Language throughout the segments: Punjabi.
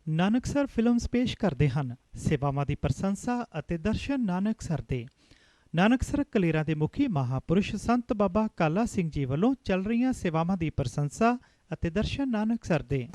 ਨਾਨਕਸਰ ਫਿਲਮਸ ਪੇਸ਼ ਕਰਦੇ ਹਨ ਸੇਵਾਵਾਂ ਦੀ ਪ੍ਰਸ਼ੰਸਾ ਅਤੇ ਦਰਸ਼ਨ ਨਾਨਕਸਰ ਦੇ। ਨਾਨਕਸਰ ਕਲੇਰਾਂ ਦੇ ਮੁਖੀ ਮਹਾਪੁਰਸ਼ ਸੰਤ ਬਾਬਾ ਕਾਲਾ ਸਿੰਘ ਜੀ ਵੱਲੋਂ ਚੱਲ ਰਹੀਆਂ ਸੇਵਾਵਾਂ ਦੀ ਪ੍ਰਸ਼ੰਸਾ ਅਤੇ ਦਰਸ਼ਨ ਨਾਨਕਸਰ ਦੇ।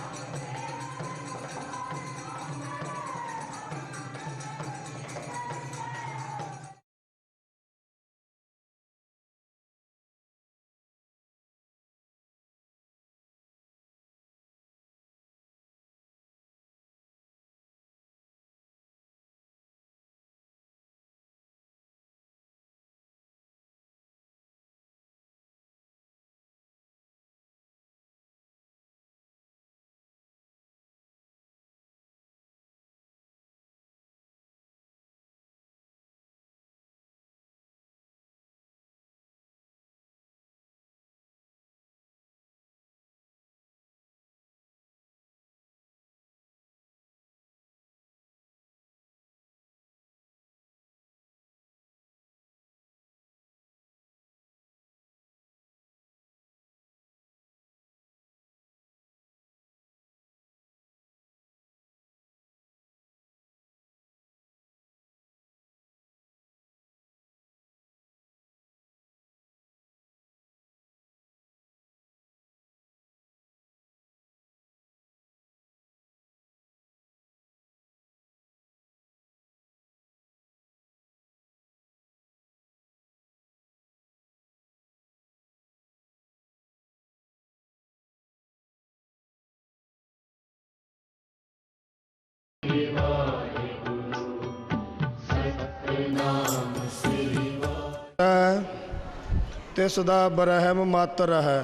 तिस दा बरहम मत रहै,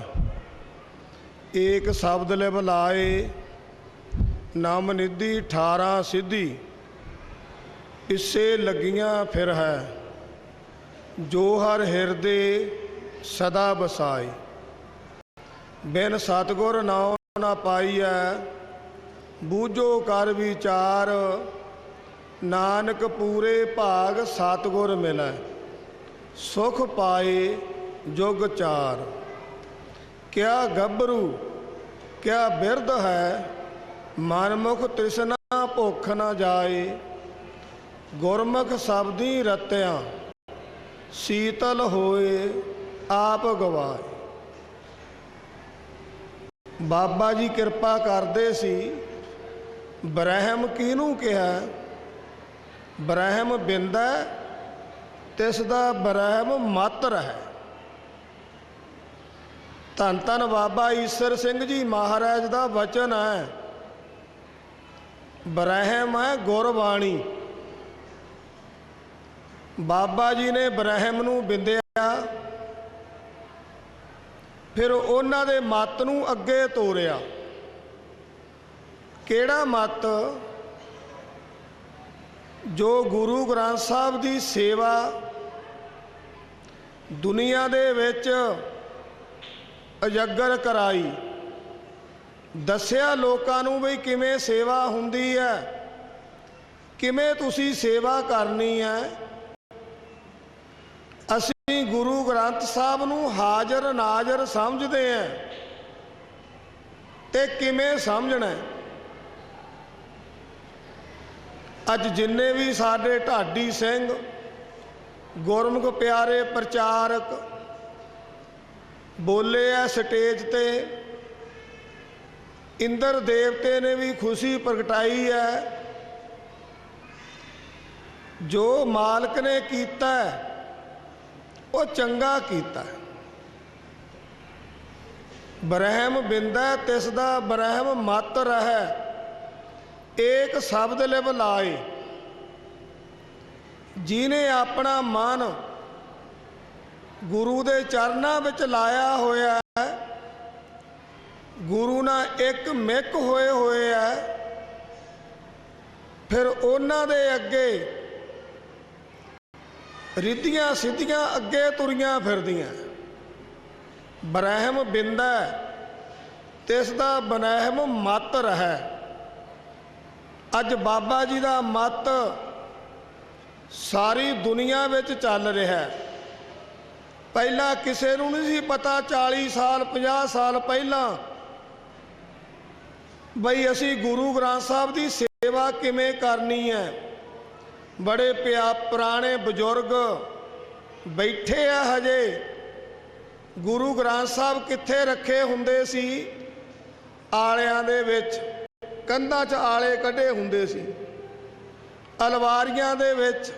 एक शब्द लिव लाए, नाम निधि 18 सिद्धि, इससे लगियां फिर है, जो हर हिरदे सदा बसाए। बिन सतगुर नाम ना पाईऐ, बूझो कर विचार, नानक पूरे भाग सतगुर मिलै, सुख पाए जुग चार। क्या गभरू क्या बिरध है, मनमुख तृष्णा भुख न जाए। गुरमुख शब्दी रत्या, शीतल होए आप गवाए। बाबा जी किरपा करते सी, ब्रह्म किहनूं कहा, ब्रह्म बिंदा तिस दा ब्रह्म मात्र है। धन धन बाबा ईसर सिंह जी महाराज का वचन है, ब्रह्म है गुरबाणी। बाबा जी ने ब्रह्म नूं बिंदिया, फिर उन्हां दे मत नूं अगे तोरिया। किहड़ा मत? जो गुरु ग्रंथ साहब की सेवा दुनिया दे विच अजगर कराई, दसिया लोकां नूं बई किवें सेवा हुंदी है, किवें तुसीं सेवा करनी है। असीं गुरु ग्रंथ साहब नूं हाज़र नाज़र समझदे हैं, ते किवें समझना है। अज जिन्ने भी साडे ढाडी सिंह गुरमुख प्यारे प्रचारक बोले है स्टेज ते, इंद्र देवते ने भी खुशी प्रगटाई है। जो मालक ने कीता है वो चंगा कीता है। ब्रह्म बिंदा तिस दा ब्रह्म मत रहै, एक शब्द लिव लाए। जिन्हें अपना मन गुरु दे चरनां विच लाया होया है, गुरु नाल एक मिक होए होए है, फिर उन्हां दे अगे रिद्धियां सिद्धियां अगे तुरियां फिरदियां। ब्रह्म बिंदा तिस दा ब्रह्म मत रहै। अज बाबा जी का मत सारी दुनिया विच चल रहा है। पहला किसी नूं नहीं सी पता, 40 साल 50 साल पहला ਬਈ ਅਸੀਂ ਗੁਰੂ ਗ੍ਰੰਥ ਸਾਹਿਬ ਦੀ ਸੇਵਾ ਕਿਵੇਂ ਕਰਨੀ ਹੈ। ਬੜੇ ਪੁਰਾਣੇ ਬਜ਼ੁਰਗ ਬੈਠੇ ਆ ਹਜੇ। ਗੁਰੂ ਗ੍ਰੰਥ ਸਾਹਿਬ ਕਿੱਥੇ ਰੱਖੇ ਹੁੰਦੇ ਸੀ? ਆਲਿਆਂ ਦੇ ਵਿੱਚ, ਕੰਧਾਂ 'ਚ ਆਲੇ ਕੱਢੇ ਹੁੰਦੇ ਸੀ। ਅਲਵਾਰੀਆਂ ਦੇ ਵਿੱਚ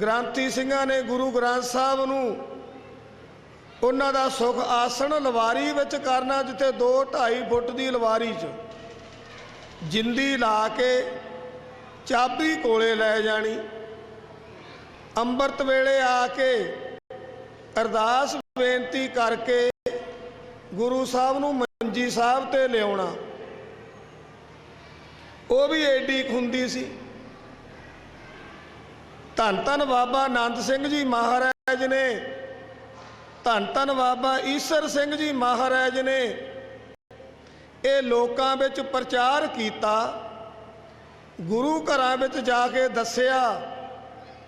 ਗ੍ਰੰਥੀ ਸਿੰਘਾਂ ਨੇ ਗੁਰੂ ਗ੍ਰੰਥ ਸਾਹਿਬ ਨੂੰ ਉਹਨਾਂ ਦਾ ਸੁਖ ਆਸਣ ਲਵਾਰੀ ਵਿੱਚ ਕਰਨਾ, ਜਿੱਥੇ 2-2.5 ਫੁੱਟ ਦੀ ਲਵਾਰੀ 'ਚ ਜਿੰਦੀ ਲਾ ਕੇ ਚਾਬੀ ਕੋਲੇ ਲੈ ਜਾਣੀ। ਅੰਮ੍ਰਿਤ ਵੇਲੇ ਆ ਕੇ ਅਰਦਾਸ ਬੇਨਤੀ ਕਰਕੇ ਗੁਰੂ ਸਾਹਿਬ ਨੂੰ ਮੰਜੀ ਸਾਹਿਬ ਤੇ ਲਿਆਉਣਾ। ਉਹ ਵੀ ਏਡੀ ਹੁੰਦੀ ਸੀ। ਧੰਨ ਧੰਨ ਬਾਬਾ ਆਨੰਦ ਸਿੰਘ ਜੀ ਮਹਾਰਾਜ ਨੇ, ਧੰਨ ਧੰਨ ਬਾਬਾ ਈਸਰ ਸਿੰਘ ਜੀ ਮਹਾਰਾਜ ਨੇ ਇਹ ਲੋਕਾਂ ਵਿੱਚ ਪ੍ਰਚਾਰ ਕੀਤਾ। ਗੁਰੂ ਘਰਾਂ ਵਿੱਚ ਜਾ ਕੇ ਦੱਸਿਆ,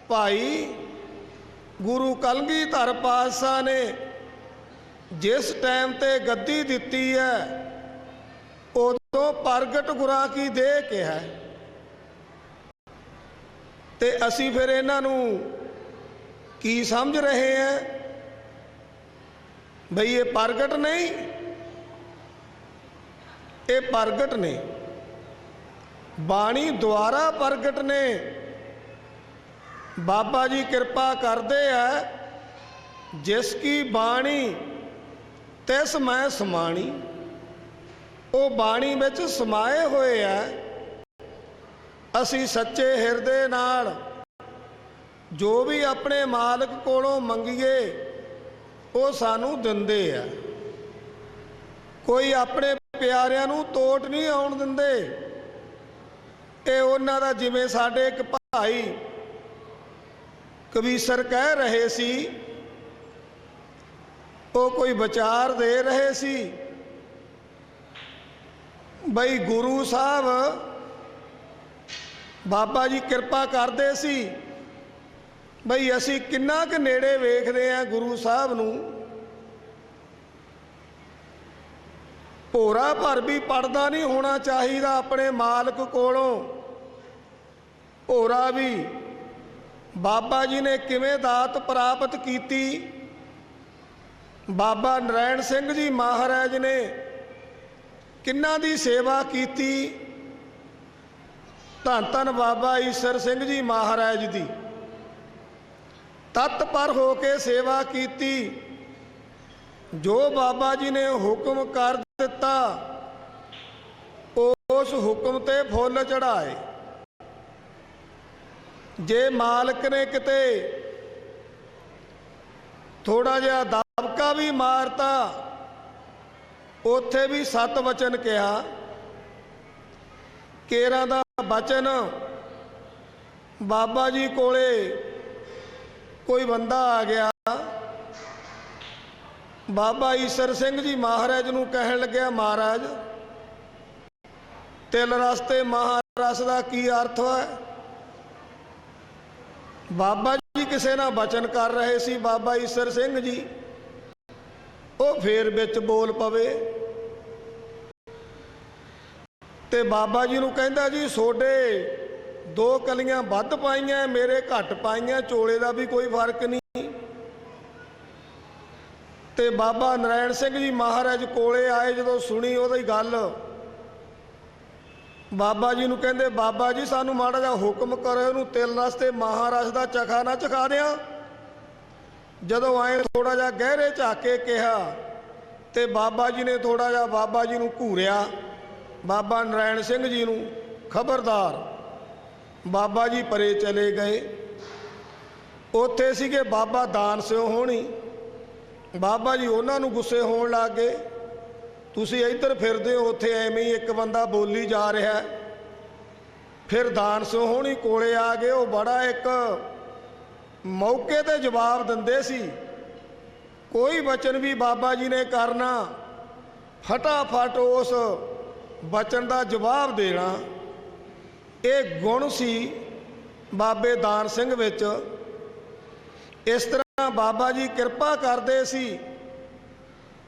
ਭਾਈ ਗੁਰੂ ਕਲਗੀਧਰ ਪਾਤਸ਼ਾਹ ਨੇ ਜਿਸ ਟਾਈਮ ਤੇ ਗੱਦੀ ਦਿੱਤੀ ਹੈ, ਉਦੋਂ ਪ੍ਰਗਟ ਗੁਰਾਂ ਕੀ ਦੇਹ ਕਿਹਾ। ਤੇ ਅਸੀਂ ਫਿਰ ਇਹਨਾਂ ਨੂੰ ਕੀ ਸਮਝ ਰਹੇ ਹਾਂ? ਬਈ ਇਹ ਪ੍ਰਗਟ ਨਹੀਂ, ਇਹ ਪ੍ਰਗਟ ਨੇ, ਬਾਣੀ ਦੁਆਰਾ ਪ੍ਰਗਟ ਨੇ। ਬਾਬਾ ਜੀ ਕਿਰਪਾ ਕਰਦੇ ਆ, ਜਿਸ ਕੀ ਬਾਣੀ ਤਿਸ ਮੈਂ ਸਮਾਣੀ। ਉਹ ਬਾਣੀ ਵਿੱਚ ਸਮਾਏ ਹੋਏ ਆ। ਅਸੀਂ ਸੱਚੇ ਹਿਰਦੇ ਨਾਲ ਜੋ ਵੀ ਆਪਣੇ ਮਾਲਕ ਕੋਲੋਂ ਮੰਗੀਏ ਉਹ ਸਾਨੂੰ ਦਿੰਦੇ ਆ। ਕੋਈ ਆਪਣੇ ਪਿਆਰਿਆਂ ਨੂੰ ਤੋਟ ਨਹੀਂ ਆਉਣ ਦਿੰਦੇ। ਇਹ ਉਹਨਾਂ ਦਾ, ਜਿਵੇਂ ਸਾਡੇ ਇੱਕ ਭਾਈ ਕਵੀਸ਼ਰ ਕਹਿ ਰਹੇ ਸੀ, ਉਹ ਕੋਈ ਵਿਚਾਰ ਦੇ ਰਹੇ ਸੀ ਬਈ ਗੁਰੂ ਸਾਹਿਬ ਬਾਬਾ ਜੀ ਕਿਰਪਾ ਕਰਦੇ ਸੀ ਬਈ ਅਸੀਂ ਕਿੰਨਾ ਕੁ ਨੇੜੇ ਵੇਖਦੇ ਹਾਂ ਗੁਰੂ ਸਾਹਿਬ ਨੂੰ। ਭੋਰਾ ਭਰ ਵੀ ਪੜਦਾ ਨਹੀਂ ਹੋਣਾ ਚਾਹੀਦਾ ਆਪਣੇ ਮਾਲਕ ਕੋਲੋਂ। ਭੋਰਾ ਵੀ ਬਾਬਾ ਜੀ ਨੇ ਕਿਵੇਂ ਦਾਤ ਪ੍ਰਾਪਤ ਕੀਤੀ। ਬਾਬਾ ਨਰੈਣ ਸਿੰਘ ਜੀ ਮਹਾਰਾਜ ਨੇ ਕਿੰਨਾਂ ਦੀ ਸੇਵਾ ਕੀਤੀ। ਧੰਨ ਧੰਨ ਬਾਬਾ ਈਸਰ ਸਿੰਘ ਜੀ ਮਹਾਰਾਜ ਦੀ ਤਤਪਰ ਹੋ ਕੇ ਸੇਵਾ ਕੀਤੀ। ਜੋ ਬਾਬਾ ਜੀ ਨੇ ਹੁਕਮ ਕਰ ਦਿੱਤਾ, ਉਸ ਹੁਕਮ ਤੇ ਫੁੱਲ ਚੜਾਏ। ਜੇ ਮਾਲਕ ਨੇ ਕਿਤੇ ਥੋੜਾ ਜਿਹਾ ਦਬਕਾ ਵੀ ਮਾਰਤਾ, ਉੱਥੇ ਵੀ 7 ਵਚਨ ਕਿਹਾ। ਕੇਰਾਂ ਦਾ ਬਚਨ ਬਾਬਾ ਜੀ ਕੋਲੇ ਕੋਈ ਬੰਦਾ ਆ ਗਿਆ। ਬਾਬਾ ਈਸਰ ਸਿੰਘ ਜੀ ਮਹਾਰਾਜ ਨੂੰ ਕਹਿਣ ਲੱਗਿਆ, ਮਹਾਰਾਜ ਤਿਲ ਰਸ ਤੇ ਮਹਾਰਸ ਦਾ ਕੀ ਅਰਥ ਹੈ? ਬਾਬਾ ਜੀ ਕਿਸੇ ਨਾਲ ਬਚਨ ਕਰ ਰਹੇ ਸੀ, ਬਾਬਾ ਈਸਰ ਸਿੰਘ ਜੀ। ਉਹ ਫੇਰ ਵਿੱਚ ਬੋਲ ਪਵੇ ਤੇ ਬਾਬਾ ਜੀ ਨੂੰ ਕਹਿੰਦਾ, ਜੀ ਸੋਡੇ 2 ਕਲੀਆਂ ਵੱਧ ਪਾਈਆਂ, ਮੇਰੇ ਘੱਟ ਪਾਈਆਂ, ਚੋਲੇ ਦਾ ਵੀ ਕੋਈ ਫਰਕ ਨਹੀਂ। ਤੇ ਬਾਬਾ ਨਰੈਣ ਸਿੰਘ ਜੀ ਮਹਾਰਾਜ ਕੋਲੇ ਆਏ, ਜਦੋਂ ਸੁਣੀ ਉਹਦੀ ਗੱਲ, ਬਾਬਾ ਜੀ ਨੂੰ ਕਹਿੰਦੇ, ਬਾਬਾ ਜੀ ਸਾਨੂੰ ਮਾੜਾ ਜਿਹਾ ਹੁਕਮ ਕਰੋ, ਇਹਨੂੰ ਤਿਲ ਰਸ ਤੇ ਮਹਾਰਸ ਦਾ ਚਖਾ ਨਾ ਚਖਾ ਦਿਆਂ। ਜਦੋਂ ਆਏ ਥੋੜਾ ਜਿਹਾ ਗਹਿਰੇ ਝਾਕ ਕੇ ਕਿਹਾ ਤੇ ਬਾਬਾ ਜੀ ਨੇ ਥੋੜਾ ਜਿਹਾ ਬਾਬਾ ਜੀ ਨੂੰ ਘੂਰਿਆ, ਬਾਬਾ ਨਰੈਣ ਸਿੰਘ ਜੀ ਨੂੰ, ਖਬਰਦਾਰ। ਬਾਬਾ ਜੀ ਪਰੇ ਚਲੇ ਗਏ। ਉੱਥੇ ਸੀਗੇ ਬਾਬਾ ਦਾਨ ਸਿਓ ਹੋਣੀ। ਬਾਬਾ ਜੀ ਉਹਨਾਂ ਨੂੰ ਗੁੱਸੇ ਹੋਣ ਲੱਗ ਗਏ, ਤੁਸੀਂ ਇੱਧਰ ਫਿਰਦੇ ਹੋ, ਉੱਥੇ ਐਵੇਂ ਹੀ ਇੱਕ ਬੰਦਾ ਬੋਲੀ ਜਾ ਰਿਹਾ। ਫਿਰ ਦਾਨ ਸਿਓ ਹੋਣੀ ਕੋਲੇ ਆ ਗਏ। ਉਹ ਬੜਾ ਇੱਕ ਮੌਕੇ ਤੇ ਜਵਾਬ ਦਿੰਦੇ ਸੀ। ਕੋਈ ਵਚਨ ਵੀ ਬਾਬਾ ਜੀ ਨੇ ਕਰਨਾ, ਫਟਾਫਟ ਉਸ ਵਚਨ ਦਾ ਜਵਾਬ ਦੇਣਾ। ਇਹ ਗੁਣ ਸੀ ਬਾਬੇ ਦਾਨ ਸਿੰਘ ਵਿੱਚ। ਇਸ ਤਰ੍ਹਾਂ ਬਾਬਾ ਜੀ ਕਿਰਪਾ ਕਰਦੇ ਸੀ।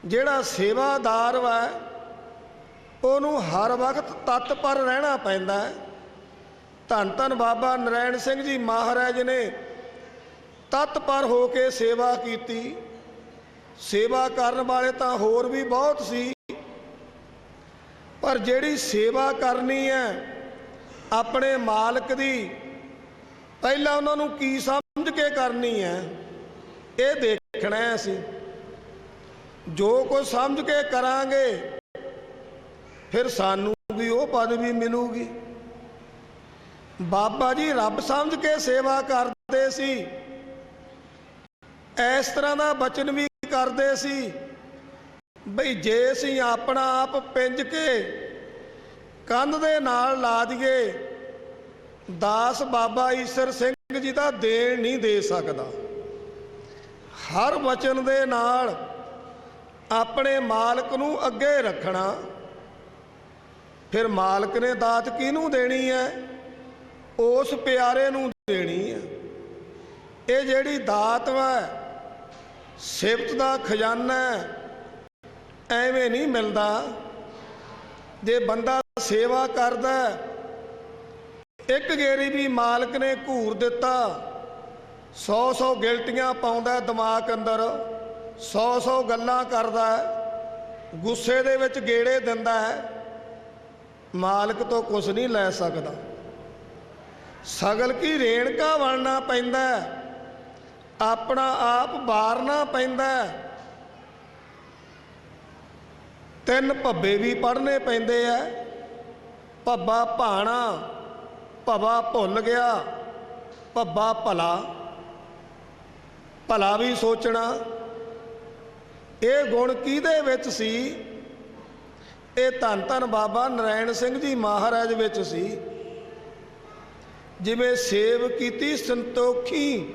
ਜਿਹੜਾ ਸੇਵਾਦਾਰ ਵਾ ਉਹਨੂੰ ਹਰ ਵਕਤ ਤਤਪਰ ਰਹਿਣਾ ਪੈਂਦਾ ਹੈ। ਧੰਨ ਧੰਨ ਬਾਬਾ ਨਰੈਣ ਸਿੰਘ ਜੀ ਮਹਾਰਾਜ ਨੇ ਤਤਪਰ ਹੋ ਕੇ ਸੇਵਾ ਕੀਤੀ। ਸੇਵਾ ਕਰਨ ਵਾਲੇ ਤਾਂ ਹੋਰ ਵੀ ਬਹੁਤ ਸੀ, ਪਰ ਜਿਹੜੀ ਸੇਵਾ ਕਰਨੀ ਹੈ ਆਪਣੇ ਮਾਲਕ ਦੀ, ਪਹਿਲਾਂ ਉਹਨਾਂ ਨੂੰ ਕੀ ਸਮਝ ਕੇ ਕਰਨੀ ਹੈ ਇਹ ਦੇਖਣਾ ਹੈ। ਅਸੀਂ ਜੋ ਕੁਝ ਸਮਝ ਕੇ ਕਰਾਂਗੇ ਫਿਰ ਸਾਨੂੰ ਵੀ ਉਹ ਪਦਵੀ ਮਿਲੂਗੀ। ਬਾਬਾ ਜੀ ਰੱਬ ਸਮਝ ਕੇ ਸੇਵਾ ਕਰਦੇ ਸੀ। ਇਸ ਤਰ੍ਹਾਂ ਦਾ ਬਚਨ ਵੀ ਕਰਦੇ ਸੀ ਬਈ ਜੇ ਅਸੀਂ ਆਪਣਾ ਆਪ ਪਿੰਜ ਕੇ ਕੰਧ ਦੇ ਨਾਲ ਲਾ ਦਈਏ, ਦਾਸ ਬਾਬਾ ਈਸਰ ਸਿੰਘ ਜੀ ਦਾ ਦੇਣ ਨਹੀਂ ਦੇ ਸਕਦਾ। ਹਰ ਵਚਨ ਦੇ ਨਾਲ ਆਪਣੇ ਮਾਲਕ ਨੂੰ ਅੱਗੇ ਰੱਖਣਾ। ਫਿਰ ਮਾਲਕ ਨੇ ਦਾਤ ਕਿਹਨੂੰ ਦੇਣੀ ਹੈ? ਉਸ ਪਿਆਰੇ ਨੂੰ ਦੇਣੀ ਹੈ। ਇਹ ਜਿਹੜੀ ਦਾਤ ਹੈ ਸਿਫਤ ਦਾ ਖਜ਼ਾਨਾ ਐਵੇਂ ਨਹੀਂ ਮਿਲਦਾ। ਜੇ ਬੰਦਾ ਸੇਵਾ ਕਰਦਾ, ਇੱਕ ਗੇਰੀ ਵੀ ਮਾਲਕ ਨੇ ਘੂਰ ਦਿੱਤਾ, 100 ਗਿਲਟੀਆਂ ਪਾਉਂਦਾ ਦਿਮਾਗ ਅੰਦਰ, 100 ਗੱਲਾਂ ਕਰਦਾ, ਗੁੱਸੇ ਦੇ ਵਿੱਚ ਗੇੜੇ ਦਿੰਦਾ ਹੈ, ਮਾਲਕ ਤੋਂ ਕੁਛ ਨਹੀਂ ਲੈ ਸਕਦਾ। ਸਗਲ ਕੀ ਰੇਣਕਾ ਬਣਨਾ ਪੈਂਦਾ, ਆਪਣਾ ਆਪ ਵਾਰਨਾ ਪੈਂਦਾ। 3 ਭੱਬੇ ਵੀ ਪੜ੍ਹਨੇ ਪੈਂਦੇ ਆ। ਭੱਬਾ ਭਾਣਾ, ਭਵਾ ਭੁੱਲ ਗਿਆ, ਭੱਬਾ ਭਲਾ, ਭਲਾ ਵੀ ਸੋਚਣਾ। ਇਹ ਗੁਣ ਕਿਹਦੇ ਵਿੱਚ ਸੀ? ਇਹ ਧੰਨ ਧੰਨ ਬਾਬਾ ਨਰੈਣ ਸਿੰਘ ਜੀ ਮਹਾਰਾਜ ਵਿੱਚ ਸੀ। ਜਿਵੇਂ ਸੇਵ ਕੀਤੀ ਸੰਤੋਖੀ,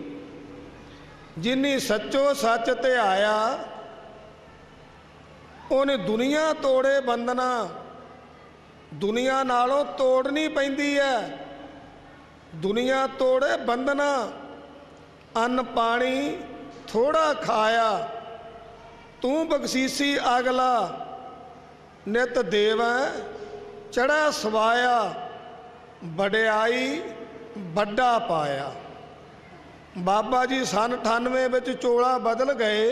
ਜਿਨੀ ਸੱਚੋ ਸੱਚ ਧਿਆਇਆ, ਉਹਨੇ ਦੁਨੀਆ ਤੋੜੇ ਬੰਧਨਾ। ਦੁਨੀਆ ਨਾਲੋਂ ਤੋੜਨੀ ਪੈਂਦੀ ਹੈ। ਦੁਨੀਆ ਤੋੜੇ ਬੰਧਨਾ। ਅੰਨ ਪਾਣੀ ਥੋੜਾ ਖਾਇਆ, ਤੂੰ ਬਖਸ਼ੀਸੀ ਅਗਲਾ, ਨਿਤ ਦੇਵੈ ਚੜਾ ਸਵਾਇਆ, ਵਡਿਆਈ ਵੱਡਾ ਪਾਇਆ। ਬਾਬਾ ਜੀ ਸਨ 98 ਵਿੱਚ ਚੋਲਾ ਬਦਲ ਗਏ।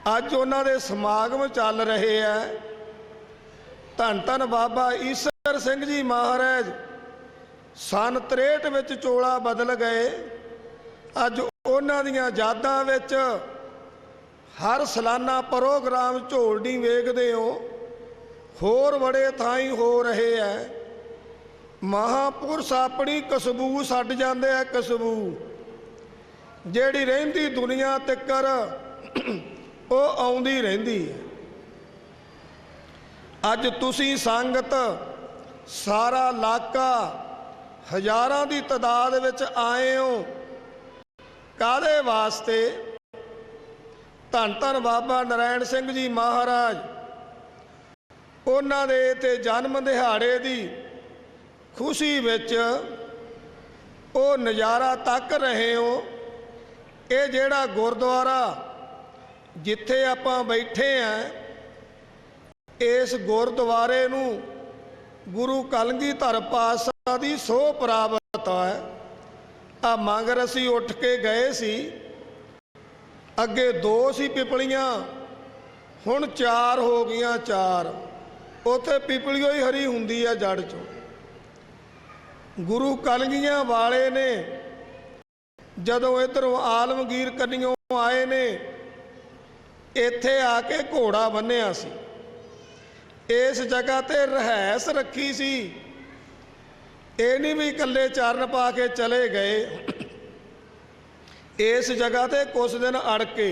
ਅੱਜ ਉਹਨਾਂ ਦੇ ਸਮਾਗਮ ਚੱਲ ਰਹੇ ਆ। ਧੰਨ ਧੰਨ ਬਾਬਾ ਈਸਰ ਸਿੰਘ ਜੀ ਮਹਾਰਾਜ ਸਨ 63 ਵਿੱਚ ਚੋਲਾ ਬਦਲ ਗਏ। ਅੱਜ ਉਹਨਾਂ ਦੀਆਂ ਯਾਦਾਂ ਵਿੱਚ ਹਰ ਸਾਲਾਨਾ ਪ੍ਰੋਗਰਾਮ ਝੋਲਡੀ ਵੇਖਦੇ ਹੋ, ਹੋਰ ਬੜੇ ਥਾਈਂ ਹੋ ਰਹੇ ਆ। ਮਹਾਂਪੁਰਸ਼ ਆਪਣੀ ਕਸਬੂ ਛੱਡ ਜਾਂਦੇ ਆ। ਕਸਬੂ ਜਿਹੜੀ ਰਹਿੰਦੀ ਦੁਨੀਆ ਤਿੱਕਰ ਉਹ ਆਉਂਦੀ ਰਹਿੰਦੀ ਹੈ। ਅੱਜ ਤੁਸੀਂ ਸੰਗਤ ਸਾਰਾ ਇਲਾਕਾ ਹਜ਼ਾਰਾਂ ਦੀ ਤਾਦਾਦ ਵਿੱਚ ਆਏ ਹੋ, ਕਾਹਦੇ ਵਾਸਤੇ? ਧੰਨ ਧੰਨ ਬਾਬਾ ਨਰੈਣ ਸਿੰਘ ਜੀ ਮਹਾਰਾਜ, ਉਹਨਾਂ ਦੇ ਤੇ ਜਨਮ ਦਿਹਾੜੇ ਦੀ ਖੁਸ਼ੀ ਵਿੱਚ ਉਹ ਨਜ਼ਾਰਾ ਤੱਕ ਰਹੇ ਹੋ। ਇਹ ਜਿਹੜਾ ਗੁਰਦੁਆਰਾ ਜਿੱਥੇ ਆਪਾਂ ਬੈਠੇ ਆ, ਇਸ ਗੁਰਦੁਆਰੇ ਨੂੰ ਗੁਰੂ ਕਲਗੀਧਰ ਪਾਤਸ਼ਾਹ ਦੀ ਸੋਹ ਪ੍ਰਾਪਤ ਹੈ। ਆ ਮਗਰ ਅਸੀਂ ਉੱਠ ਕੇ ਗਏ ਸੀ, ਅੱਗੇ 2 ਸੀ ਪਿਪਲੀਆਂ, ਹੁਣ 4 ਹੋ ਗਈਆਂ। 4 ਉੱਥੇ ਪਿਪਲੀਓ ਹੀ ਹਰੀ ਹੁੰਦੀ ਹੈ ਜੜ 'ਚੋਂ। ਗੁਰੂ ਕਲਗੀਆਂ ਵਾਲੇ ਨੇ ਜਦੋਂ ਇੱਧਰੋਂ ਆਲਮਗੀਰ ਕੰਨੀਓਂ ਆਏ ਨੇ, ਇੱਥੇ ਆ ਕੇ ਘੋੜਾ ਬੰਨਿਆ ਸੀ। ਇਸ ਜਗ੍ਹਾ ਤੇ ਰਹਿائش ਰੱਖੀ ਸੀ। ਇਹ ਨਹੀਂ ਵੀ ਇਕੱਲੇ ਚਰਨ ਪਾ ਕੇ ਚਲੇ ਗਏ। ਇਸ ਜਗ੍ਹਾ ਤੇ ਕੁਝ ਦਿਨ ਅੜ ਕੇ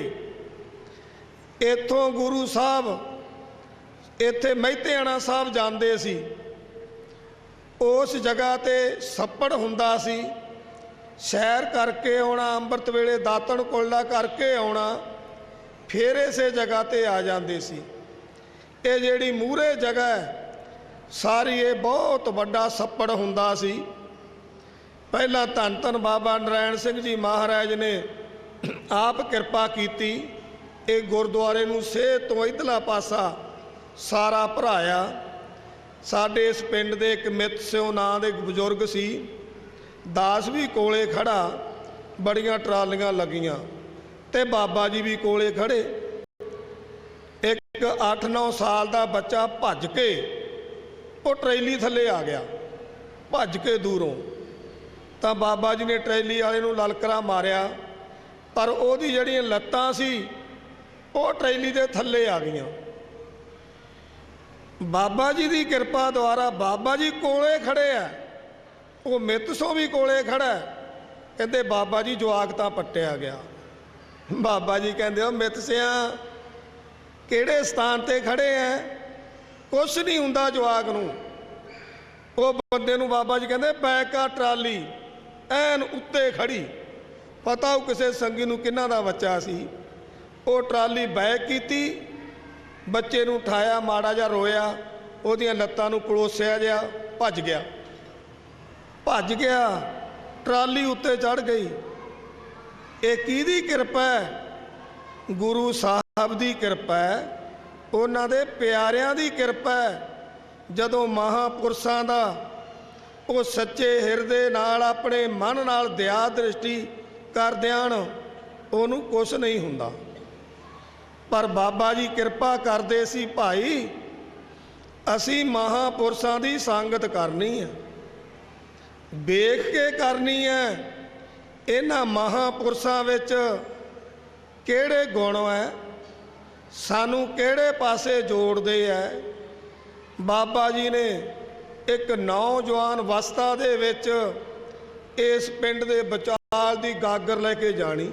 ਇੱਥੋਂ ਗੁਰੂ ਸਾਹਿਬ ਇੱਥੇ ਮਹਿਤੇਆਣਾ ਸਾਹਿਬ ਜਾਂਦੇ ਸੀ। ਉਸ ਜਗ੍ਹਾ ਤੇ ਸੱਪੜ ਹੁੰਦਾ ਸੀ। ਸੈਰ ਕਰਕੇ ਆਉਣਾ, ਅੰਮ੍ਰਿਤ ਵੇਲੇ ਦਾਤਣ ਕੁਲਲਾ ਕਰਕੇ ਆਉਣਾ, ਫਿਰ ਇਸੇ ਜਗ੍ਹਾ ਤੇ ਆ ਜਾਂਦੇ ਸੀ। ਇਹ ਜਿਹੜੀ ਮੂਹਰੇ ਜਗ੍ਹਾ ਹੈ ਸਾਰੀ, ਇਹ ਬਹੁਤ ਵੱਡਾ ਸੱਪੜ ਹੁੰਦਾ ਸੀ। ਪਹਿਲਾਂ ਧੰਨ ਧੰਨ ਬਾਬਾ ਨਰੈਣ ਸਿੰਘ ਜੀ ਮਹਾਰਾਜ ਨੇ ਆਪ ਕਿਰਪਾ ਕੀਤੀ। ਇਹ ਗੁਰਦੁਆਰੇ ਨੂੰ ਸੇਧ ਤੋਂ ਇਧਰਲਾ ਪਾਸਾ ਸਾਰਾ ਭਰਾਇਆ। ਸਾਡੇ ਇਸ ਪਿੰਡ ਦੇ ਇੱਕ ਮਿੱਤ ਸਿਉ ਨਾਂ ਦੇ ਬਜ਼ੁਰਗ ਸੀ, ਦਾਸ ਵੀ ਕੋਲੇ ਖੜਾ, ਬੜੀਆਂ ਟਰਾਲੀਆਂ ਲੱਗੀਆਂ ਤੇ ਬਾਬਾ ਜੀ ਵੀ ਕੋਲੇ ਖੜੇ। ਇੱਕ 8-9 ਸਾਲ ਦਾ ਬੱਚਾ ਭੱਜ ਕੇ ਉਹ ਟਰੈਲੀ ਥੱਲੇ ਆ ਗਿਆ, ਭੱਜ ਕੇ ਦੂਰੋਂ। ਤਾਂ ਬਾਬਾ ਜੀ ਨੇ ਟਰੈਲੀ ਵਾਲੇ ਨੂੰ ਲਲਕਰਾ ਮਾਰਿਆ, ਪਰ ਉਹਦੀ ਜਿਹੜੀਆਂ ਲੱਤਾਂ ਸੀ ਉਹ ਟਰੈਲੀ ਦੇ ਥੱਲੇ ਆ ਗਈਆਂ। ਬਾਬਾ ਜੀ ਦੀ ਕਿਰਪਾ ਦੁਆਰਾ ਬਾਬਾ ਜੀ ਕੋਲੇ ਖੜੇ ਆ, ਉਹ ਮਿੱਤਸੋਂ ਵੀ ਕੋਲੇ ਖੜਾ। ਕਹਿੰਦੇ ਬਾਬਾ ਜੀ ਜਵਾਕ ਤਾਂ ਪੱਟਿਆ ਗਿਆ। ਬਾਬਾ ਜੀ ਕਹਿੰਦੇ ਉਹ ਮਿੱਤਸਿਆਂ ਕਿਹੜੇ ਸਥਾਨ ਤੇ ਖੜੇ ਐ, ਕੁਛ ਨਹੀਂ ਹੁੰਦਾ ਜਵਾਕ ਨੂੰ। ਉਹ ਬੰਦੇ ਨੂੰ ਬਾਬਾ ਜੀ ਕਹਿੰਦੇ ਬੈਕ ਆ ਟਰਾਲੀ ਐਨ ਉੱਤੇ ਖੜੀ, ਪਤਾ ਉਹ ਕਿਸੇ ਸੰਗੀ ਨੂੰ ਕਿਹਨਾਂ ਦਾ ਬੱਚਾ ਸੀ। ਉਹ ਟਰਾਲੀ ਬੈਕ ਕੀਤੀ, ਬੱਚੇ ਨੂੰ ਉਠਾਇਆ, ਮਾੜਾ ਜਿਹਾ ਰੋਇਆ, ਉਹਦੀਆਂ ਲੱਤਾਂ ਨੂੰ ਪਲੋਸਿਆ ਜਿਹਾ, ਭੱਜ ਗਿਆ। ਟਰਾਲੀ ਉੱਤੇ ਚੜ੍ਹ ਗਈ। ਇਹ ਕਿਹਦੀ ਕਿਰਪਾ ਹੈ? ਗੁਰੂ ਸਾਹਿਬ ਦੀ ਕਿਰਪਾ ਹੈ, ਉਹਨਾਂ ਦੇ ਪਿਆਰਿਆਂ ਦੀ ਕਿਰਪਾ ਹੈ। ਜਦੋਂ ਮਹਾਂਪੁਰਸ਼ਾਂ ਦਾ ਉਹ ਸੱਚੇ ਹਿਰਦੇ ਨਾਲ ਆਪਣੇ ਮਨ ਨਾਲ ਦਇਆ ਦ੍ਰਿਸ਼ਟੀ ਕਰ ਦੇਣ, ਉਹਨੂੰ ਕੁਛ ਨਹੀਂ ਹੁੰਦਾ। ਪਰ ਬਾਬਾ ਜੀ ਕਿਰਪਾ ਕਰਦੇ ਸੀ, ਭਾਈ ਅਸੀਂ ਮਹਾਂਪੁਰਸ਼ਾਂ ਦੀ ਸੰਗਤ ਕਰਨੀ ਹੈ, ਵੇਖ ਕੇ ਕਰਨੀ ਹੈ। ਇਹਨਾਂ ਮਹਾਂਪੁਰਸ਼ਾਂ ਵਿੱਚ ਕਿਹੜੇ ਗੁਣ ਹੈ, ਸਾਨੂੰ ਕਿਹੜੇ ਪਾਸੇ ਜੋੜਦੇ ਹੈ। ਬਾਬਾ ਜੀ ਨੇ ਇੱਕ ਨੌਜਵਾਨ ਅਵਸਥਾ ਦੇ ਵਿੱਚ ਇਸ ਪਿੰਡ ਦੇ ਵਿਚਾਲ ਦੀ ਗਾਗਰ ਲੈ ਕੇ ਜਾਣੀ।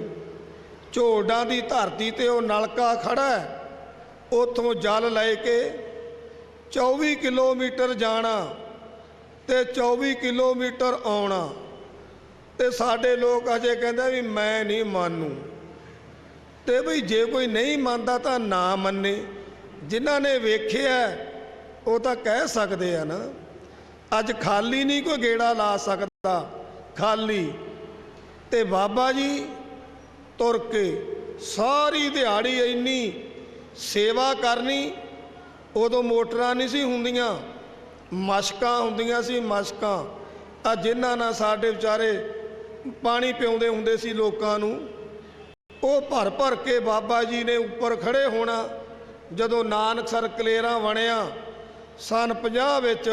ਝੋੜਾਂ ਦੀ ਧਰਤੀ ਤੇ ਉਹ ਨਲਕਾ ਖੜਾ ਹੈ, ਉੱਥੋਂ ਜਲ ਲੈ ਕੇ 24 ਕਿਲੋਮੀਟਰ ਜਾਣਾ ਤੇ 24 ਕਿਲੋਮੀਟਰ ਆਉਣਾ। ਤੇ ਸਾਡੇ ਲੋਕ ਅਜੇ ਕਹਿੰਦੇ ਵੀ ਮੈਂ ਨਹੀਂ ਮੰਨੂ। ਤੇ ਬਈ ਜੇ ਕੋਈ ਨਹੀਂ ਮੰਨਦਾ ਤਾਂ ਨਾ ਮੰਨੇ, ਜਿਨ੍ਹਾਂ ਨੇ ਵੇਖਿਆ ਉਹ ਤਾਂ ਕਹਿ ਸਕਦੇ ਆ ਨਾ। ਅੱਜ ਖਾਲੀ ਨਹੀਂ ਕੋਈ ਗੇੜਾ ਲਾ ਸਕਦਾ, ਖਾਲੀ। ਤੇ ਬਾਬਾ ਜੀ ਤੁਰ ਕੇ ਸਾਰੀ ਦਿਹਾੜੀ ਇੰਨੀ ਸੇਵਾ ਕਰਨੀ। ਉਦੋਂ ਮੋਟਰਾਂ ਨਹੀਂ ਸੀ ਹੁੰਦੀਆਂ, ਮਸ਼ਕਾਂ ਹੁੰਦੀਆਂ ਸੀ, ਮਸ਼ਕਾਂ। ਆ ਜਿਨ੍ਹਾਂ ਨਾਲ ਸਾਡੇ ਵਿਚਾਰੇ ਪਾਣੀ ਪਿਆਉਂਦੇ ਹੁੰਦੇ ਸੀ ਲੋਕਾਂ ਨੂੰ, ਉਹ ਭਰ ਭਰ ਕੇ ਬਾਬਾ ਜੀ ਨੇ ਉੱਪਰ ਖੜੇ ਹੋਣਾ। ਜਦੋਂ ਨਾਨਕਸਰ ਕਲੇਰਾਂ ਬਣਿਆ ਸਨ 50 ਵਿੱਚ,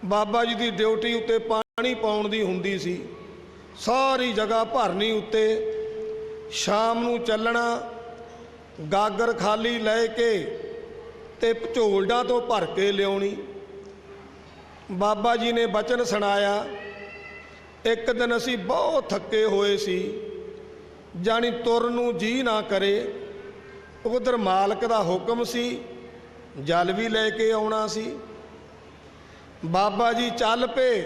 ਬਾਬਾ ਜੀ ਦੀ ਡਿਊਟੀ ਉੱਤੇ ਪਾਣੀ ਪਾਉਣ ਦੀ ਹੁੰਦੀ ਸੀ। ਸਾਰੀ ਜਗ੍ਹਾ ਭਰਨੀ ਉੱਤੇ, ਸ਼ਾਮ ਨੂੰ ਚੱਲਣਾ, ਗਾਗਰ ਖਾਲੀ ਲੈ ਕੇ ਤੇ ਝੋਲਡਾਂ ਤੋਂ ਭਰ ਕੇ ਲਿਆਉਣੀ। ਬਾਬਾ ਜੀ ਨੇ ਬਚਨ ਸੁਣਾਇਆ। ਇੱਕ ਦਿਨ ਅਸੀਂ ਬਹੁਤ ਥੱਕੇ ਹੋਏ ਸੀ, ਜਾਣੀ ਤੁਰਨ ਨੂੰ ਜੀ ਨਾ ਕਰੇ। ਉਧਰ ਮਾਲਕ ਦਾ ਹੁਕਮ ਸੀ, ਜਲ ਵੀ ਲੈ ਕੇ ਆਉਣਾ ਸੀ। ਬਾਬਾ ਜੀ ਚੱਲ ਪਏ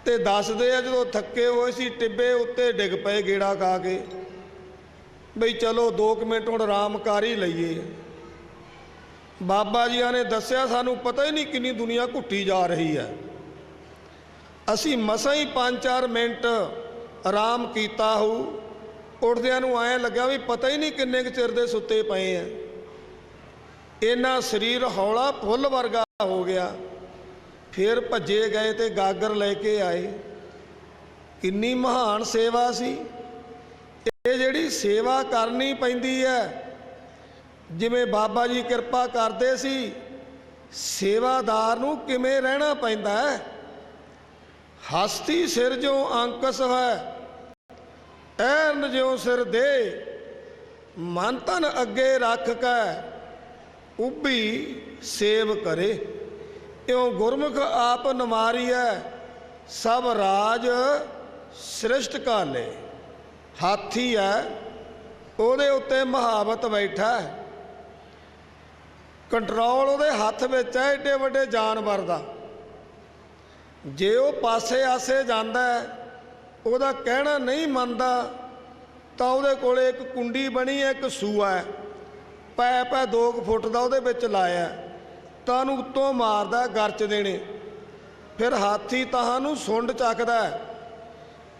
ਤੇ ਦੱਸਦੇ ਆ ਜਦੋਂ ਥੱਕੇ ਹੋਏ ਸੀ ਟਿੱਬੇ ਉੱਤੇ ਡਿੱਗ ਪਏ ਗੇੜਾ ਖਾ ਕੇ, ਬਈ ਚਲੋ 2 ਮਿੰਟ ਹੁਣ ਆਰਾਮ ਕਰ ਹੀ ਲਈਏ। ਬਾਬਾ ਜੀਆਂ ਨੇ ਦੱਸਿਆ ਸਾਨੂੰ ਪਤਾ ਹੀ ਨਹੀਂ ਕਿੰਨੀ ਦੁਨੀਆ ਘੁੱਟੀ ਜਾ ਰਹੀ ਹੈ। ਅਸੀਂ ਮਸਾਂ ਹੀ 5-4 ਮਿੰਟ ਆਰਾਮ ਕੀਤਾ ਹੋਊ। ਉੱਠਦਿਆਂ ਨੂੰ ਐਂ ਲੱਗਿਆ ਵੀ ਪਤਾ ਹੀ ਨਹੀਂ ਕਿੰਨੇ ਕੁ ਚਿਰ ਦੇ ਸੁੱਤੇ ਪਏ ਆ। ਇਹਨਾਂ ਸਰੀਰ ਹੌਲਾ ਫੁੱਲ ਵਰਗਾ ਹੋ ਗਿਆ। ਫਿਰ ਭੱਜੇ ਗਏ ਤੇ ਗਾਗਰ ਲੈ ਕੇ ਆਏ। ਕਿੰਨੀ ਮਹਾਨ ਸੇਵਾ ਸੀ ਇਹ, ਜਿਹੜੀ ਸੇਵਾ ਕਰਨੀ ਪੈਂਦੀ ਹੈ। ਜਿਵੇਂ ਬਾਬਾ ਜੀ ਕਿਰਪਾ ਕਰਦੇ ਸੀ, ਸੇਵਾਦਾਰ ਨੂੰ ਕਿਵੇਂ ਰਹਿਣਾ ਪੈਂਦਾ ਹੈ। ਹਸਤੀ ਸਿਰ ਜੋ ਅੰਕਸ ਹੈ, ਐਰਨ ਜਿਉ ਸਿਰ ਦੇ, ਮਨ ਤਨ ਅੱਗੇ ਰੱਖ ਕੇ ਉਭੀ ਸੇਵ ਕਰੇ। ਇਉਂ ਗੁਰਮੁਖ ਆਪ ਨਿਵਾਰੀਐ, ਸਭ ਰਾਜ ਸ੍ਰਿਸ਼ਟ ਕਾਲੇ। ਹਾਥੀ ਹੈ, ਉਹਦੇ ਉੱਤੇ ਮਹਾਵਤ ਬੈਠਾ ਹੈ, ਕੰਟਰੋਲ ਉਹਦੇ ਹੱਥ ਵਿੱਚ ਹੈ ਏਡੇ ਵੱਡੇ ਜਾਨਵਰ ਦਾ। ਜੇ ਉਹ ਪਾਸੇ ਆਸੇ ਜਾਂਦਾ ਉਹਦਾ ਕਹਿਣਾ ਨਹੀਂ ਮੰਨਦਾ ਤਾਂ ਉਹਦੇ ਕੋਲੇ ਇੱਕ ਕੁੰਡੀ ਬਣੀ ਹੈ, ਇੱਕ ਸੂਆ ਹੈ, ਪੈਪ ਹੈ 2 ਫੁੱਟ ਦਾ, ਉਹਦੇ ਵਿੱਚ ਲਾਇਆ ਤਾਂ ਉਹਨੂੰ ਉੱਤੋਂ ਮਾਰਦਾ ਗਰਚ ਦੇਣੇ। ਫਿਰ ਹਾਥੀ ਤਾਹਾਂ ਨੂੰ ਸੁੰਡ ਚੱਕਦਾ।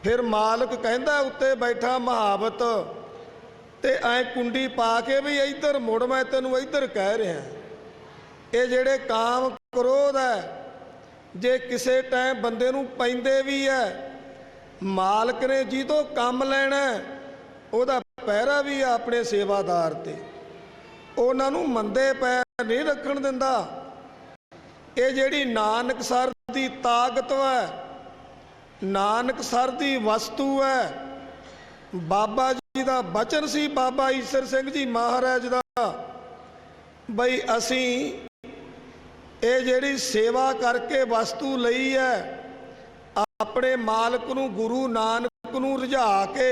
ਫਿਰ ਮਾਲਕ ਕਹਿੰਦਾ ਉੱਤੇ ਬੈਠਾ ਮਹਾਵਤ ਤੇ ਐ ਕੁੰਡੀ ਪਾ ਕੇ ਵੀ ਇੱਧਰ ਮੁੜ, ਮੈਂ ਤੈਨੂੰ ਇੱਧਰ ਕਹਿ ਰਿਹਾ। ਇਹ ਜਿਹੜੇ ਕਾਮ ਕ੍ਰੋਧ ਹੈ, ਜੇ ਕਿਸੇ ਟਾਈਮ ਬੰਦੇ ਨੂੰ ਪੈਂਦੇ ਵੀ ਹੈ, ਮਾਲਕ ਨੇ ਜਿਹਤੋਂ ਕੰਮ ਲੈਣਾ ਉਹਦਾ ਪਹਿਰਾ ਵੀ ਆ ਆਪਣੇ ਸੇਵਾਦਾਰ ਤੇ, ਉਹਨਾਂ ਨੂੰ ਮੰਦੇ ਪੈਰ ਨਹੀਂ ਰੱਖਣ ਦਿੰਦਾ। ਇਹ ਜਿਹੜੀ ਨਾਨਕਸਰ ਦੀ ਤਾਕਤ ਹੈ, ਨਾਨਕਸਰ ਦੀ ਵਸਤੂ ਹੈ, ਬਾਬਾ ਜੀ ਦਾ ਬਚਨ ਸੀ, ਬਾਬਾ ਈਸਰ ਸਿੰਘ ਜੀ ਮਹਾਰਾਜ ਦਾ, ਬਈ ਅਸੀਂ ਇਹ ਜਿਹੜੀ ਸੇਵਾ ਕਰਕੇ ਵਸਤੂ ਲਈ ਹੈ, ਆਪਣੇ ਮਾਲਕ ਨੂੰ ਗੁਰੂ ਨਾਨਕ ਨੂੰ ਰਿਝਾ ਕੇ,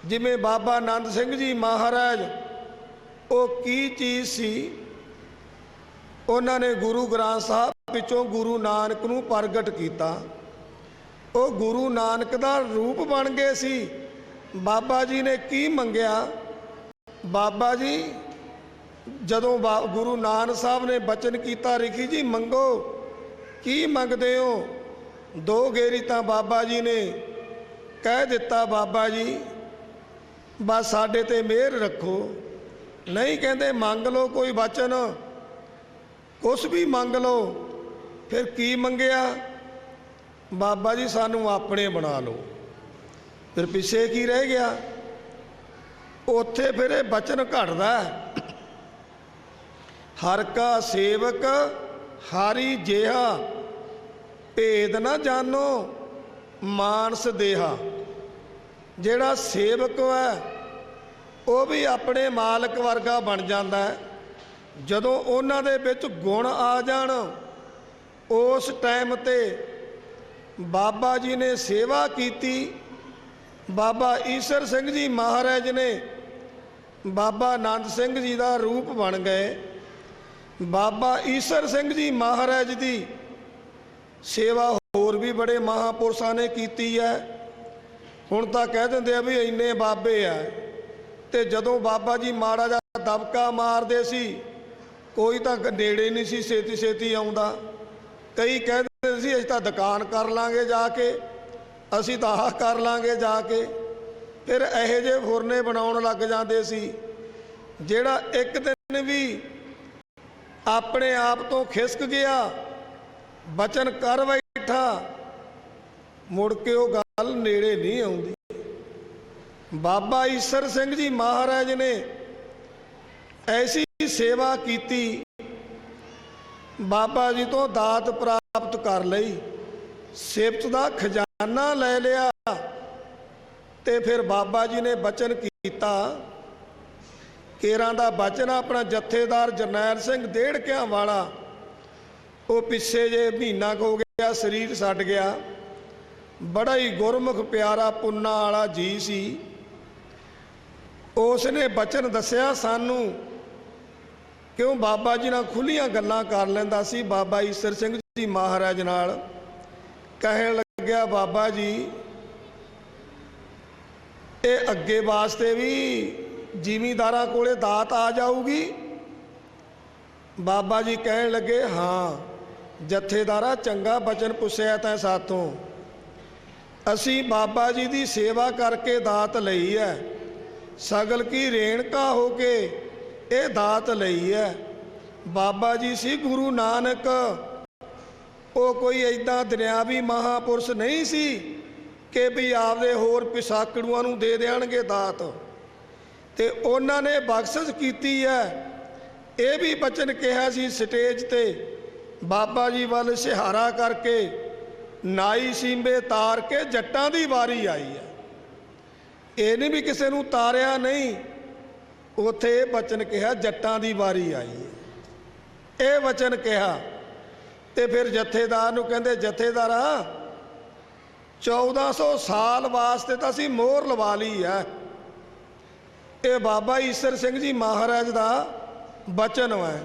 ਜਿਵੇਂ ਬਾਬਾ ਆਨੰਦ ਸਿੰਘ ਜੀ ਮਹਾਰਾਜ ਉਹ ਕੀ ਚੀਜ਼ ਸੀ, ਉਹਨਾਂ ਨੇ ਗੁਰੂ ਗ੍ਰੰਥ ਸਾਹਿਬ ਵਿੱਚੋਂ ਗੁਰੂ ਨਾਨਕ ਨੂੰ ਪ੍ਰਗਟ ਕੀਤਾ। ਉਹ ਗੁਰੂ ਨਾਨਕ ਦਾ ਰੂਪ ਬਣ ਗਏ ਸੀ। ਬਾਬਾ ਜੀ ਨੇ ਕੀ ਮੰਗਿਆ? ਬਾਬਾ ਜੀ ਜਦੋਂ ਗੁਰੂ ਨਾਨਕ ਸਾਹਿਬ ਨੇ ਬਚਨ ਕੀਤਾ, ਰਿਖੀ ਜੀ ਮੰਗੋ, ਕੀ ਮੰਗਦੇ ਹੋ? ਦੋ ਗੇਰੀ ਤਾਂ ਬਾਬਾ ਜੀ ਨੇ ਕਹਿ ਦਿੱਤਾ, ਬਾਬਾ ਜੀ ਬਸ ਸਾਡੇ ਤੇ ਮਿਹਰ ਰੱਖੋ। ਨਹੀਂ, ਕਹਿੰਦੇ ਮੰਗ ਲਓ ਕੋਈ ਬਚਨ, ਕੁਛ ਵੀ ਮੰਗ ਲਓ। ਫਿਰ ਕੀ ਮੰਗਿਆ? ਬਾਬਾ ਜੀ ਸਾਨੂੰ ਆਪਣੇ ਬਣਾ ਲਓ। ਫਿਰ ਪਿੱਛੇ ਕੀ ਰਹਿ ਗਿਆ? ਉੱਥੇ ਫਿਰ ਇਹ ਬਚਨ ਘੜਦਾ, ਹਰ ਕਾ ਸੇਵਕ ਹਾਰੀ ਜਿਹਾ, ਭੇਦ ਨਾ ਜਾਣੋ ਮਾਨਸ ਦੇਹਾ। ਜਿਹੜਾ ਸੇਵਕ ਹੈ ਉਹ ਵੀ ਆਪਣੇ ਮਾਲਕ ਵਰਗਾ ਬਣ ਜਾਂਦਾ ਹੈ। ਜਦੋਂ ਉਹਨਾਂ ਦੇ ਵਿੱਚ ਗੁਣ ਆ ਜਾਣ, ਉਸ ਟਾਈਮ ਤੇ ਬਾਬਾ ਜੀ ਨੇ ਸੇਵਾ ਕੀਤੀ। ਬਾਬਾ ਈਸਰ ਸਿੰਘ ਜੀ ਮਹਾਰਾਜ ਨੇ ਬਾਬਾ ਆਨੰਦ ਸਿੰਘ ਜੀ ਦਾ ਰੂਪ ਬਣ ਗਏ। ਬਾਬਾ ਈਸਰ ਸਿੰਘ ਜੀ ਮਹਾਰਾਜ ਦੀ ਸੇਵਾ ਹੋਰ ਵੀ ਬੜੇ ਮਹਾਂਪੁਰਸ਼ਾਂ ਨੇ ਕੀਤੀ ਹੈ। ਹੁਣ ਤਾਂ ਕਹਿ ਦਿੰਦੇ ਆ ਵੀ ਇੰਨੇ ਬਾਬੇ ਆ, ਤੇ ਜਦੋਂ ਬਾਬਾ ਜੀ ਮਾੜਾ ਜਿਹਾ ਦਬਕਾ ਮਾਰਦੇ ਸੀ, ਕੋਈ ਤਾਂ ਨੇੜੇ ਨਹੀਂ ਸੀ ਛੇਤੀ ਛੇਤੀ ਆਉਂਦਾ। ਕਈ ਕਹਿੰਦੇ ਸੀ ਅਸੀਂ ਤਾਂ ਦੁਕਾਨ ਕਰ ਲਾਂਗੇ ਜਾ ਕੇ, ਅਸੀਂ ਤਾਂ ਆਹ ਕਰ ਲਾਂਗੇ ਜਾ ਕੇ। ਫਿਰ ਇਹੋ ਜਿਹੇ ਫੁਰਨੇ ਬਣਾਉਣ ਲੱਗ ਜਾਂਦੇ ਸੀ। ਜਿਹੜਾ ਇੱਕ ਦਿਨ ਵੀ ਆਪਣੇ ਆਪ ਤੋਂ ਖਿਸਕ ਗਿਆ, ਬਚਨ ਕਰ ਬੈਠਾ, ਮੁੜ ਕੇ ਉਹ ਗੱਲ ਨੇੜੇ ਨਹੀਂ ਆਉਂਦੀ। ਬਾਬਾ ਈਸਰ ਸਿੰਘ ਜੀ ਮਹਾਰਾਜ ਨੇ ਐਸੀ ਸੇਵਾ ਕੀਤੀ, ਬਾਬਾ ਜੀ ਤੋਂ ਦਾਤ ਪ੍ਰਾਪਤ ਕਰ ਲਈ, ਸਿਫਤ ਦਾ ਖਜ਼ਾਨਾ ਲੈ ਲਿਆ। ਤੇ ਫਿਰ ਬਾਬਾ ਜੀ ਨੇ ਬਚਨ ਕੀਤਾ, ਕੇਰਾਂ ਦਾ ਬਚਨ ਆਪਣਾ ਜਥੇਦਾਰ ਜਰਨੈਲ ਸਿੰਘ ਡੇਢਕਿਆਂ ਵਾਲਾ, ਉਹ ਪਿੱਛੇ ਜੇ ਮਹੀਨਾ ਕੁ ਹੋ ਗਿਆ ਸਰੀਰ ਛੱਡ ਗਿਆ। ਬੜਾ ਹੀ ਗੁਰਮੁਖ ਪਿਆਰਾ ਪੁੰਨਾ ਵਾਲਾ ਜੀ ਸੀ। ਉਸ ਨੇ ਬਚਨ ਦੱਸਿਆ ਸਾਨੂੰ, ਕਿਉਂ ਬਾਬਾ ਜੀ ਨਾਲ ਖੁੱਲੀਆਂ ਗੱਲਾਂ ਕਰ ਲੈਂਦਾ ਸੀ। ਬਾਬਾ ਈਸਰ ਸਿੰਘ ਜੀ ਮਹਾਰਾਜ ਨਾਲ ਕਹਿਣ ਲੱਗਿਆ, ਬਾਬਾ ਜੀ ਇਹ ਅੱਗੇ ਵਾਸਤੇ ਵੀ ਜ਼ਿਮੀਂਦਾਰਾਂ ਕੋਲੇ ਦਾਤ ਆ ਜਾਊਗੀ? ਬਾਬਾ ਜੀ ਕਹਿਣ ਲੱਗੇ, ਹਾਂ ਜਥੇਦਾਰਾ ਚੰਗਾ ਬਚਨ ਪੁੱਛਿਆ ਤੈਂ ਸਾਥੋਂ। ਅਸੀਂ ਬਾਬਾ ਜੀ ਦੀ ਸੇਵਾ ਕਰਕੇ ਦਾਤ ਲਈ ਹੈ, ਸਗਲ ਕੀ ਰੇਣਕਾ ਹੋ ਕੇ ਇਹ ਦਾਤ ਲਈ ਹੈ। ਬਾਬਾ ਜੀ ਸੀ ਗੁਰੂ ਨਾਨਕ, ਉਹ ਕੋਈ ਇੱਦਾਂ ਦੁਨਿਆਵੀ ਮਹਾਂਪੁਰਸ਼ ਨਹੀਂ ਸੀ ਕਿ ਵੀ ਆਪਦੇ ਹੋਰ ਪਿਸਾਕੜੂਆਂ ਨੂੰ ਦੇ ਦੇਣਗੇ ਦਾਤ। ਤੇ ਉਹਨਾਂ ਨੇ ਬਖਸ਼ਿਸ਼ ਕੀਤੀ ਹੈ। ਇਹ ਵੀ ਬਚਨ ਕਿਹਾ ਸੀ ਸਟੇਜ ਤੇ, ਬਾਬਾ ਜੀ ਵੱਲ ਸਿਹਾਰਾ ਕਰਕੇ ਨਾਈ ਸੀਂਬੇ ਤਾਰ ਕੇ ਜੱਟਾਂ ਦੀ ਵਾਰੀ ਆਈ ਹੈ। ਇਹ ਨਹੀਂ ਵੀ ਕਿਸੇ ਨੂੰ ਤਾਰਿਆ ਨਹੀਂ, ਉੱਥੇ ਇਹ ਬਚਨ ਕਿਹਾ ਜੱਟਾਂ ਦੀ ਵਾਰੀ ਆਈ ਹੈ। ਇਹ ਬਚਨ ਕਿਹਾ ਤੇ ਫਿਰ ਜਥੇਦਾਰ ਨੂੰ ਕਹਿੰਦੇ, ਜਥੇਦਾਰਾ 1400 ਸਾਲ ਵਾਸਤੇ ਤਾਂ ਅਸੀਂ ਮੋਹਰ ਲਵਾ ਲਈ ਹੈ। ਇਹ ਬਾਬਾ ਈਸਰ ਸਿੰਘ ਜੀ ਮਹਾਰਾਜ ਦਾ ਬਚਨ ਹੈ।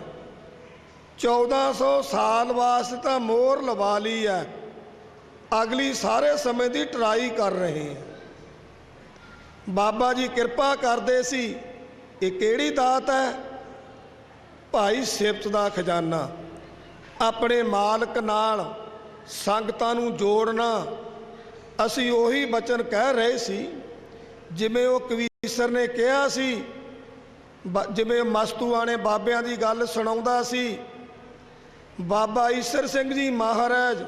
1400 ਸਾਲ ਵਾਸਤੇ ਤਾਂ ਮੋਹਰ ਲਵਾ ਲਈ ਹੈ, ਅਗਲੀ ਸਾਰੇ ਸਮੇਂ ਦੀ ਟਰਾਈ ਕਰ ਰਹੇ ਹਾਂ। ਬਾਬਾ ਜੀ ਕਿਰਪਾ ਕਰਦੇ ਸੀ। ਇਹ ਕਿਹੜੀ ਦਾਤ ਹੈ? ਭਾਈ ਸਿਫਤ ਦਾ ਖਜ਼ਾਨਾ, ਆਪਣੇ ਮਾਲਕ ਨਾਲ ਸੰਗਤਾਂ ਨੂੰ ਜੋੜਨਾ। ਅਸੀਂ ਉਹੀ ਬਚਨ ਕਹਿ ਰਹੇ ਸੀ ਜਿਵੇਂ ਉਹ ਕਵੀ ਈਸਰ ਨੇ ਕਿਹਾ ਸੀ, ਜਿਵੇਂ ਮਸਤੂਆਣੇ ਬਾਬਿਆਂ ਦੀ ਗੱਲ ਸੁਣਾਉਂਦਾ ਸੀ, ਬਾਬਾ ਈਸਰ ਸਿੰਘ ਜੀ ਮਹਾਰਾਜ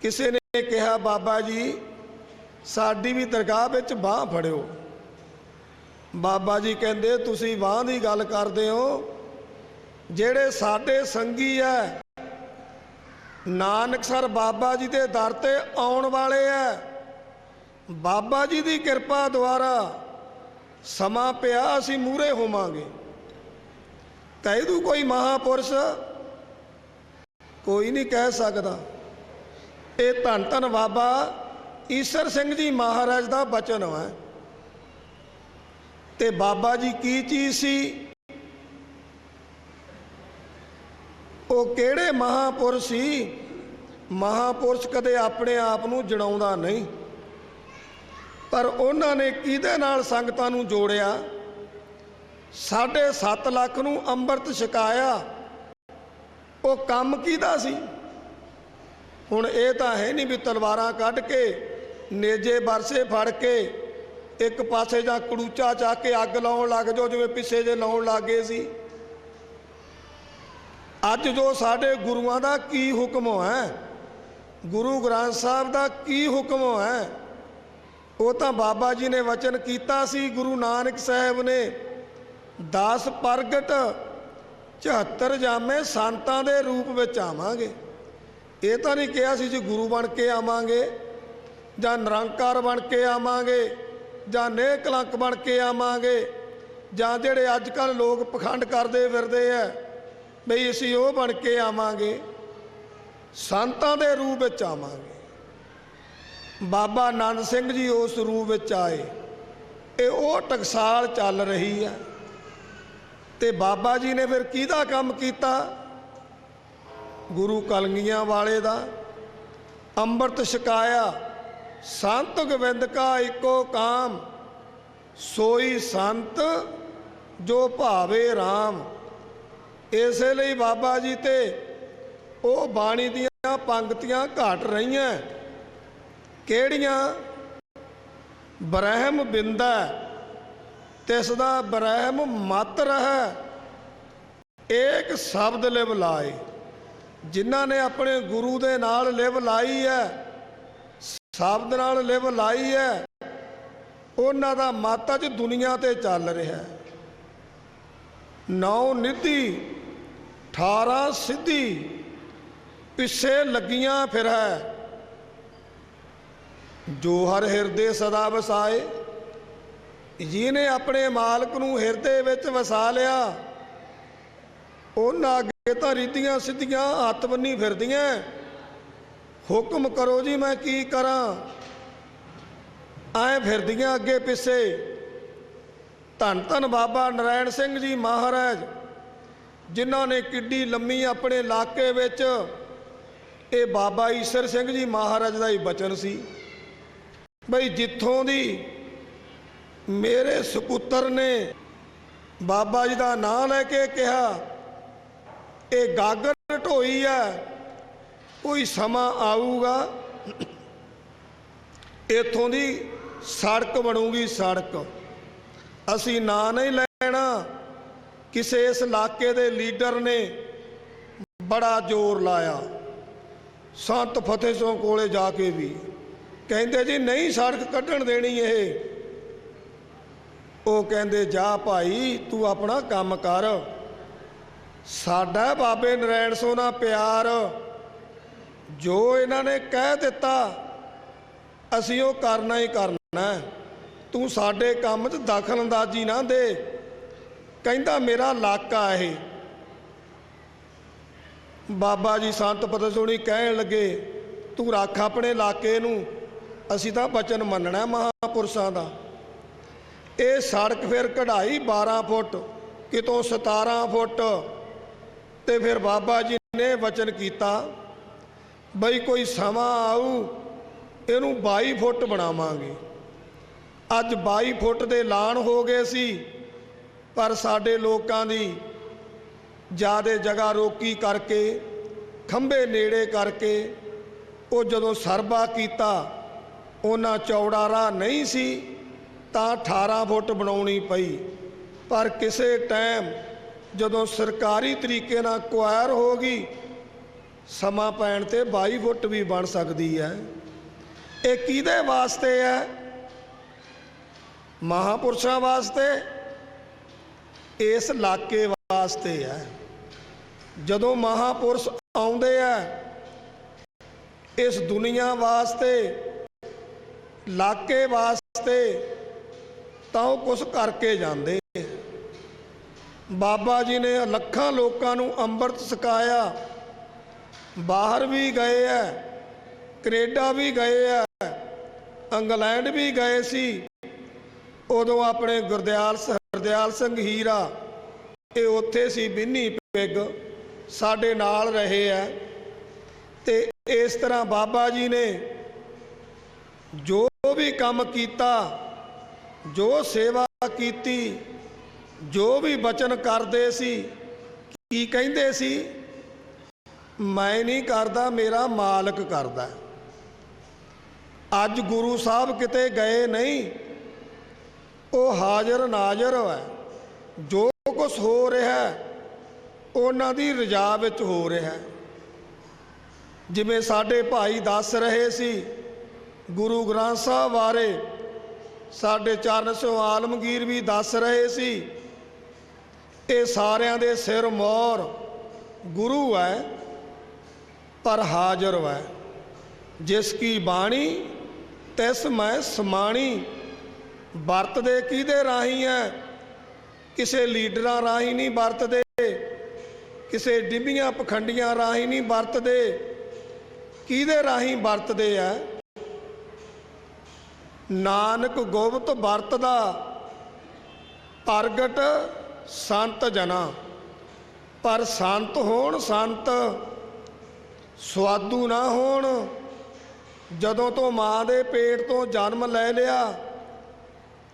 ਕਿਸੇ ਨੇ ਕਿਹਾ, ਬਾਬਾ ਜੀ ਸਾਡੀ ਵੀ ਦਰਗਾਹ ਵਿੱਚ ਬਾਂਹ ਫੜਿਓ। ਬਾਬਾ ਜੀ ਕਹਿੰਦੇ ਤੁਸੀਂ ਬਾਂਹ ਦੀ ਗੱਲ ਕਰਦੇ ਹੋ, ਜਿਹੜੇ ਸਾਡੇ ਸੰਗੀ ਹੈ ਨਾਨਕਸਰ ਬਾਬਾ ਜੀ ਦੇ ਦਰ ਤੇ ਆਉਣ ਵਾਲੇ ਹੈ, ਬਾਬਾ ਜੀ ਦੀ ਕਿਰਪਾ ਦੁਆਰਾ ਸਮਾਂ ਪਿਆ ਅਸੀਂ ਮੂਹਰੇ ਹੋਵਾਂਗੇ। ਕਹਿ ਦੂ ਕੋਈ ਮਹਾਪੁਰਸ਼? ਕੋਈ ਨਹੀਂ ਕਹਿ ਸਕਦਾ। ਇਹ ਧੰਨ ਧੰਨ ਬਾਬਾ ਈਸਰ ਸਿੰਘ ਜੀ ਮਹਾਰਾਜ ਦਾ ਬਚਨ ਹੈ। ਤੇ ਬਾਬਾ ਜੀ ਕੀ ਚੀਜ਼ ਸੀ? ਉਹ ਕਿਹੜੇ ਮਹਾਪੁਰਸ਼ ਸੀ? ਮਹਾਪੁਰਸ਼ ਕਦੇ ਆਪਣੇ ਆਪ ਨੂੰ ਜਣਾਉਂਦਾ ਨਹੀਂ, ਪਰ ਉਹਨਾਂ ਨੇ ਕਿਹਦੇ ਨਾਲ ਸੰਗਤਾਂ ਨੂੰ ਜੋੜਿਆ? 7.5 ਲੱਖ ਨੂੰ ਅੰਮ੍ਰਿਤ ਛਕਾਇਆ। ਉਹ ਕੰਮ ਕਿਹਦਾ ਸੀ? ਹੁਣ ਇਹ ਤਾਂ ਹੈ ਨਹੀਂ ਵੀ ਤਲਵਾਰਾਂ ਕੱਢ ਕੇ ਨੇਜੇ ਬਰਸੇ ਫੜ ਕੇ ਇੱਕ ਪਾਸੇ ਜਾਂ ਕੜੂਚਾ ਚੱਕ ਕੇ ਅੱਗ ਲਾਉਣ ਲੱਗ ਜਾਓ, ਜਿਵੇਂ ਪਿੱਛੇ ਜੇ ਲਾਉਣ ਲੱਗ ਗਏ ਸੀ। ਅੱਜ ਜੋ ਸਾਡੇ ਗੁਰੂਆਂ ਦਾ ਕੀ ਹੁਕਮ ਹੈ, ਗੁਰੂ ਗ੍ਰੰਥ ਸਾਹਿਬ ਦਾ ਕੀ ਹੁਕਮ ਹੈ, ਉਹ ਤਾਂ ਬਾਬਾ ਜੀ ਨੇ ਵਚਨ ਕੀਤਾ ਸੀ। ਗੁਰੂ ਨਾਨਕ ਸਾਹਿਬ ਨੇ 10 ਪ੍ਰਗਟ 74 ਜਾਮੇ ਸੰਤਾਂ ਦੇ ਰੂਪ ਵਿੱਚ ਆਵਾਂਗੇ। ਇਹ ਤਾਂ ਨਹੀਂ ਕਿਹਾ ਸੀ ਜੀ ਗੁਰੂ ਬਣ ਕੇ ਆਵਾਂਗੇ ਜਾਂ ਨਿਰੰਕਾਰ ਬਣ ਕੇ ਆਵਾਂਗੇ ਜਾਂ ਨੇਹ ਕਲੰਕ ਬਣ ਕੇ ਆਵਾਂਗੇ, ਜਾਂ ਜਿਹੜੇ ਅੱਜ ਕੱਲ੍ਹ ਲੋਕ ਪਖੰਡ ਕਰਦੇ ਫਿਰਦੇ ਆ ਬਈ ਅਸੀਂ ਉਹ ਬਣ ਕੇ ਆਵਾਂਗੇ। ਸੰਤਾਂ ਦੇ ਰੂਪ ਵਿੱਚ ਆਵਾਂਗੇ। ਬਾਬਾ ਆਨੰਦ ਸਿੰਘ ਜੀ ਉਸ ਰੂਪ ਵਿੱਚ ਆਏ। ਇਹ ਉਹ ਟਕਸਾਲ ਚੱਲ ਰਹੀ ਹੈ। ਤੇ ਬਾਬਾ ਜੀ ਨੇ ਫਿਰ ਕਿਹਦਾ ਕੰਮ ਕੀਤਾ? ਗੁਰੂ ਕਲਗੀਆਂ ਵਾਲੇ ਦਾ। ਅੰਮ੍ਰਿਤ ਛਕਾਇਆ। ਸੰਤ ਗੋਬਿੰਦ ਕਾ ਇੱਕੋ ਕਾਮ, ਸੋਈ ਸੰਤ ਜੋ ਭਾਵੇ ਰਾਮ। ਇਸੇ ਲਈ ਬਾਬਾ ਜੀ ਤੇ ਉਹ ਬਾਣੀ ਦੀਆਂ ਪੰਕਤੀਆਂ ਘਟ ਰਹੀਆਂ। ਕਿਹੜੀਆਂ? ਬ੍ਰਹਮ ਬਿੰਦਾ ਤਿਸ ਦਾ ਬ੍ਰਹਮ ਮਤ ਰਹਿ, ਏਕ ਸ਼ਬਦ ਲਿਵ ਲਾਏ। ਜਿਨ੍ਹਾਂ ਨੇ ਆਪਣੇ ਗੁਰੂ ਦੇ ਨਾਲ ਲਿਵ ਲਾਈ ਹੈ, ਸ਼ਬਦ ਨਾਲ ਲਿਵ ਲਾਈ ਹੈ, ਉਹਨਾਂ ਦਾ ਮਤ ਅੱਜ ਦੁਨੀਆ ਤੇ ਚੱਲ ਰਿਹਾ ਹੈ। 9 ਨਿਧੀ 18 ਸਿੱਧੀ ਪਿੱਛੇ ਲੱਗੀਆਂ ਫਿਰ ਹੈ, ਜੋ ਹਰ ਹਿਰਦੇ ਸਦਾ ਵਸਾਏ। ਜਿਹਨੇ ਆਪਣੇ ਮਾਲਕ ਨੂੰ ਹਿਰਦੇ ਵਿੱਚ ਵਸਾ ਲਿਆ, ਉਹਨਾਂ ਅੱਗੇ ਤਾਂ ਰੀਤੀਆਂ ਸਿੱਧੀਆਂ ਹੱਥ ਬੰਨੀ ਫਿਰਦੀਆਂ। ਹੁਕਮ ਕਰੋ ਜੀ ਮੈਂ ਕੀ ਕਰਾਂ, ਐ ਫਿਰਦੀਆਂ ਅੱਗੇ ਪਿੱਛੇ। ਧੰਨ ਧੰਨ ਬਾਬਾ ਨਰਾਇਣ ਸਿੰਘ ਜੀ ਮਹਾਰਾਜ, ਜਿਨ੍ਹਾਂ ਨੇ ਕਿੱਡੀ ਲੰਮੀ ਆਪਣੇ ਇਲਾਕੇ ਵਿੱਚ, ਇਹ ਬਾਬਾ ਈਸਰ ਸਿੰਘ ਜੀ ਮਹਾਰਾਜ ਦਾ ਹੀ ਬਚਨ ਸੀ ਬਈ ਜਿੱਥੋਂ ਦੀ ਮੇਰੇ ਸਪੁੱਤਰ ਨੇ ਬਾਬਾ ਜੀ ਦਾ ਨਾਂ ਲੈ ਕੇ ਕਿਹਾ ਇਹ ਗਾਗਰ ਢੋਈ ਹੈ, ਕੋਈ ਸਮਾਂ ਆਊਗਾ ਇੱਥੋਂ ਦੀ ਸੜਕ ਬਣੂਗੀ। ਸੜਕ ਅਸੀਂ ਨਾਂ ਨਹੀਂ ਲੈਣਾ। ਕਿਸੇ ਇਸ ਇਲਾਕੇ ਦੇ ਲੀਡਰ ਨੇ ਬੜਾ ਜ਼ੋਰ ਲਾਇਆ, ਸੰਤ ਫਤਿਹ ਸਿੰਘ ਕੋਲੇ ਜਾ ਕੇ ਵੀ ਕਹਿੰਦੇ ਜੀ ਨਹੀਂ ਸੜਕ ਕੱਢਣ ਦੇਣੀ ਇਹ। ਉਹ ਕਹਿੰਦੇ ਜਾ ਭਾਈ ਤੂੰ ਆਪਣਾ ਕੰਮ ਕਰ, ਸਾਡਾ ਬਾਬੇ ਨਰਾਇਣ ਸੋ ਨਾਲ ਪਿਆਰ, ਜੋ ਇਹਨਾਂ ਨੇ ਕਹਿ ਦਿੱਤਾ ਅਸੀਂ ਉਹ ਕਰਨਾ ਹੀ ਕਰਨਾ, ਤੂੰ ਸਾਡੇ ਕੰਮ 'ਚ ਦਖਲ ਅੰਦਾਜ਼ੀ ਨਾ ਦੇ। ਕਹਿੰਦਾ ਮੇਰਾ ਇਲਾਕਾ ਇਹ। ਬਾਬਾ ਜੀ ਸੰਤ ਫਤਿਹ ਸਿੰਘ ਕਹਿਣ ਲੱਗੇ ਤੂੰ ਰੱਖ ਆਪਣੇ ਇਲਾਕੇ ਨੂੰ, ਅਸੀਂ ਤਾਂ ਬਚਨ ਮੰਨਣਾ ਮਹਾਂਪੁਰਸ਼ਾਂ ਦਾ। ਇਹ ਸੜਕ ਫਿਰ ਕਢਾਈ 12 ਫੁੱਟ, ਕਿਤੋਂ 17 ਫੁੱਟ। ਤੇ ਫਿਰ ਬਾਬਾ ਜੀ ਨੇ ਵਚਨ ਕੀਤਾ ਬਈ ਕੋਈ ਸਮਾਂ ਆਊ ਇਹਨੂੰ 22 ਫੁੱਟ ਬਣਾਵਾਂਗੇ। ਅੱਜ 22 ਫੁੱਟ ਦੇ ਐਲਾਨ ਹੋ ਗਏ ਸੀ, ਪਰ ਸਾਡੇ ਲੋਕਾਂ ਦੀ ਜ਼ਿਆਦਾ ਜਗ੍ਹਾ ਰੋਕੀ ਕਰਕੇ, ਖੰਭੇ ਨੇੜੇ ਕਰਕੇ, ਉਹ ਜਦੋਂ ਸਰਬਾ ਕੀਤਾ ਉਹਨਾਂ ਚੌੜਾ ਰਾਹ ਨਹੀਂ ਸੀ, ਤਾਂ 18 ਫੁੱਟ ਬਣਾਉਣੀ ਪਈ, ਪਰ ਕਿਸੇ ਟਾਈਮ ਜਦੋਂ ਸਰਕਾਰੀ ਤਰੀਕੇ ਨਾਲ ਕੁਆਇਰ ਹੋ ਗਈ, ਸਮਾਂ ਪੈਣ ਤੇ 22 ਫੁੱਟ ਵੀ ਬਣ ਸਕਦੀ ਹੈ। ਇਹ ਕਿਹਦੇ ਵਾਸਤੇ ਹੈ? ਮਹਾਂਪੁਰਸ਼ਾਂ ਵਾਸਤੇ, ਇਸ ਇਲਾਕੇ ਵਾਸਤੇ ਹੈ। ਜਦੋਂ ਮਹਾਂਪੁਰਸ਼ ਆਉਂਦੇ ਆ ਇਸ ਦੁਨੀਆ ਵਾਸਤੇ, ਇਲਾਕੇ ਵਾਸਤੇ, ਤਾਂ ਉਹ ਕੁਛ ਕਰਕੇ ਜਾਂਦੇ। ਬਾਬਾ ਜੀ ਨੇ ਲੱਖਾਂ ਲੋਕਾਂ ਨੂੰ ਅੰਮ੍ਰਿਤ ਛਕਾਇਆ, ਬਾਹਰ ਵੀ ਗਏ ਆ, ਕੈਨੇਡਾ ਵੀ ਗਏ ਆ, ਇੰਗਲੈਂਡ ਵੀ ਗਏ ਸੀ। ਉਦੋਂ ਆਪਣੇ ਗੁਰਦਿਆਲ ਸਿੰਘ ਹੀਰਾ ਇਹ ਉੱਥੇ ਸੀ, ਬਿੰਨੀ ਪਿੱਗ ਸਾਡੇ ਨਾਲ ਰਹੇ ਆ। ਤੇ ਇਸ ਤਰ੍ਹਾਂ ਬਾਬਾ ਜੀ ਨੇ ਜੋ ਵੀ ਕੰਮ ਕੀਤਾ, ਜੋ ਸੇਵਾ ਕੀਤੀ, ਜੋ ਵੀ ਬਚਨ ਕਰਦੇ ਸੀ, ਕੀ ਕਹਿੰਦੇ ਸੀ? ਮੈਂ ਨਹੀਂ ਕਰਦਾ, ਮੇਰਾ ਮਾਲਕ ਕਰਦਾ। ਅੱਜ ਗੁਰੂ ਸਾਹਿਬ ਕਿਤੇ ਗਏ ਨਹੀਂ, ਉਹ ਹਾਜ਼ਰ ਨਾਜ਼ਰ ਹੈ। ਜੋ ਕੁਛ ਹੋ ਰਿਹਾ ਉਹਨਾਂ ਦੀ ਰਜ਼ਾ ਵਿੱਚ ਹੋ ਰਿਹਾ। ਜਿਵੇਂ ਸਾਡੇ ਭਾਈ ਦੱਸ ਰਹੇ ਸੀ ਗੁਰੂ ਗ੍ਰੰਥ ਸਾਹਿਬ ਬਾਰੇ, ਸਾਡੇ ਚਰਨ ਸਿੰਘ ਆਲਮਗੀਰ ਵੀ ਦੱਸ ਰਹੇ ਸੀ, ਇਹ ਸਾਰਿਆਂ ਦੇ ਸਿਰ ਮੋਹਰ ਗੁਰੂ ਹੈ, ਪਰ ਹਾਜ਼ਰ ਹੈ। ਜਿਸ ਕੀ ਬਾਣੀ ਤਿਸ ਮੈਂ ਸਮਾਣੀ। ਵਰਤਦੇ ਕਿਹਦੇ ਰਾਹੀਂ ਹੈ? ਕਿਸੇ ਲੀਡਰਾਂ ਰਾਹੀਂ ਨਹੀਂ ਵਰਤਦੇ, ਕਿਸੇ ਡਿੱਬੀਆਂ ਪਖੰਡੀਆਂ ਰਾਹੀਂ ਨਹੀਂ ਵਰਤਦੇ। ਕਿਹਦੇ ਰਾਹੀਂ ਵਰਤਦੇ ਆ? ਨਾਨਕ ਗੁਪਤ ਵਰਤਦਾ ਪ੍ਰਗਟ ਸੰਤ ਜਨਾ। ਪਰ ਸੰਤ ਹੋਣ, ਸੰਤ ਸਵਾਦੂ ਨਾ ਹੋਣ। ਜਦੋਂ ਤੋਂ ਮਾਂ ਦੇ ਪੇਟ ਤੋਂ ਜਨਮ ਲੈ ਲਿਆ,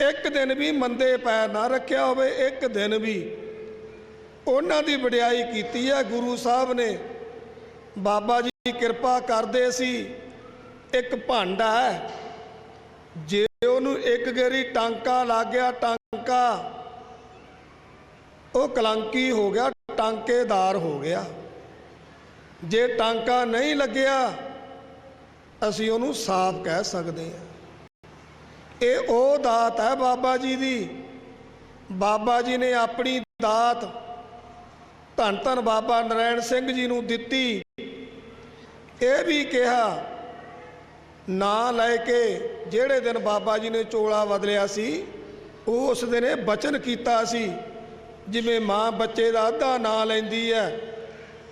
ਇੱਕ ਦਿਨ ਵੀ ਮੰਦੇ ਪੈਰ ਨਾ ਰੱਖਿਆ ਹੋਵੇ, ਇੱਕ ਦਿਨ ਵੀ। ਉਹਨਾਂ ਦੀ ਵਡਿਆਈ ਕੀਤੀ ਹੈ ਗੁਰੂ ਸਾਹਿਬ ਨੇ। ਬਾਬਾ ਜੀ ਕਿਰਪਾ ਕਰਦੇ ਸੀ। ਇੱਕ ਭਾਂਡਾ ਹੈ, ਜੇ ਉਹਨੂੰ ਇੱਕ ਗੇਰੀ ਟਾਂਕਾ ਲੱਗ ਗਿਆ, ਟਾਂਕਾ ਉਹ ਕਲੰਕੀ ਹੋ ਗਿਆ, ਟਾਂਕੇਦਾਰ ਹੋ ਗਿਆ। ਜੇ ਟਾਂਕਾ ਨਹੀਂ ਲੱਗਿਆ, ਅਸੀਂ ਉਹਨੂੰ ਸਾਫ਼ ਕਹਿ ਸਕਦੇ ਹਾਂ। ਇਹ ਉਹ ਦਾਤ ਹੈ ਬਾਬਾ ਜੀ ਦੀ। ਬਾਬਾ ਜੀ ਨੇ ਆਪਣੀ ਦਾਤ ਧੰਨ ਧੰਨ ਬਾਬਾ ਨਰੈਣ ਸਿੰਘ ਜੀ ਨੂੰ ਦਿੱਤੀ। ਇਹ ਵੀ ਕਿਹਾ, ਨਾਂ ਲੈ ਕੇ ਜਿਹੜੇ ਦਿਨ ਬਾਬਾ ਜੀ ਨੇ ਚੋਲਾ ਬਦਲਿਆ ਸੀ, ਉਸ ਦਿਨ ਇਹ ਬਚਨ ਕੀਤਾ ਸੀ। ਜਿਵੇਂ ਮਾਂ ਬੱਚੇ ਦਾ ਅੱਧਾ ਨਾਂ ਲੈਂਦੀ ਹੈ,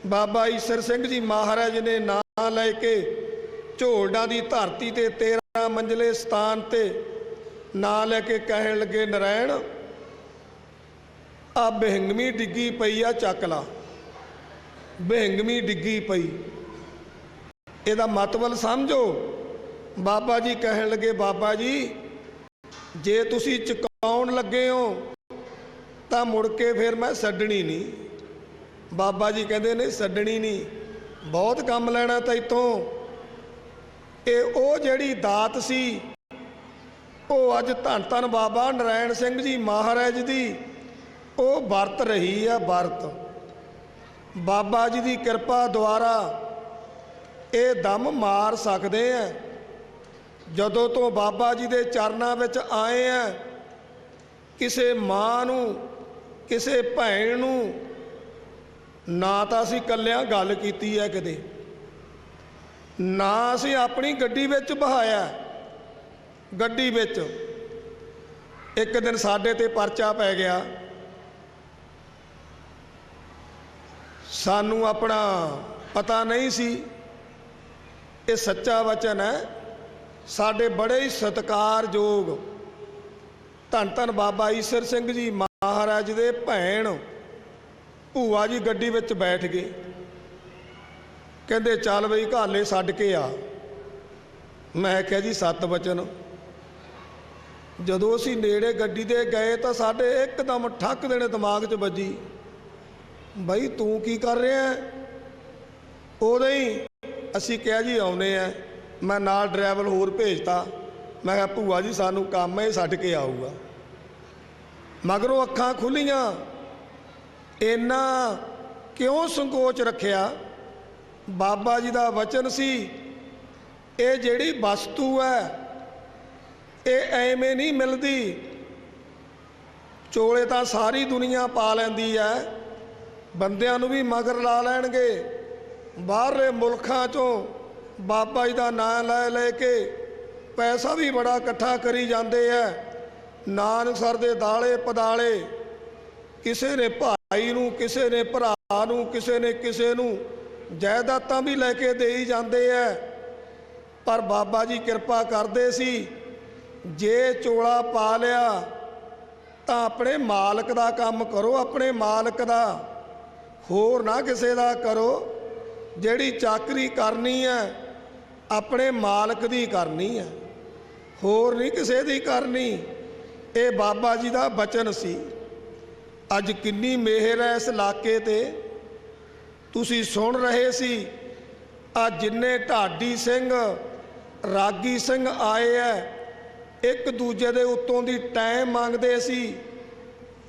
ਬਾਬਾ ਈਸਰ ਸਿੰਘ ਜੀ ਮਹਾਰਾਜ ਨੇ ਨਾਂ ਲੈ ਕੇ ਝੋਲਡਾਂ ਦੀ ਧਰਤੀ ਤੇ 13 ਮੰਜ਼ਲੇ ਸਥਾਨ ਤੇ ਨਾਂ ਲੈ ਕੇ ਕਹਿਣ ਲੱਗੇ, ਨਰੈਣ ਆ ਬਹਿੰਗਵੀਂ ਡਿੱਗੀ ਪਈ ਆ, ਚੱਕ ਲਾ। ਬਹਿੰਗਵੀਂ ਡਿੱਗੀ ਪਈ, ਇਹਦਾ ਮਤਲਬ ਸਮਝੋ। ਬਾਬਾ ਜੀ ਕਹਿਣ ਲੱਗੇ, ਬਾਬਾ ਜੀ ਜੇ ਤੁਸੀਂ ਚੁਕਾਉਣ ਲੱਗੇ ਹੋ ਤਾਂ ਮੁੜ ਕੇ ਫਿਰ ਮੈਂ ਛੱਡਣੀ ਨਹੀਂ। ਬਾਬਾ ਜੀ ਕਹਿੰਦੇ ਨਹੀਂ, ਛੱਡਣੀ ਨਹੀਂ, ਬਹੁਤ ਕੰਮ ਲੈਣਾ ਤੈਥੋਂ। ਇਹ ਉਹ ਜਿਹੜੀ ਦਾਤ ਸੀ, ਉਹ ਅੱਜ ਧੰਨ ਧੰਨ ਬਾਬਾ ਨਰੈਣ ਸਿੰਘ ਜੀ ਮਹਾਰਾਜ ਦੀ ਉਹ ਵਰਤ ਰਹੀ ਆ। ਵਰਤ ਬਾਬਾ ਜੀ ਦੀ ਕਿਰਪਾ ਦੁਆਰਾ ਇਹ ਦਮ ਮਾਰ ਸਕਦੇ ਆ। ਜਦੋਂ ਤੋਂ ਬਾਬਾ ਜੀ ਦੇ ਚਰਨਾਂ ਵਿੱਚ ਆਏ ਆ, ਕਿਸੇ ਮਾਂ ਨੂੰ, ਕਿਸੇ ਭੈਣ ਨੂੰ ਨਾ ਤਾਂ ਅਸੀਂ ਇਕੱਲਿਆਂ ਗੱਲ ਕੀਤੀ ਹੈ ਕਦੇ, ਨਾ ਅਸੀਂ ਆਪਣੀ ਗੱਡੀ ਵਿੱਚ ਬਹਾਇਆ। ਗੱਡੀ ਵਿੱਚ ਇੱਕ ਦਿਨ ਸਾਡੇ ਤੇ ਪਰਚਾ ਪੈ ਗਿਆ। ਸਾਨੂੰ ਆਪਣਾ ਪਤਾ ਨਹੀਂ ਸੀ। ਇਹ ਸੱਚਾ ਵਚਨ ਹੈ। ਸਾਡੇ ਬੜੇ ਹੀ ਸਤਿਕਾਰਯੋਗ ਧੰਨ ਧੰਨ ਬਾਬਾ ਈਸਰ ਸਿੰਘ ਜੀ ਮਹਾਰਾਜ ਦੇ ਭੈਣ ਭੂਆ ਜੀ ਗੱਡੀ ਵਿੱਚ ਬੈਠ ਗਏ। ਕਹਿੰਦੇ ਚੱਲ ਬਈ ਘਾਲੇ ਛੱਡ ਕੇ ਆ। ਮੈਂ ਕਿਹਾ ਜੀ ਸਤ ਵਚਨ। ਜਦੋਂ ਅਸੀਂ ਨੇੜੇ ਗੱਡੀ ਦੇ ਗਏ ਤਾਂ ਸਾਡੇ ਇੱਕਦਮ ਠੱਕ ਦੇਣੇ ਦਿਮਾਗ 'ਚ ਵੱਜੀ, ਬਈ ਤੂੰ ਕੀ ਕਰ ਰਿਹਾ? ਉਦੋਂ ਹੀ ਅਸੀਂ ਕਿਹਾ ਜੀ ਆਉਨੇ ਆ। ਮੈਂ ਨਾਲ ਡਰਾਈਵਰ ਹੋਰ ਭੇਜਤਾ। ਮੈਂ ਕਿਹਾ ਭੂਆ ਜੀ ਸਾਨੂੰ ਕੰਮ ਇਹ ਛੱਡ ਕੇ ਆਊਗਾ। ਮਗਰੋਂ ਅੱਖਾਂ ਖੁੱਲੀਆਂ। ਇੰਨਾ ਕਿਉਂ ਸੰਕੋਚ ਰੱਖਿਆ? ਬਾਬਾ ਜੀ ਦਾ ਵਚਨ ਸੀ, ਇਹ ਜਿਹੜੀ ਵਸਤੂ ਹੈ ਇਹ ਐਵੇਂ ਨਹੀਂ ਮਿਲਦੀ। ਚੋਲੇ ਤਾਂ ਸਾਰੀ ਦੁਨੀਆ ਪਾ ਲੈਂਦੀ ਹੈ, ਬੰਦਿਆਂ ਨੂੰ ਵੀ ਮਗਰ ਲਾ ਲੈਣਗੇ। ਬਾਹਰਲੇ ਮੁਲਕਾਂ 'ਚੋਂ ਬਾਬਾ ਜੀ ਦਾ ਨਾਂ ਲੈ ਲੈ ਕੇ ਪੈਸਾ ਵੀ ਬੜਾ ਇਕੱਠਾ ਕਰੀ ਜਾਂਦੇ ਆ। ਨਾਨਕਸਰ ਦੇ ਦਾਲੇ ਪਦਾਲੇ, ਕਿਸੇ ਨੇ ਭਾਈ ਨੂੰ, ਕਿਸੇ ਨੇ ਭਰਾ ਨੂੰ, ਕਿਸੇ ਨੇ ਕਿਸੇ ਨੂੰ ਜਾਇਦਾਦਾਂ ਵੀ ਲੈ ਕੇ ਦੇਈ ਜਾਂਦੇ ਆ। ਪਰ ਬਾਬਾ ਜੀ ਕਿਰਪਾ ਕਰਦੇ ਸੀ, ਜੇ ਚੋਲਾ ਪਾ ਲਿਆ ਤਾਂ ਆਪਣੇ ਮਾਲਕ ਦਾ ਕੰਮ ਕਰੋ, ਆਪਣੇ ਮਾਲਕ ਦਾ, ਹੋਰ ਨਾ ਕਿਸੇ ਦਾ ਕਰੋ। ਜਿਹੜੀ ਚਾਕਰੀ ਕਰਨੀ ਹੈ ਆਪਣੇ ਮਾਲਕ ਦੀ ਕਰਨੀ ਹੈ, ਹੋਰ ਨਹੀਂ ਕਿਸੇ ਦੀ ਕਰਨੀ। ਇਹ ਬਾਬਾ ਜੀ ਦਾ ਬਚਨ ਸੀ। ਅੱਜ ਕਿੰਨੀ ਮਿਹਰ ਹੈ ਇਸ ਇਲਾਕੇ ਤੇ। ਤੁਸੀਂ ਸੁਣ ਰਹੇ ਸੀ, ਆ ਜਿੰਨੇ ਢਾਡੀ ਸਿੰਘ, ਰਾਗੀ ਸਿੰਘ ਆਏ ਹੈ, ਇੱਕ ਦੂਜੇ ਦੇ ਉੱਤੋਂ ਦੀ ਟਾਈਮ ਮੰਗਦੇ ਸੀ।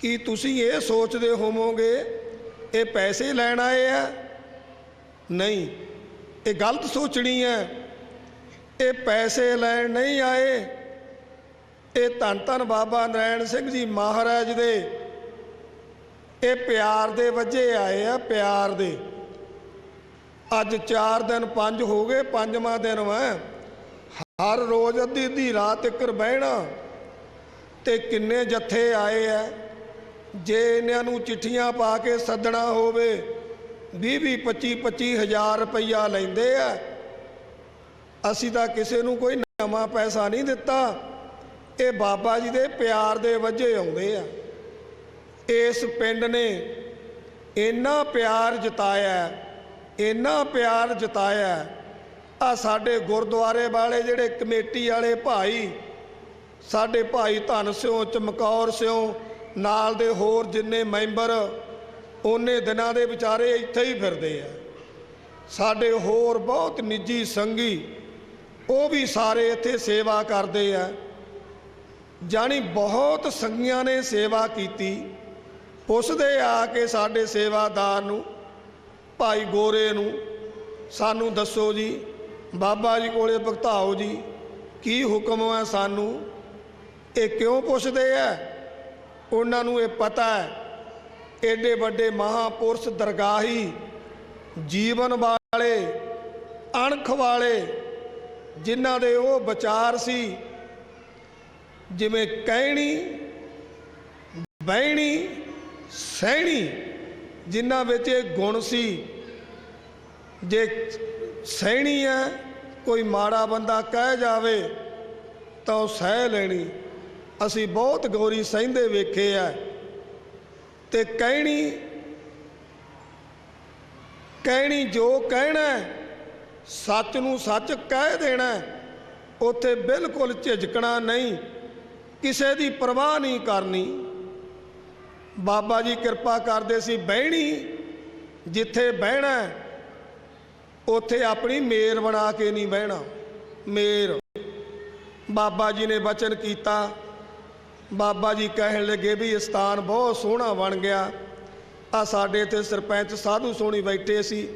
ਕੀ ਤੁਸੀਂ ਇਹ ਸੋਚਦੇ ਹੋਵੋਗੇ ਇਹ ਪੈਸੇ ਲੈਣ ਆਏ ਆ? ਨਹੀਂ, ਇਹ ਗਲਤ ਸੋਚਣੀ ਹੈ। ਇਹ ਪੈਸੇ ਲੈਣ ਨਹੀਂ ਆਏ। ਇਹ ਧੰਨ ਧੰਨ ਬਾਬਾ ਨਰੈਣ ਸਿੰਘ ਜੀ ਮਹਾਰਾਜ ਦੇ ਇਹ ਪਿਆਰ ਦੇ ਵਜੇ ਆਏ ਆ, ਪਿਆਰ ਦੇ। ਅੱਜ 4 ਦਿਨ 5 ਹੋ ਗਏ, 5ਵਾਂ ਦਿਨ ਵਾ। ਹਰ ਰੋਜ਼ ਅੱਧੀ ਅੱਧੀ ਰਾਤ ਤੱਕ ਬਹਿਣਾ। ਤੇ ਕਿੰਨੇ ਜੱਥੇ ਆਏ ਆ। ਜੇ ਇਹਨਾਂ ਨੂੰ ਚਿੱਠੀਆਂ ਪਾ ਕੇ ਸੱਦਣਾ ਹੋਵੇ 20-20, 25-25 ਹਜ਼ਾਰ ਰੁਪਈਆ ਲੈਂਦੇ ਆ। ਅਸੀਂ ਤਾਂ ਕਿਸੇ ਨੂੰ ਕੋਈ ਨਵਾਂ ਪੈਸਾ ਨਹੀਂ ਦਿੱਤਾ। ਇਹ ਬਾਬਾ ਜੀ ਦੇ ਪਿਆਰ ਦੇ ਵਜੇ ਆਉਂਦੇ ਆ। ਇਸ ਪਿੰਡ ਨੇ ਇੰਨਾ ਪਿਆਰ ਜਤਾਇਆ, ਇੰਨਾ ਪਿਆਰ ਜਤਾਇਆ। ਆ ਸਾਡੇ ਗੁਰਦੁਆਰੇ ਵਾਲੇ ਜਿਹੜੇ ਕਮੇਟੀ ਵਾਲੇ ਭਾਈ, ਸਾਡੇ ਭਾਈ ਧਨ ਸਿਉ, ਚਮਕੌਰ ਸਿਉ, ਨਾਲ ਦੇ ਹੋਰ ਜਿੰਨੇ ਮੈਂਬਰ, ਉਹਨੇ ਦਿਨਾਂ ਦੇ ਵਿਚਾਰੇ ਇੱਥੇ ਹੀ ਫਿਰਦੇ ਆ। ਸਾਡੇ ਹੋਰ ਬਹੁਤ ਨਿੱਜੀ ਸੰਗੀ, ਉਹ ਵੀ ਸਾਰੇ ਇੱਥੇ ਸੇਵਾ ਕਰਦੇ ਆ। ਜਾਣੀ ਬਹੁਤ ਸੰਗੀਆਂ ਨੇ ਸੇਵਾ ਕੀਤੀ। ਪੁੱਛਦੇ ਆ ਕੇ ਸਾਡੇ ਸੇਵਾਦਾਰ ਨੂੰ, ਭਾਈ ਗੋਰੇ ਨੂੰ, ਸਾਨੂੰ ਦੱਸੋ ਜੀ, ਬਾਬਾ ਜੀ ਕੋਲੇ ਭਗਤਾਓ ਜੀ, ਕੀ ਹੁਕਮ ਹੈ ਸਾਨੂੰ? ਇਹ ਕਿਉਂ ਪੁੱਛਦੇ ਆ? ਉਹਨਾਂ ਨੂੰ ਇਹ ਪਤਾ ਹੈ ਏਡੇ ਵੱਡੇ ਮਹਾਪੁਰਸ਼, ਦਰਗਾਹੀ, ਜੀਵਨ ਵਾਲੇ, ਅਣਖ ਵਾਲੇ, ਜਿਨ੍ਹਾਂ ਦੇ ਉਹ ਵਿਚਾਰ ਸੀ, ਜਿਵੇਂ ਕਹਿਣੀ, ਬਹਿਣੀ, ਸਹਿਣੀ, ਜਿਨ੍ਹਾਂ ਵਿੱਚ ਇਹ ਗੁਣ ਸੀ। ਜੇ ਸਹਿਣੀ ਹੈ, ਕੋਈ ਮਾੜਾ ਬੰਦਾ ਕਹਿ ਜਾਵੇ ਤਾਂ ਉਹ ਸਹਿ ਲੈਣੀ। ਅਸੀਂ ਬਹੁਤ ਗੌਰੀ ਸਹਿੰਦੇ ਵੇਖੇ ਆ। ਤੇ ਕਹਿਣੀ, ਕਹਿਣੀ ਜੋ ਕਹਿਣਾ, ਸੱਚ ਨੂੰ ਸੱਚ ਕਹਿ ਦੇਣਾ। ਉੱਥੇ ਬਿਲਕੁਲ ਝਿਜਕਣਾ ਨਹੀਂ, ਕਿਸੇ ਦੀ ਪਰਵਾਹ ਨਹੀਂ ਕਰਨੀ। ਬਾਬਾ ਜੀ ਕਿਰਪਾ ਕਰਦੇ ਸੀ, ਬਹਿਣੀ, ਜਿੱਥੇ ਬਹਿਣਾ ਉੱਥੇ ਆਪਣੀ ਮੇਰ ਬਣਾ ਕੇ ਨਹੀਂ ਬਹਿਣਾ। ਮੇਰ ਬਾਬਾ ਜੀ ਨੇ ਬਚਨ ਕੀਤਾ। ਬਾਬਾ ਜੀ ਕਹਿਣ ਲੱਗੇ ਵੀ ਸਥਾਨ ਬਹੁਤ ਸੋਹਣਾ ਬਣ ਗਿਆ। ਆ ਸਾਡੇ ਇੱਥੇ ਸਰਪੰਚ ਸਾਧੂ ਸੋਹਣੀ ਬੈਠੇ ਸੀ,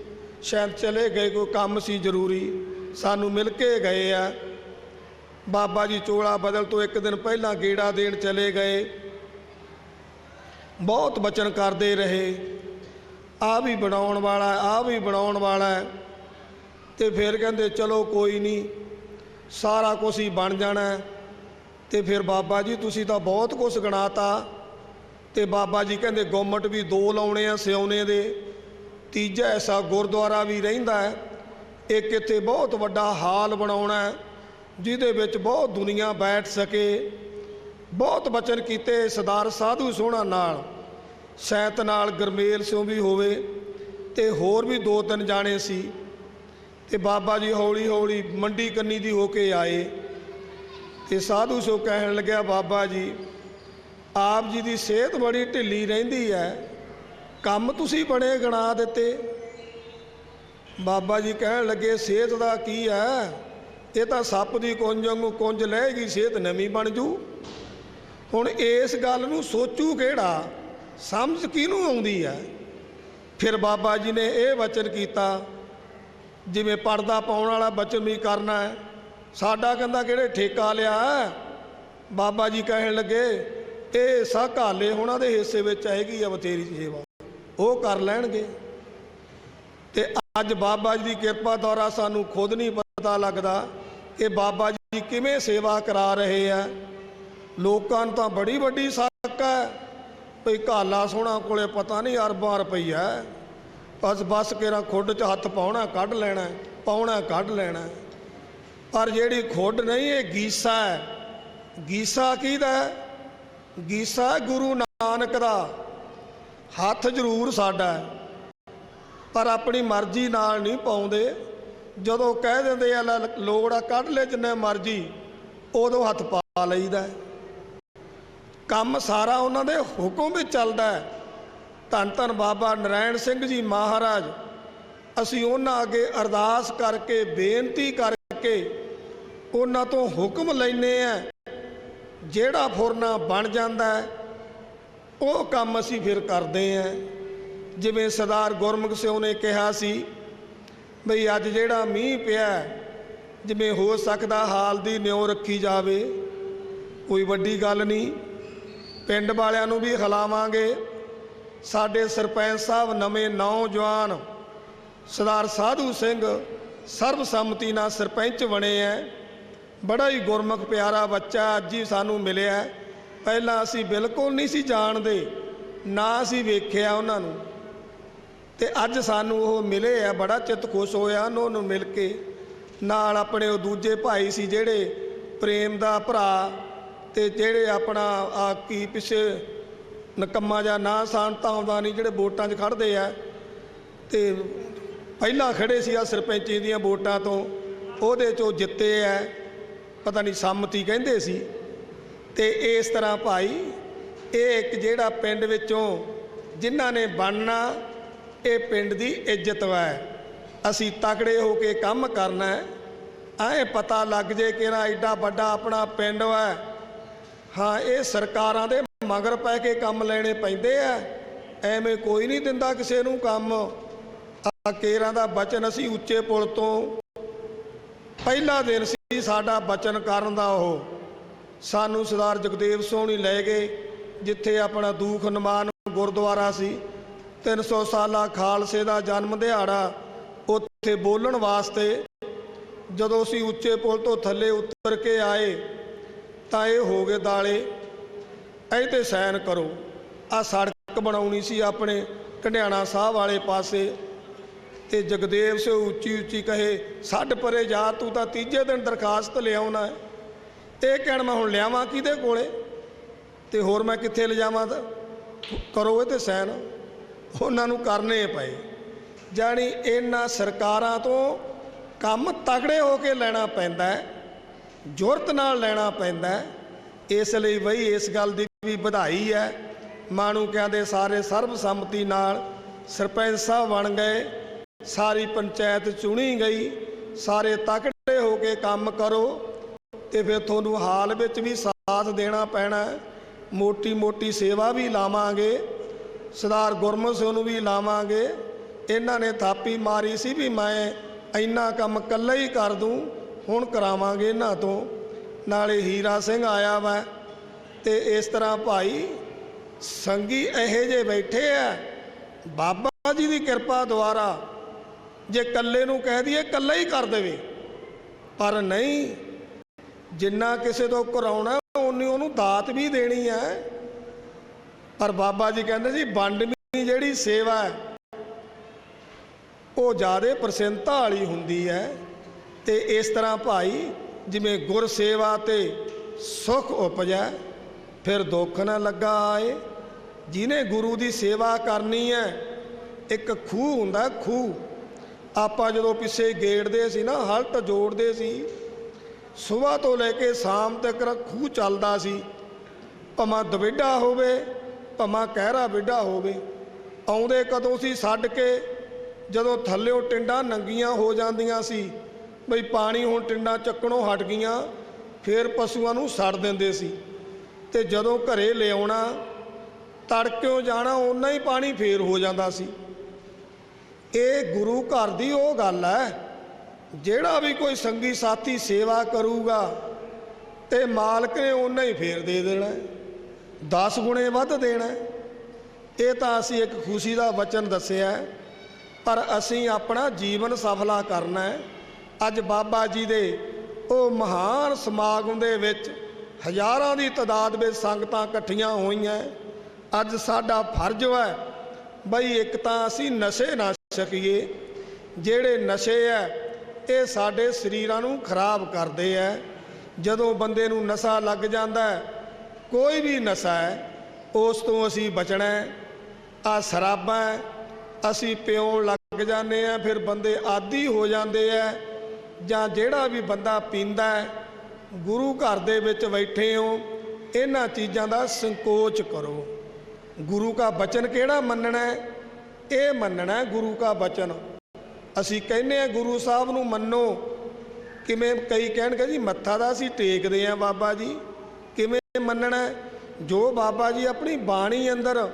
ਸ਼ਾਇਦ ਚਲੇ ਗਏ, ਕੋਈ ਕੰਮ ਸੀ ਜ਼ਰੂਰੀ, ਸਾਨੂੰ ਮਿਲ ਕੇ ਗਏ ਆ। ਬਾਬਾ ਜੀ ਚੋਲਾ ਬਦਲ ਤੋਂ ਇੱਕ ਦਿਨ ਪਹਿਲਾਂ ਗੇੜਾ ਦੇਣ ਚਲੇ ਗਏ। ਬਹੁਤ ਬਚਨ ਕਰਦੇ ਰਹੇ, ਆ ਵੀ ਬਣਾਉਣ ਵਾਲਾ, ਆ ਵੀ ਬਣਾਉਣ ਵਾਲਾ। ਤੇ ਫਿਰ ਕਹਿੰਦੇ ਚਲੋ ਕੋਈ ਨਹੀਂ, ਸਾਰਾ ਕੁਛ ਹੀ ਬਣ ਜਾਣਾ। ਤੇ ਫਿਰ ਬਾਬਾ ਜੀ ਤੁਸੀਂ ਤਾਂ ਬਹੁਤ ਕੁਛ ਗਣਾਤਾ। ਤੇ ਬਾਬਾ ਜੀ ਕਹਿੰਦੇ ਗੁੰਮਟ ਵੀ 2 ਲਾਉਣੇ ਆ ਸਿਉਨੇ ਦੇ, ਤੀਜਾ ਐਸਾ ਗੁਰਦੁਆਰਾ ਵੀ ਰਹਿੰਦਾ ਹੈ। ਇੱਕ ਇੱਥੇ ਬਹੁਤ ਵੱਡਾ ਹਾਲ ਬਣਾਉਣਾ ਜਿਹਦੇ ਵਿੱਚ ਬਹੁਤ ਦੁਨੀਆ ਬੈਠ ਸਕੇ। ਬਹੁਤ ਬਚਨ ਕੀਤੇ ਸਰਦਾਰ ਸਾਧੂ ਸੋਹਣਾ ਨਾਲ, ਸੈਂਤ ਨਾਲ ਗਰਮੇਲ ਸਿਉ ਵੀ ਹੋਵੇ, ਤੇ ਹੋਰ ਵੀ 2-3 ਜਾਣੇ ਸੀ। ਤੇ ਬਾਬਾ ਜੀ ਹੌਲੀ ਹੌਲੀ ਮੰਡੀ ਕੰਨੀ ਦੀ ਹੋ ਕੇ ਆਏ। ਤੇ ਸਾਧੂ ਸੋ ਕਹਿਣ ਲੱਗਿਆ, ਬਾਬਾ ਜੀ ਆਪ ਜੀ ਦੀ ਸਿਹਤ ਬੜੀ ਢਿੱਲੀ ਰਹਿੰਦੀ ਹੈ, ਕੰਮ ਤੁਸੀਂ ਬੜੇ ਗਣਾ ਦਿੱਤੇ। ਬਾਬਾ ਜੀ ਕਹਿਣ ਲੱਗੇ, ਸਿਹਤ ਦਾ ਕੀ ਹੈ, ਇਹ ਤਾਂ ਸੱਪ ਦੀ ਕੁੰਜ ਵਾਂਗੂ ਕੁੰਜ ਲਏਗੀ, ਸਿਹਤ ਨਵੀਂ ਬਣ ਜੂ। ਹੁਣ ਇਸ ਗੱਲ ਨੂੰ ਸੋਚੂ ਕਿਹੜਾ, ਸਮਝ ਕਿਹਨੂੰ ਆਉਂਦੀ ਹੈ? ਫਿਰ ਬਾਬਾ ਜੀ ਨੇ ਇਹ ਵਚਨ ਕੀਤਾ, ਜਿਵੇਂ ਪਰਦਾ ਪਾਉਣ ਵਾਲਾ ਵਚਨ ਵੀ ਕਰਨਾ ਹੈ। ਸਾਡਾ ਕਹਿੰਦਾ ਕਿਹੜੇ ਠੇਕਾ ਲਿਆ? ਬਾਬਾ ਜੀ ਕਹਿਣ ਲੱਗੇ ਇਹ ਘਾਲੇ ਉਹਨਾਂ ਦੇ ਹਿੱਸੇ ਵਿੱਚ ਆਏਗੀ ਆ ਬਥੇਰੀ ਸੇਵਾ, ਉਹ ਕਰ ਲੈਣਗੇ। ਤੇ ਅੱਜ ਬਾਬਾ ਜੀ ਦੀ ਕਿਰਪਾ ਦੁਆਰਾ ਸਾਨੂੰ ਖੁਦ ਨਹੀਂ ਪਤਾ ਲੱਗਦਾ ਕਿ ਬਾਬਾ ਜੀ ਕਿਵੇਂ ਸੇਵਾ ਕਰਾ ਰਹੇ ਆ। ਲੋਕਾਂ ਨੂੰ ਤਾਂ ਬੜੀ ਵੱਡੀ ਸ਼ੱਕ ਹੈ ਭਈ ਘਾਲਾ ਸੋਹਣਾ ਕੋਲੇ ਪਤਾ ਨਹੀਂ ਅਰਬਾਂ ਰੁਪਈਆ, ਬਸ ਕੇਰਾ ਖੁੱਡ 'ਚ ਹੱਥ ਪਾਉਣਾ ਕੱਢ ਲੈਣਾ, ਪਾਉਣਾ ਕੱਢ ਲੈਣਾ। ਪਰ ਜਿਹੜੀ ਖੁੱਡ ਨਹੀਂ, ਇਹ ਗੀਸਾ ਹੈ। ਗੀਸਾ ਕਿਹਦਾ? ਗੀਸਾ ਗੁਰੂ ਨਾਨਕ ਦਾ। ਹੱਥ ਜ਼ਰੂਰ ਸਾਡਾ ਹੈ, ਪਰ ਆਪਣੀ ਮਰਜ਼ੀ ਨਾਲ ਨਹੀਂ ਪਾਉਂਦੇ। ਜਦੋਂ ਕਹਿ ਦਿੰਦੇ ਆ ਲੋੜ ਆ ਕੱਢ ਲੈ ਜਿੰਨੇ ਮਰਜ਼ੀ, ਉਦੋਂ ਹੱਥ ਪਾ ਲਈਦਾ। ਕੰਮ ਸਾਰਾ ਉਹਨਾਂ ਦੇ ਹੁਕਮ ਵਿੱਚ ਚੱਲਦਾ ਹੈ। ਧੰਨ ਧੰਨ ਬਾਬਾ ਨਰਾਇਣ ਸਿੰਘ ਜੀ ਮਹਾਰਾਜ, ਅਸੀਂ ਉਹਨਾਂ ਅੱਗੇ ਅਰਦਾਸ ਕਰਕੇ ਬੇਨਤੀ ਕਰਕੇ ਉਹਨਾਂ ਤੋਂ ਹੁਕਮ ਲੈਂਦੇ ਆ। ਜਿਹੜਾ ਫੁਰਨਾ ਬਣ ਜਾਂਦਾ ਹੈ ਉਹ ਕੰਮ ਅਸੀਂ ਫਿਰ ਕਰਦੇ ਹਾਂ। ਜਿਵੇਂ ਸਰਦਾਰ ਗੁਰਮੁਖ ਸਿੰਘ ਨੇ ਕਿਹਾ ਸੀ ਬਈ ਅੱਜ ਜਿਹੜਾ ਮੀਂਹ ਪਿਆ, ਜਿਵੇਂ ਹੋ ਸਕਦਾ ਹਾਲ ਦੀ ਨਿਉ ਰੱਖੀ ਜਾਵੇ, ਕੋਈ ਵੱਡੀ ਗੱਲ ਨਹੀਂ। ਪਿੰਡ ਵਾਲਿਆਂ ਨੂੰ ਵੀ ਹਿਲਾਵਾਂਗੇ। ਸਾਡੇ ਸਰਪੰਚ ਸਾਹਿਬ ਨਵੇਂ ਨੌਜਵਾਨ ਸਰਦਾਰ ਸਾਧੂ ਸਿੰਘ ਸਰਬਸੰਮਤੀ ਨਾਲ ਸਰਪੰਚ ਬਣੇ ਹੈ। ਬੜਾ ਹੀ ਗੁਰਮੁਖ ਪਿਆਰਾ ਬੱਚਾ ਅੱਜ ਹੀ ਸਾਨੂੰ ਮਿਲਿਆ। ਪਹਿਲਾਂ ਅਸੀਂ ਬਿਲਕੁਲ ਨਹੀਂ ਸੀ ਜਾਣਦੇ, ਨਾ ਅਸੀਂ ਵੇਖਿਆ ਉਹਨਾਂ ਨੂੰ, ਤੇ ਅੱਜ ਸਾਨੂੰ ਉਹ ਮਿਲੇ ਆ। ਬੜਾ ਚਿੱਤ ਖੁਸ਼ ਹੋਇਆ ਉਹਨਾਂ ਨੂੰ ਮਿਲ ਕੇ। ਨਾਲ ਆਪਣੇ ਉਹ ਦੂਜੇ ਭਾਈ ਸੀ ਜਿਹੜੇ ਪ੍ਰੇਮ ਦਾ ਭਰਾ, ਤੇ ਜਿਹੜੇ ਆਪਣਾ ਆ ਕੀ ਪਿੱਛੇ ਨਕੰਮਾ ਜਾਂ ਨਾ ਸਾਨਤਾ ਆਉਂਦਾ ਨਹੀਂ, ਜਿਹੜੇ ਵੋਟਾਂ 'ਚ ਖੜ੍ਹਦੇ ਆ, ਤੇ ਪਹਿਲਾਂ ਖੜ੍ਹੇ ਸੀ ਆ ਸਰਪੰਚੀ ਦੀਆਂ ਵੋਟਾਂ ਤੋਂ, ਉਹਦੇ 'ਚੋਂ ਜਿੱਤੇ ਆ, ਪਤਾ ਨਹੀਂ ਸੰਮਤੀ ਕਹਿੰਦੇ ਸੀ। ਤੇ ਇਸ ਤਰ੍ਹਾਂ ਭਾਈ ਇਹ ਇੱਕ ਜਿਹੜਾ ਪਿੰਡ ਵਿੱਚੋਂ ਜਿਨ੍ਹਾਂ ਨੇ ਬਣਨਾ, ਇਹ ਪਿੰਡ ਦੀ ਇੱਜ਼ਤ ਹੈ। ਅਸੀਂ ਤਕੜੇ ਹੋ ਕੇ ਕੰਮ ਕਰਨਾ ਹੈ। ਐਂ ਪਤਾ ਲੱਗ ਜੇ ਕਿ ਨਾ ਐਡਾ ਵੱਡਾ ਆਪਣਾ ਪਿੰਡ ਹੈ। ਹਾਂ, ਇਹ ਸਰਕਾਰਾਂ ਦੇ ਮਗਰ ਪੈ ਕੇ ਕੰਮ ਲੈਣੇ ਪੈਂਦੇ ਆ, ਐਵੇਂ ਕੋਈ ਨਹੀਂ ਦਿੰਦਾ ਕਿਸੇ ਨੂੰ ਕੰਮ। ਕੇਰਾਂ ਦਾ ਬਚਨ ਅਸੀਂ ਉੱਚੇ ਪੁਲ ਤੋਂ ਪਹਿਲਾ ਦਿਨ ਸੀ ਸਾਡਾ ਬਚਨ ਕਰਨ ਦਾ, ਉਹ ਸਾਨੂੰ ਸਰਦਾਰ ਜਗਦੇਵ ਸੋਹਣੀ ਲੈ ਗਏ, ਜਿੱਥੇ ਆਪਣਾ ਦੂਖ ਨਿਮਾਨ ਗੁਰਦੁਆਰਾ ਸੀ। 300 ਸਾਲਾ ਖਾਲਸੇ ਦਾ ਜਨਮ ਦਿਹਾੜਾ, ਉੱਥੇ ਬੋਲਣ ਵਾਸਤੇ ਜਦੋਂ ਅਸੀਂ ਉੱਚੇ ਪੁਲ ਤੋਂ ਥੱਲੇ ਉਤਰ ਕੇ ਆਏ ਤਾਂ ਇਹ ਹੋ ਗਏ ਦਾਲੇ, ਇਹ ਤੇ ਸਾਈਨ ਕਰੋ। ਆ ਸੜਕ ਬਣਾਉਣੀ ਸੀ ਆਪਣੇ ਘੰਡਿਆਣਾ ਸਾਹਿਬ ਵਾਲੇ ਪਾਸੇ, ਤੇ ਜਗਦੇਵ ਸਿੰਘ ਉੱਚੀ ਉੱਚੀ ਕਹੇ ਛੱਡ ਪਰੇ ਜਾ, ਤੂੰ ਤਾਂ ਤੀਜੇ ਦਿਨ ਦਰਖਾਸਤ ਲਿਆਉਣਾ ਹੈ। ਇਹ ਕਹਿਣ ਮੈਂ ਹੁਣ ਲਿਆਵਾਂ ਕਿਹਦੇ ਕੋਲੇ, ਤੇ ਹੋਰ ਮੈਂ ਕਿੱਥੇ ਲਿਜਾਵਾਂ? ਤਾਂ ਕਰੋ ਇਹ ਤੇ ਸਾਈਨ। ਉਹਨਾਂ ਨੂੰ ਕਰਨੇ ਪਏ। ਜਾਣੀ ਇਹਨਾਂ ਸਰਕਾਰਾਂ ਤੋਂ ਕੰਮ ਤਕੜੇ ਹੋ ਕੇ ਲੈਣਾ ਪੈਂਦਾ, ਜੁਰਤ ਨਾਲ ਲੈਣਾ ਪੈਂਦਾ। ਇਸ ਲਈ ਬਈ ਇਸ ਗੱਲ ਦੀ ਵੀ ਵਧਾਈ ਹੈ। ਮਾਣੂਕਿਆਂ ਦੇ ਸਾਰੇ ਸਰਬਸੰਮਤੀ ਨਾਲ ਸਰਪੰਚ ਸਾਹਿਬ ਬਣ ਗਏ, ਸਾਰੀ ਪੰਚਾਇਤ ਚੁਣੀ ਗਈ। ਸਾਰੇ ਤਕੜੇ ਹੋ ਕੇ ਕੰਮ ਕਰੋ ਤੇ ਫਿਰ ਤੁਹਾਨੂੰ ਹਾਲ ਵਿੱਚ ਵੀ ਸਾਥ ਦੇਣਾ ਪੈਣਾ। ਮੋਟੀ ਮੋਟੀ ਸੇਵਾ ਵੀ ਲਾਵਾਂਗੇ, ਸਰਦਾਰ ਗੁਰਮੁਖ ਸਿੰਘ ਨੂੰ ਵੀ ਲਾਵਾਂਗੇ। ਇਹਨਾਂ ਨੇ ਥਾਪੀ ਮਾਰੀ ਸੀ ਵੀ ਮੈਂ ਇੰਨਾ ਕੰਮ ਇਕੱਲਾ ਹੀ ਕਰ ਦੂੰ, ਹੁਣ ਕਰਾਵਾਂਗੇ ਇਹਨਾਂ ਤੋਂ। ਨਾਲੇ ਹੀਰਾ ਸਿੰਘ ਆਇਆ ਵਾ, ਤੇ ਇਸ ਤਰ੍ਹਾਂ ਭਾਈ ਸੰਗੀ ਇਹੋ ਜਿਹੇ ਬੈਠੇ ਆ। ਬਾਬਾ ਜੀ ਦੀ ਕਿਰਪਾ ਦੁਆਰਾ ਜੇ ਇਕੱਲੇ ਨੂੰ ਕਹਿ ਦਈਏ ਇਕੱਲਾ ਹੀ ਕਰ ਦੇਵੇ, ਪਰ ਨਹੀਂ, ਜਿੰਨਾ ਕਿਸੇ ਤੋਂ ਕਰਾਉਣਾ ਉਨੀ ਉਹਨੂੰ ਦਾਤ ਵੀ ਦੇਣੀ ਹੈ। ਪਰ ਬਾਬਾ ਜੀ ਕਹਿੰਦੇ ਸੀ ਵੰਡਵੀਂ ਜਿਹੜੀ ਸੇਵਾ ਹੈ ਉਹ ਜ਼ਿਆਦਾ ਪ੍ਰਸੰਨਤਾ ਵਾਲੀ ਹੁੰਦੀ ਹੈ। ਤੇ ਇਸ ਤਰ੍ਹਾਂ ਭਾਈ ਜਿਵੇਂ ਗੁਰ ਸੇਵਾ ਤੇ ਸੁਖ ਉਪਜੈ, ਫਿਰ ਦੁੱਖ ਨਾ ਲੱਗਾ ਆਏ। ਜਿਹਨੇ ਗੁਰੂ ਦੀ ਸੇਵਾ ਕਰਨੀ ਹੈ, ਇੱਕ ਖੂਹ ਹੁੰਦਾ, ਖੂਹ ਆਪਾਂ ਜਦੋਂ ਪਿੱਛੇ ਗੇੜਦੇ ਸੀ ਨਾ, ਹਲਟ ਜੋੜਦੇ ਸੀ, ਸੁਬਾਹ ਤੋਂ ਲੈ ਕੇ ਸ਼ਾਮ ਤੱਕ ਖੂਹ ਚੱਲਦਾ ਸੀ। ਭਾਵੇਂ ਦਵੇਡਾ ਹੋਵੇ, ਭਾਵੇਂ ਕਹਿਰਾ ਵਿਡਾ ਹੋਵੇ। ਆਉਂਦੇ ਕਦੋਂ ਸੀ ਛੱਡ ਕੇ, ਜਦੋਂ ਥੱਲਿਓਂ ਟਿੰਡਾਂ ਨੰਗੀਆਂ ਹੋ ਜਾਂਦੀਆਂ ਸੀ, ਬਈ ਪਾਣੀ ਹੁਣ ਟਿੰਡਾਂ ਚੱਕਣੋਂ ਹਟ ਗਈਆਂ, ਫਿਰ ਪਸ਼ੂਆਂ ਨੂੰ ਛੱਡ ਦਿੰਦੇ ਸੀ, ਤੇ ਜਦੋਂ ਘਰੇ ਲਿਆਉਣਾ ਤੜਕਿਓਂ ਜਾਣਾ ਓਨਾ ਹੀ ਪਾਣੀ ਫੇਰ ਹੋ ਜਾਂਦਾ ਸੀ। ਇਹ ਗੁਰੂ ਘਰ ਦੀ ਉਹ ਗੱਲ ਹੈ, ਜਿਹੜਾ ਵੀ ਕੋਈ ਸੰਗੀ ਸਾਥੀ ਸੇਵਾ ਕਰੂਗਾ ਤੇ ਮਾਲਕ ਨੇ ਓਨਾ ਹੀ ਫੇਰ ਦੇ ਦੇਣਾ, 10 ਗੁਣੇ ਵੱਧ ਦੇਣਾ। ਇਹ ਤਾਂ ਅਸੀਂ ਇੱਕ ਖੁਸ਼ੀ ਦਾ ਵਚਨ ਦੱਸਿਆ, ਪਰ ਅਸੀਂ ਆਪਣਾ ਜੀਵਨ ਸਫਲਾ ਕਰਨਾ ਹੈ। ਅੱਜ ਬਾਬਾ ਜੀ ਦੇ ਉਹ ਮਹਾਨ ਸਮਾਗਮ ਦੇ ਵਿੱਚ ਹਜ਼ਾਰਾਂ ਦੀ ਤਾਦਾਦ ਵਿੱਚ ਸੰਗਤਾਂ ਇਕੱਠੀਆਂ ਹੋਈਆਂ। ਅੱਜ ਸਾਡਾ ਫਰਜ਼ ਹੈ ਬਈ ਇੱਕ ਤਾਂ ਅਸੀਂ ਨਸ਼ੇ ਨਾ ਛਕੀਏ, ਜਿਹੜੇ ਨਸ਼ੇ ਹੈ ਇਹ ਸਾਡੇ ਸਰੀਰਾਂ ਨੂੰ ਖਰਾਬ ਕਰਦੇ ਹੈ। ਜਦੋਂ ਬੰਦੇ ਨੂੰ ਨਸ਼ਾ ਲੱਗ ਜਾਂਦਾ ਹੈ, ਕੋਈ ਵੀ ਨਸ਼ਾ ਹੈ, ਉਸ ਤੋਂ ਅਸੀਂ ਬਚਣਾ ਹੈ। ਆ ਸ਼ਰਾਬਾਂ ਅਸੀਂ ਪੀਉਣ ਲੱਗ ਜਾਂਦੇ ਹਾਂ, ਫਿਰ ਬੰਦੇ ਆਦੀ ਹੋ ਜਾਂਦੇ ਹੈ। ਜਾਂ ਜਿਹੜਾ ਵੀ ਬੰਦਾ ਪੀਂਦਾ ਹੈ, ਗੁਰੂ ਘਰ ਦੇ ਵਿੱਚ ਬੈਠੇ ਹੋ, ਇਹਨਾਂ ਚੀਜ਼ਾਂ ਦਾ ਸੰਕੋਚ ਕਰੋ। ਗੁਰੂ ਕਾ ਬਚਨ ਕਿਹੜਾ ਮੰਨਣਾ ਹੈ? ਇਹ ਮੰਨਣਾ ਹੈ ਗੁਰੂ ਕਾ ਬਚਨ। ਅਸੀਂ ਕਹਿੰਦੇ ਹਾਂ ਗੁਰੂ ਸਾਹਿਬ ਨੂੰ ਮੰਨੋ, ਕਿਵੇਂ? ਕਈ ਕਹਿਣਗੇ ਜੀ ਮੱਥਾ ਦਾ ਅਸੀਂ ਟੇਕਦੇ ਹਾਂ ਬਾਬਾ ਜੀ, ਕਿਵੇਂ ਮੰਨਣਾ? ਜੋ ਬਾਬਾ ਜੀ ਆਪਣੀ ਬਾਣੀ ਅੰਦਰ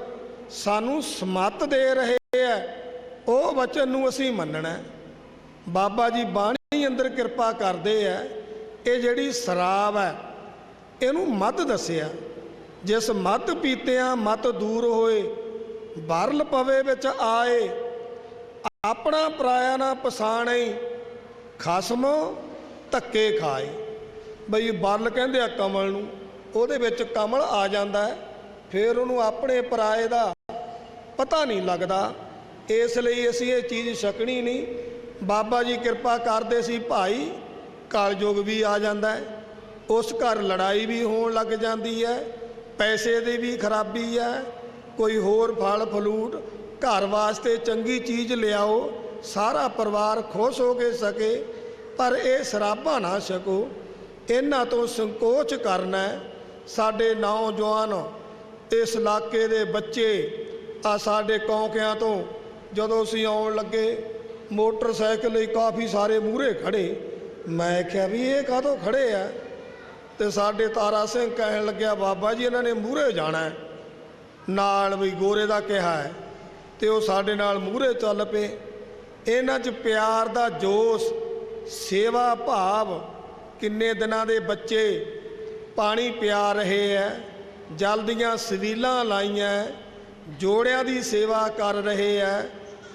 ਸਾਨੂੰ ਸਮੱਤ ਦੇ ਰਹੇ ਹੈ, ਉਹ ਵਚਨ ਨੂੰ ਅਸੀਂ ਮੰਨਣਾ। ਬਾਬਾ ਜੀ ਬਾਣੀ ਅੰਦਰ ਕਿਰਪਾ ਕਰਦੇ ਹੈ। ਇਹ ਜਿਹੜੀ ਸ਼ਰਾਬ ਹੈ ਇਹਨੂੰ ਮੱਧ ਦੱਸਿਆ, ਜਿਸ ਮੱਧ ਪੀਤਿਆਂ ਮੱਤ ਦੂਰ ਹੋਏ, ਬਰਲ ਪਵੇ ਵਿੱਚ ਆਏ, ਆਪਣਾ ਪਰਾਇਆ ਨਾ ਪਛਾਣਈ, ਖਸਮ ਧੱਕੇ ਖਾਏ। ਬਈ ਬਰਲ ਕਹਿੰਦੇ ਆ ਕਮਲ ਨੂੰ, ਉਹਦੇ ਵਿੱਚ ਕਮਲ ਆ ਜਾਂਦਾ ਹੈ, ਫਿਰ ਉਹਨੂੰ ਆਪਣੇ ਪਰਾਏ ਦਾ ਪਤਾ ਨਹੀਂ ਲੱਗਦਾ। ਇਸ ਲਈ ਅਸੀਂ ਇਹ ਚੀਜ਼ ਛਕਣੀ ਨਹੀਂ। ਬਾਬਾ ਜੀ ਕਿਰਪਾ ਕਰਦੇ ਸੀ ਭਾਈ, ਕਲਯੁਗ ਵੀ ਆ ਜਾਂਦਾ ਹੈ, ਉਸ ਘਰ ਲੜਾਈ ਵੀ ਹੋਣ ਲੱਗ ਜਾਂਦੀ ਹੈ, ਪੈਸੇ ਦੀ ਵੀ ਖਰਾਬੀ ਹੈ, ਕੋਈ ਹੋਰ ਫਲ ਫਲੂਟ ਘਰ ਵਾਸਤੇ ਚੰਗੀ ਚੀਜ਼ ਲਿਆਓ, ਸਾਰਾ ਪਰਿਵਾਰ ਖੁਸ਼ ਹੋ ਕੇ ਸਕੇ, ਪਰ ਇਹ ਸ਼ਰਾਬਾਂ ਨਾ ਛਕੋ। ਇਹਨਾਂ ਤੋਂ ਸੰਕੋਚ ਕਰਨਾ। ਸਾਡੇ ਨੌਜਵਾਨ, ਇਸ ਇਲਾਕੇ ਦੇ ਬੱਚੇ, ਆ ਸਾਡੇ ਕੌਂਕਿਆਂ ਤੋਂ ਜਦੋਂ ਅਸੀਂ ਆਉਣ ਲੱਗੇ, ਮੋਟਰਸਾਈਕਲ ਲਈ ਕਾਫੀ ਸਾਰੇ ਮੂਹਰੇ ਖੜੇ। ਮੈਂ ਕਿਹਾ ਵੀ ਇਹ ਕਾਹਤੋਂ ਖੜੇ ਆ? ਤੇ ਸਾਡੇ ਤਾਰਾ ਸਿੰਘ ਕਹਿਣ ਲੱਗਿਆ ਬਾਬਾ ਜੀ ਇਹਨਾਂ ਨੇ ਮੂਹਰੇ ਜਾਣਾ ਨਾਲ, ਵੀ ਗੋਰੇ ਦਾ ਕਿਹਾ ਹੈ, ਤੇ ਉਹ ਸਾਡੇ ਨਾਲ ਮੂਹਰੇ ਚੱਲ ਪਏ। ਇਹਨਾਂ 'ਚ ਪਿਆਰ ਦਾ ਜੋਸ਼, ਸੇਵਾ ਭਾਵ। ਕਿੰਨੇ ਦਿਨਾਂ ਦੇ ਬੱਚੇ ਪਾਣੀ ਪਿਆ ਰਹੇ ਹੈ, ਜਲ ਦੀਆਂ ਸਵੀਲਾਂ ਲਾਈਆਂ, ਜੋੜਿਆਂ ਦੀ ਸੇਵਾ ਕਰ ਰਹੇ ਹੈ,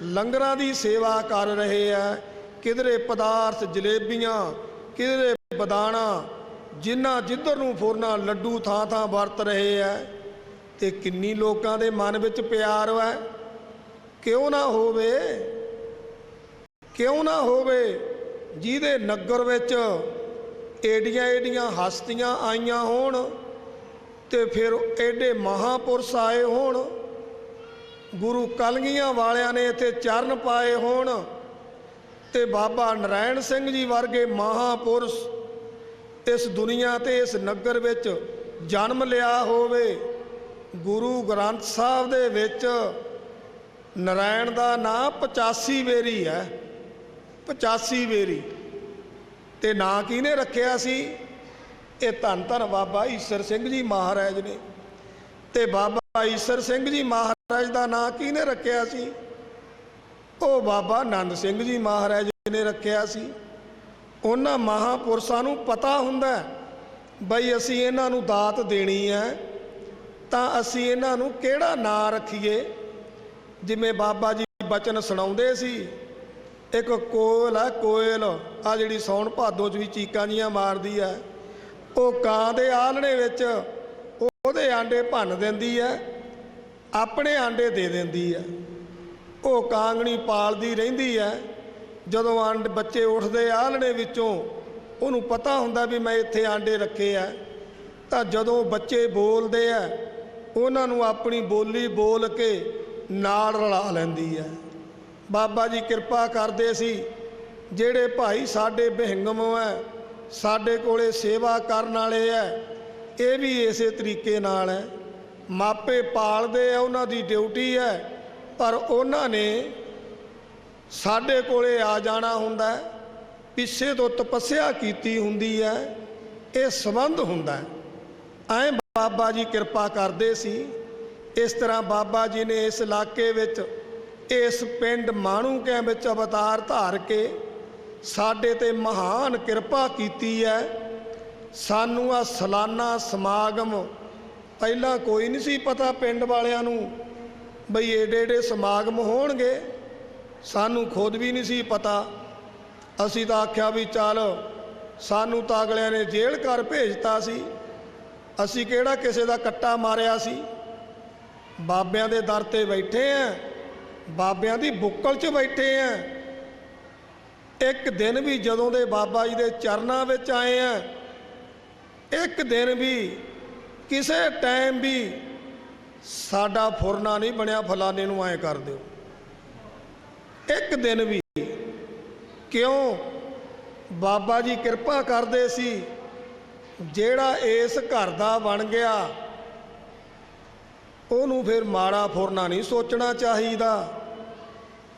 ਲੰਗਰਾਂ ਦੀ ਸੇਵਾ ਕਰ ਰਹੇ ਹੈ। ਕਿਧਰੇ ਪਦਾਰਥ ਜਲੇਬੀਆਂ, ਕਿਧਰੇ ਬਦਾਣਾ, ਜਿਨ੍ਹਾਂ ਜਿੱਧਰ ਨੂੰ ਫੁਰਨਾ ਲੱਡੂ ਥਾਂ ਥਾਂ ਵਰਤ ਰਹੇ ਹੈ। ਤੇ ਕਿੰਨੀ ਲੋਕਾਂ ਦੇ ਮਨ ਵਿੱਚ ਪਿਆਰ ਹੈ। ਕਿਉਂ ਨਾ ਹੋਵੇ, ਕਿਉਂ ਨਾ ਹੋਵੇ? ਜਿਹਦੇ ਨਗਰ ਵਿੱਚ ਏਡੀਆਂ ਏਡੀਆਂ ਹਸਤੀਆਂ ਆਈਆਂ ਹੋਣ, ਤੇ ਫਿਰ ਐਡੇ ਮਹਾਂਪੁਰਸ਼ ਆਏ ਹੋਣ, ਗੁਰੂ ਕਲਗੀਆਂ ਵਾਲਿਆਂ ਨੇ ਇੱਥੇ ਚਰਨ ਪਾਏ ਹੋਣ, ਤੇ ਬਾਬਾ ਨਰਾਇਣ ਸਿੰਘ ਜੀ ਵਰਗੇ ਮਹਾਂਪੁਰਸ਼ ਇਸ ਦੁਨੀਆ ਤੇ ਇਸ ਨਗਰ ਵਿੱਚ ਜਨਮ ਲਿਆ ਹੋਵੇ। ਗੁਰੂ ਗ੍ਰੰਥ ਸਾਹਿਬ ਦੇ ਵਿੱਚ ਨਰਾਇਣ ਦਾ ਨਾਂ 85 ਵੇਰੀ ਹੈ, 85 ਵੇਰੀ। ਤੇ ਨਾਂ ਕਿਹਨੇ ਰੱਖਿਆ ਸੀ? ਇਹ ਧੰਨ ਧੰਨ ਬਾਬਾ ਈਸਰ ਸਿੰਘ ਜੀ ਮਹਾਰਾਜ ਨੇ। ਤੇ ਬਾਬਾ ਈਸਰ ਸਿੰਘ ਜੀ ਮਹਾਰਾਜ ਦਾ ਨਾਂ ਕਿਹਨੇ ਰੱਖਿਆ ਸੀ? ਉਹ ਬਾਬਾ ਆਨੰਦ ਸਿੰਘ ਜੀ ਮਹਾਰਾਜ ਨੇ ਰੱਖਿਆ ਸੀ। ਉਹਨਾਂ ਮਹਾਂਪੁਰਸ਼ਾਂ ਨੂੰ ਪਤਾ ਹੁੰਦਾ ਬਈ ਅਸੀਂ ਇਹਨਾਂ ਨੂੰ ਦਾਤ ਦੇਣੀ ਹੈ, ਤਾਂ ਅਸੀਂ ਇਹਨਾਂ ਨੂੰ ਕਿਹੜਾ ਨਾਂ ਰੱਖੀਏ। ਜਿਵੇਂ ਬਾਬਾ ਜੀ ਬਚਨ ਸੁਣਾਉਂਦੇ ਸੀ, ਇੱਕ ਕੋਇਲ ਹੈ, ਕੋਇਲ ਆ ਜਿਹੜੀ ਸੌਣ ਭਾਦੋਂ 'ਚ ਵੀ ਚੀਕਾਂ ਜੀਆਂ ਮਾਰਦੀ ਹੈ, ਉਹ ਕਾਂ ਦੇ ਆਲਣੇ ਵਿੱਚ ਉਹਦੇ ਆਂਡੇ ਭੰਨ ਦਿੰਦੀ ਹੈ, ਆਪਣੇ ਆਂਡੇ ਦੇ ਦਿੰਦੀ ਹੈ। ਉਹ ਕਾਂਗਣੀ ਪਾਲਦੀ ਰਹਿੰਦੀ ਹੈ। ਜਦੋਂ ਬੱਚੇ ਉੱਠਦੇ ਆਲਣੇ ਵਿੱਚੋਂ, ਉਹਨੂੰ ਪਤਾ ਹੁੰਦਾ ਵੀ ਮੈਂ ਇੱਥੇ ਆਂਡੇ ਰੱਖੇ ਆ, ਤਾਂ ਜਦੋਂ ਬੱਚੇ ਬੋਲਦੇ ਆ, ਉਹਨਾਂ ਨੂੰ ਆਪਣੀ ਬੋਲੀ ਬੋਲ ਕੇ ਨਾਲ ਰਲਾ ਲੈਂਦੀ ਹੈ। ਬਾਬਾ ਜੀ ਕਿਰਪਾ ਕਰਦੇ ਸੀ। ਜਿਹੜੇ ਭਾਈ ਸਾਡੇ ਬਿਹੰਗਮ ਹੈ, ਸਾਡੇ ਕੋਲੇ ਸੇਵਾ ਕਰਨ ਵਾਲੇ ਹੈ, ਇਹ ਵੀ ਇਸੇ ਤਰੀਕੇ ਨਾਲ ਹੈ। ਮਾਪੇ ਪਾਲਦੇ ਆ, ਉਹਨਾਂ ਦੀ ਡਿਊਟੀ ਹੈ, ਪਰ ਉਹਨਾਂ ਨੇ ਸਾਡੇ ਕੋਲੇ ਆ ਜਾਣਾ ਹੁੰਦਾ। ਪਿੱਛੇ ਤੋਂ ਤਪੱਸਿਆ ਕੀਤੀ ਹੁੰਦੀ ਹੈ, ਇਹ ਸੰਬੰਧ ਹੁੰਦਾ ਹੈ। ਐਂ ਬਾਬਾ ਜੀ ਕਿਰਪਾ ਕਰਦੇ ਸੀ। ਇਸ ਤਰ੍ਹਾਂ ਬਾਬਾ ਜੀ ਨੇ ਇਸ ਇਲਾਕੇ ਵਿੱਚ, ਇਸ ਪਿੰਡ ਮਾਣੂਕਿਆਂ ਵਿੱਚ ਅਵਤਾਰ ਧਾਰ ਕੇ ਸਾਡੇ ਤੇ ਮਹਾਨ ਕਿਰਪਾ ਕੀਤੀ ਹੈ। ਸਾਨੂੰ ਆ ਸਾਲਾਨਾ ਸਮਾਗਮ ਪਹਿਲਾਂ ਕੋਈ ਨਹੀਂ ਸੀ ਪਤਾ ਪਿੰਡ ਵਾਲਿਆਂ ਨੂੰ ਬਈ ਏਡੇ ਏਡੇ ਸਮਾਗਮ ਹੋਣਗੇ, ਸਾਨੂੰ ਖੁਦ ਵੀ ਨਹੀਂ ਸੀ ਪਤਾ। ਅਸੀਂ ਤਾਂ ਆਖਿਆ ਵੀ ਚੱਲ ਸਾਨੂੰ ਤਾਂ ਅਗਲਿਆਂ ਨੇ ਜੇਲ੍ਹ ਕਰ ਭੇਜਤਾ ਸੀ, ਅਸੀਂ ਕਿਹੜਾ ਕਿਸੇ ਦਾ ਕੱਟਾ ਮਾਰਿਆ ਸੀ। ਬਾਬਿਆਂ ਦੇ ਦਰ ਤੇ ਬੈਠੇ ਆ, ਬਾਬਿਆਂ ਦੀ ਬੁੱਕਲ 'ਚ ਬੈਠੇ ਆ। ਇੱਕ ਦਿਨ ਵੀ ਜਦੋਂ ਦੇ ਬਾਬਾ ਜੀ ਦੇ ਚਰਨਾਂ ਵਿੱਚ ਆਏ ਆ, ਇੱਕ ਦਿਨ ਵੀ ਕਿਸੇ ਟਾਈਮ ਵੀ ਸਾਡਾ ਫੁਰਨਾ ਨਹੀਂ ਬਣਿਆ ਫਲਾਣੇ ਨੂੰ ਐਂ ਕਰ ਦਿਓ, ਇੱਕ ਦਿਨ ਵੀ। ਕਿਉਂ? ਬਾਬਾ ਜੀ ਕਿਰਪਾ ਕਰਦੇ ਸੀ। ਜਿਹੜਾ ਇਸ ਘਰ ਦਾ ਬਣ ਗਿਆ ਉਹਨੂੰ ਫਿਰ ਮਾੜਾ ਫੁਰਨਾ ਨਹੀਂ ਸੋਚਣਾ ਚਾਹੀਦਾ।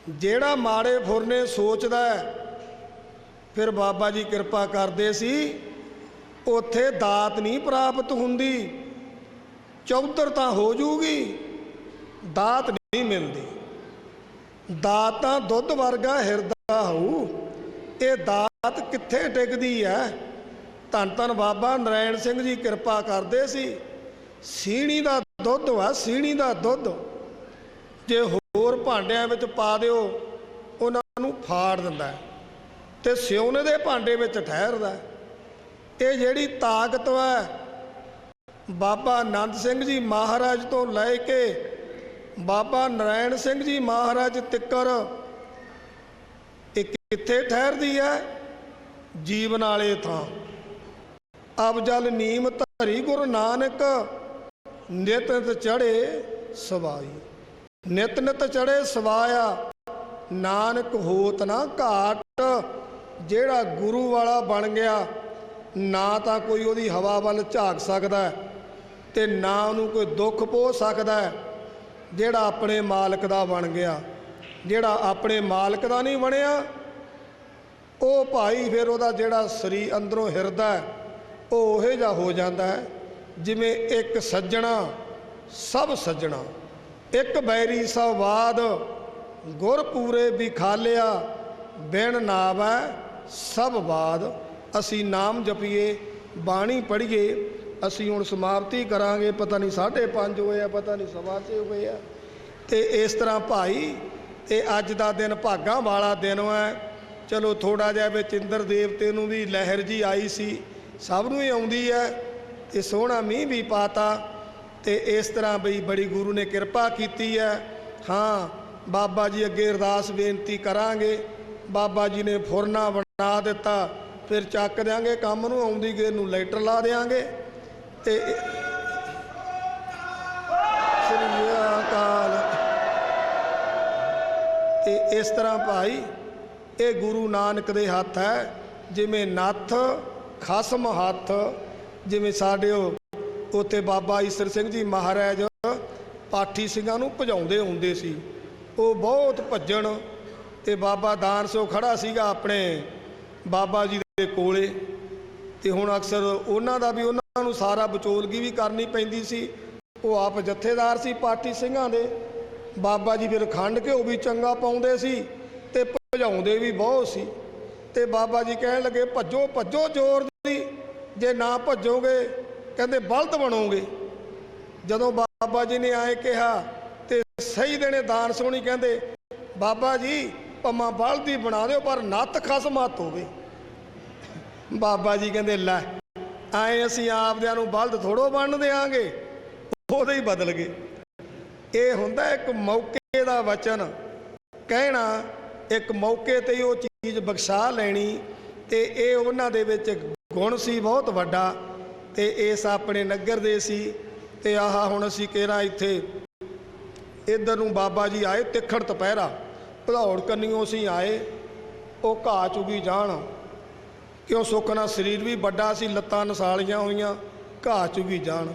ਜਿਹੜਾ ਮਾੜੇ ਫੁਰਨੇ ਸੋਚਦਾ ਫਿਰ ਬਾਬਾ ਜੀ ਕਿਰਪਾ ਕਰਦੇ ਸੀ, ਉੱਥੇ ਦਾਤ ਨਹੀਂ ਪ੍ਰਾਪਤ ਹੁੰਦੀ, ਚੌਧਰ ਤਾਂ ਹੋ ਜੂਗੀ, ਦਾਤ ਨਹੀਂ ਮਿਲਦੀ। ਦਾਤ ਤਾਂ ਦੁੱਧ ਵਰਗਾ ਹਿਰਦਾ ਹੋਊ, ਇਹ ਦਾਤ ਕਿੱਥੇ ਟਿਕਦੀ ਹੈ। ਧੰਨ ਧੰਨ ਬਾਬਾ ਨਰਾਇਣ ਸਿੰਘ ਜੀ ਕਿਰਪਾ ਕਰਦੇ ਸੀ। ਸੀਣੀ ਦਾ ਦੁੱਧ ਵਾ, ਸੀਣੀ ਦਾ ਦੁੱਧ ਜੇ ਹੋਰ ਭਾਂਡਿਆਂ ਵਿੱਚ ਪਾ ਦਿਓ ਉਹਨਾਂ ਨੂੰ ਫਾੜ ਦਿੰਦਾ ਤੇ ਸਿਉਨੇ ਦੇ ਭਾਂਡੇ ਵਿੱਚ ਠਹਿਰਦਾ। ਇਹ ਜਿਹੜੀ ਤਾਕਤ ਹੈ ਬਾਬਾ ਆਨੰਦ ਸਿੰਘ ਜੀ ਮਹਾਰਾਜ ਤੋਂ ਲੈ ਕੇ ਬਾਬਾ ਨਰਾਇਣ ਸਿੰਘ ਜੀ ਮਹਾਰਾਜ ਤਿੱਕਰ, ਇਹ ਕਿੱਥੇ ਠਹਿਰਦੀ ਹੈ? ਜੀਵਨ ਵਾਲੇ ਥਾਂ। ਅਬ ਜਲ ਨੀਮ ਧਰੀ ਗੁਰੂ ਨਾਨਕ, ਨਿਤ ਨਿਤ ਚੜੇ ਸਵਾਈ। ਨਿਤ ਨਿਤ ਚੜੇ ਸਵਾਇਆ, ਨਾਨਕ ਹੋਤ ਨਾ ਘਾਟ। ਜਿਹੜਾ ਗੁਰੂ ਵਾਲਾ ਬਣ ਗਿਆ, ਨਾ ਤਾਂ ਕੋਈ ਉਹਦੀ ਹਵਾ ਵੱਲ ਝਾਕ ਸਕਦਾ ਤੇ ਨਾ ਉਹਨੂੰ ਕੋਈ ਦੁੱਖ ਪੋ ਸਕਦਾ। ਜਿਹੜਾ ਆਪਣੇ ਮਾਲਕ ਦਾ ਬਣ ਗਿਆ, ਜਿਹੜਾ ਆਪਣੇ ਮਾਲਕ ਦਾ ਨਹੀਂ ਬਣਿਆ, ਉਹ ਭਾਈ ਫਿਰ ਉਹਦਾ ਜਿਹੜਾ ਸਰੀਰ ਅੰਦਰੋਂ ਹਿਰਦਾ ਉਹ ਉਹੋ ਜਿਹਾ ਹੋ ਜਾਂਦਾ ਹੈ ਜਿਵੇਂ ਇੱਕ ਸੱਜਣਾ ਸਭ ਸੱਜਣਾ, ਇੱਕ ਬੈਰੀ ਸਭ ਬਾਦ। ਗੁਰ ਪੂਰੇ ਵਿਖਾਲਿਆ, ਬਿਨ ਨਾਵੈ ਸਭ ਬਾਦ। ਅਸੀਂ ਨਾਮ ਜਪੀਏ, ਬਾਣੀ ਪੜ੍ਹੀਏ। ਅਸੀਂ ਹੁਣ ਸਮਾਪਤੀ ਕਰਾਂਗੇ, ਪਤਾ ਨਹੀਂ 5:30 ਹੋਏ ਆ, ਪਤਾ ਨਹੀਂ 6:15 ਹੋਏ ਆ। ਤੇ ਇਸ ਤਰ੍ਹਾਂ ਭਾਈ ਇਹ ਅੱਜ ਦਾ ਦਿਨ ਭਾਗਾਂ ਵਾਲਾ ਦਿਨ ਹੈ। ਚਲੋ ਥੋੜਾ ਜਿਹਾ ਵਿੱਚ ਇੰਦਰ ਦੇਵਤੇ ਨੂੰ ਵੀ ਲਹਿਰ ਜੀ ਆਈ ਸੀ, ਸਭ ਨੂੰ ਹੀ ਆਉਂਦੀ ਹੈ, ਤੇ ਸੋਹਣਾ ਮੀਂਹ ਵੀ ਪਾਤਾ। ਤੇ ਇਸ ਤਰ੍ਹਾਂ ਬਈ ਬੜੀ ਗੁਰੂ ਨੇ ਕਿਰਪਾ ਕੀਤੀ ਹੈ। ਹਾਂ, ਬਾਬਾ ਜੀ ਅੱਗੇ ਅਰਦਾਸ ਬੇਨਤੀ ਕਰਾਂਗੇ। ਬਾਬਾ ਜੀ ਨੇ ਫੁਰਨਾ ਬਣਾ ਦਿੱਤਾ, ਫਿਰ ਚੱਕ ਦਿਆਂਗੇ ਕੰਮ ਨੂੰ, ਆਉਂਦੀ ਗੇਰ ਨੂੰ ਲਾਈਟਰ ਲਾ ਦਿਆਂਗੇ। ਤੇ ਸ੍ਰੀ ਅਕਾਲ। ਤੇ ਇਸ ਤਰ੍ਹਾਂ ਭਾਈ ਇਹ ਗੁਰੂ ਨਾਨਕ ਦੇ ਹੱਥ ਹੈ। ਜਿਵੇਂ ਨੱਥ ਖਸਮ ਹੱਥ, ਜਿਵੇਂ ਸਾਡੇ ਉੱਥੇ ਬਾਬਾ ਈਸਰ ਸਿੰਘ ਜੀ ਮਹਾਰਾਜ ਪਾਠੀ ਸਿੰਘਾਂ ਨੂੰ ਭਜਾਉਂਦੇ ਹੁੰਦੇ ਸੀ, ਉਹ ਬਹੁਤ ਭੱਜਣ। ਤੇ ਬਾਬਾ ਦਾਨ ਸਿੰਘ ਖੜਾ ਸੀਗਾ ਆਪਣੇ ਬਾਬਾ ਜੀ ਦੇ ਕੋਲੇ, ਤੇ ਹੁਣ ਅਕਸਰ ਉਹਨਾਂ ਦਾ ਵੀ ਉਹਨਾਂ ਨੂੰ ਸਾਰਾ ਵਿਚੋਲਗੀ ਵੀ ਕਰਨੀ ਪੈਂਦੀ ਸੀ। ਉਹ ਆਪ ਜਥੇਦਾਰ ਸੀ ਪਾਠੀ ਸਿੰਘਾਂ ਦੇ। ਬਾਬਾ ਜੀ ਫਿਰ ਖੰਡ ਘਿਓ ਵੀ ਚੰਗਾ ਪਾਉਂਦੇ ਸੀ ਤੇ ਭਜਾਉਂਦੇ ਵੀ ਬਹੁਤ ਸੀ। ਤੇ ਬਾਬਾ ਜੀ ਕਹਿਣ ਲੱਗੇ, ਭੱਜੋ ਭੱਜੋ ਜ਼ੋਰ ਦੀ, ਜੇ ਨਾ ਭੱਜੋਗੇ ਕਹਿੰਦੇ ਬਲਦ ਬਣੋਗੇ। ਜਦੋਂ ਬਾਬਾ ਜੀ ਨੇ ਆਏ ਕਿਹਾ ਤੇ ਸਹੀ ਦੇਣੇ ਦਾਨ ਸੋਹਣੀ ਕਹਿੰਦੇ, ਬਾਬਾ ਜੀ ਭਾਵੇਂ ਬਲਦ ਹੀ ਬਣਾ ਦਿਓ ਪਰ ਨੱਤ ਖਸਮ ਹੱਥ ਹੋਵੇ। ਬਾਬਾ ਜੀ ਕਹਿੰਦੇ ਲੈ ਆਏ ਅਸੀਂ ਆਪਦਿਆਂ ਨੂੰ ਬਲਦ ਥੋੜੋ ਬਣ ਦਿਆਂਗੇ, ਉਹਦੇ ਹੀ ਬਦਲ ਗਏ। ਇਹ ਹੁੰਦਾ ਇੱਕ ਮੌਕੇ ਦਾ ਵਚਨ ਕਹਿਣਾ, ਇੱਕ ਮੌਕੇ ਤੇ ਉਹ ਚੀਜ਼ ਬਖਸ਼ਾ ਲੈਣੀ। ਤੇ ਇਹ ਉਹਨਾਂ ਦੇ ਵਿੱਚ ਗੁਣ ਸੀ ਬਹੁਤ ਵੱਡਾ। ਤੇ ਇਸ ਆਪਣੇ ਨਗਰ ਦੇ ਸੀ। ਤੇ ਆਹ ਹੁਣ ਅਸੀਂ ਕਿਹੜਾ ਇੱਥੇ ਇੱਧਰ ਨੂੰ ਬਾਬਾ ਜੀ ਆਏ, ਤਿੱਖੜ ਦੁਪਹਿਰਾ ਭਦੌੜ ਕੰਨੀਓ ਅਸੀਂ ਆਏ। ਉਹ ਘਾਹ ਚੁਗੀ ਜਾਣ, ਕਿਉਂ ਸੁੱਖ ਨਾਲ ਸਰੀਰ ਵੀ ਵੱਡਾ ਸੀ, ਲੱਤਾਂ ਨਸਾਲੀਆਂ ਹੋਈਆਂ, ਘਾਹ ਚੁਗੀ ਜਾਣ।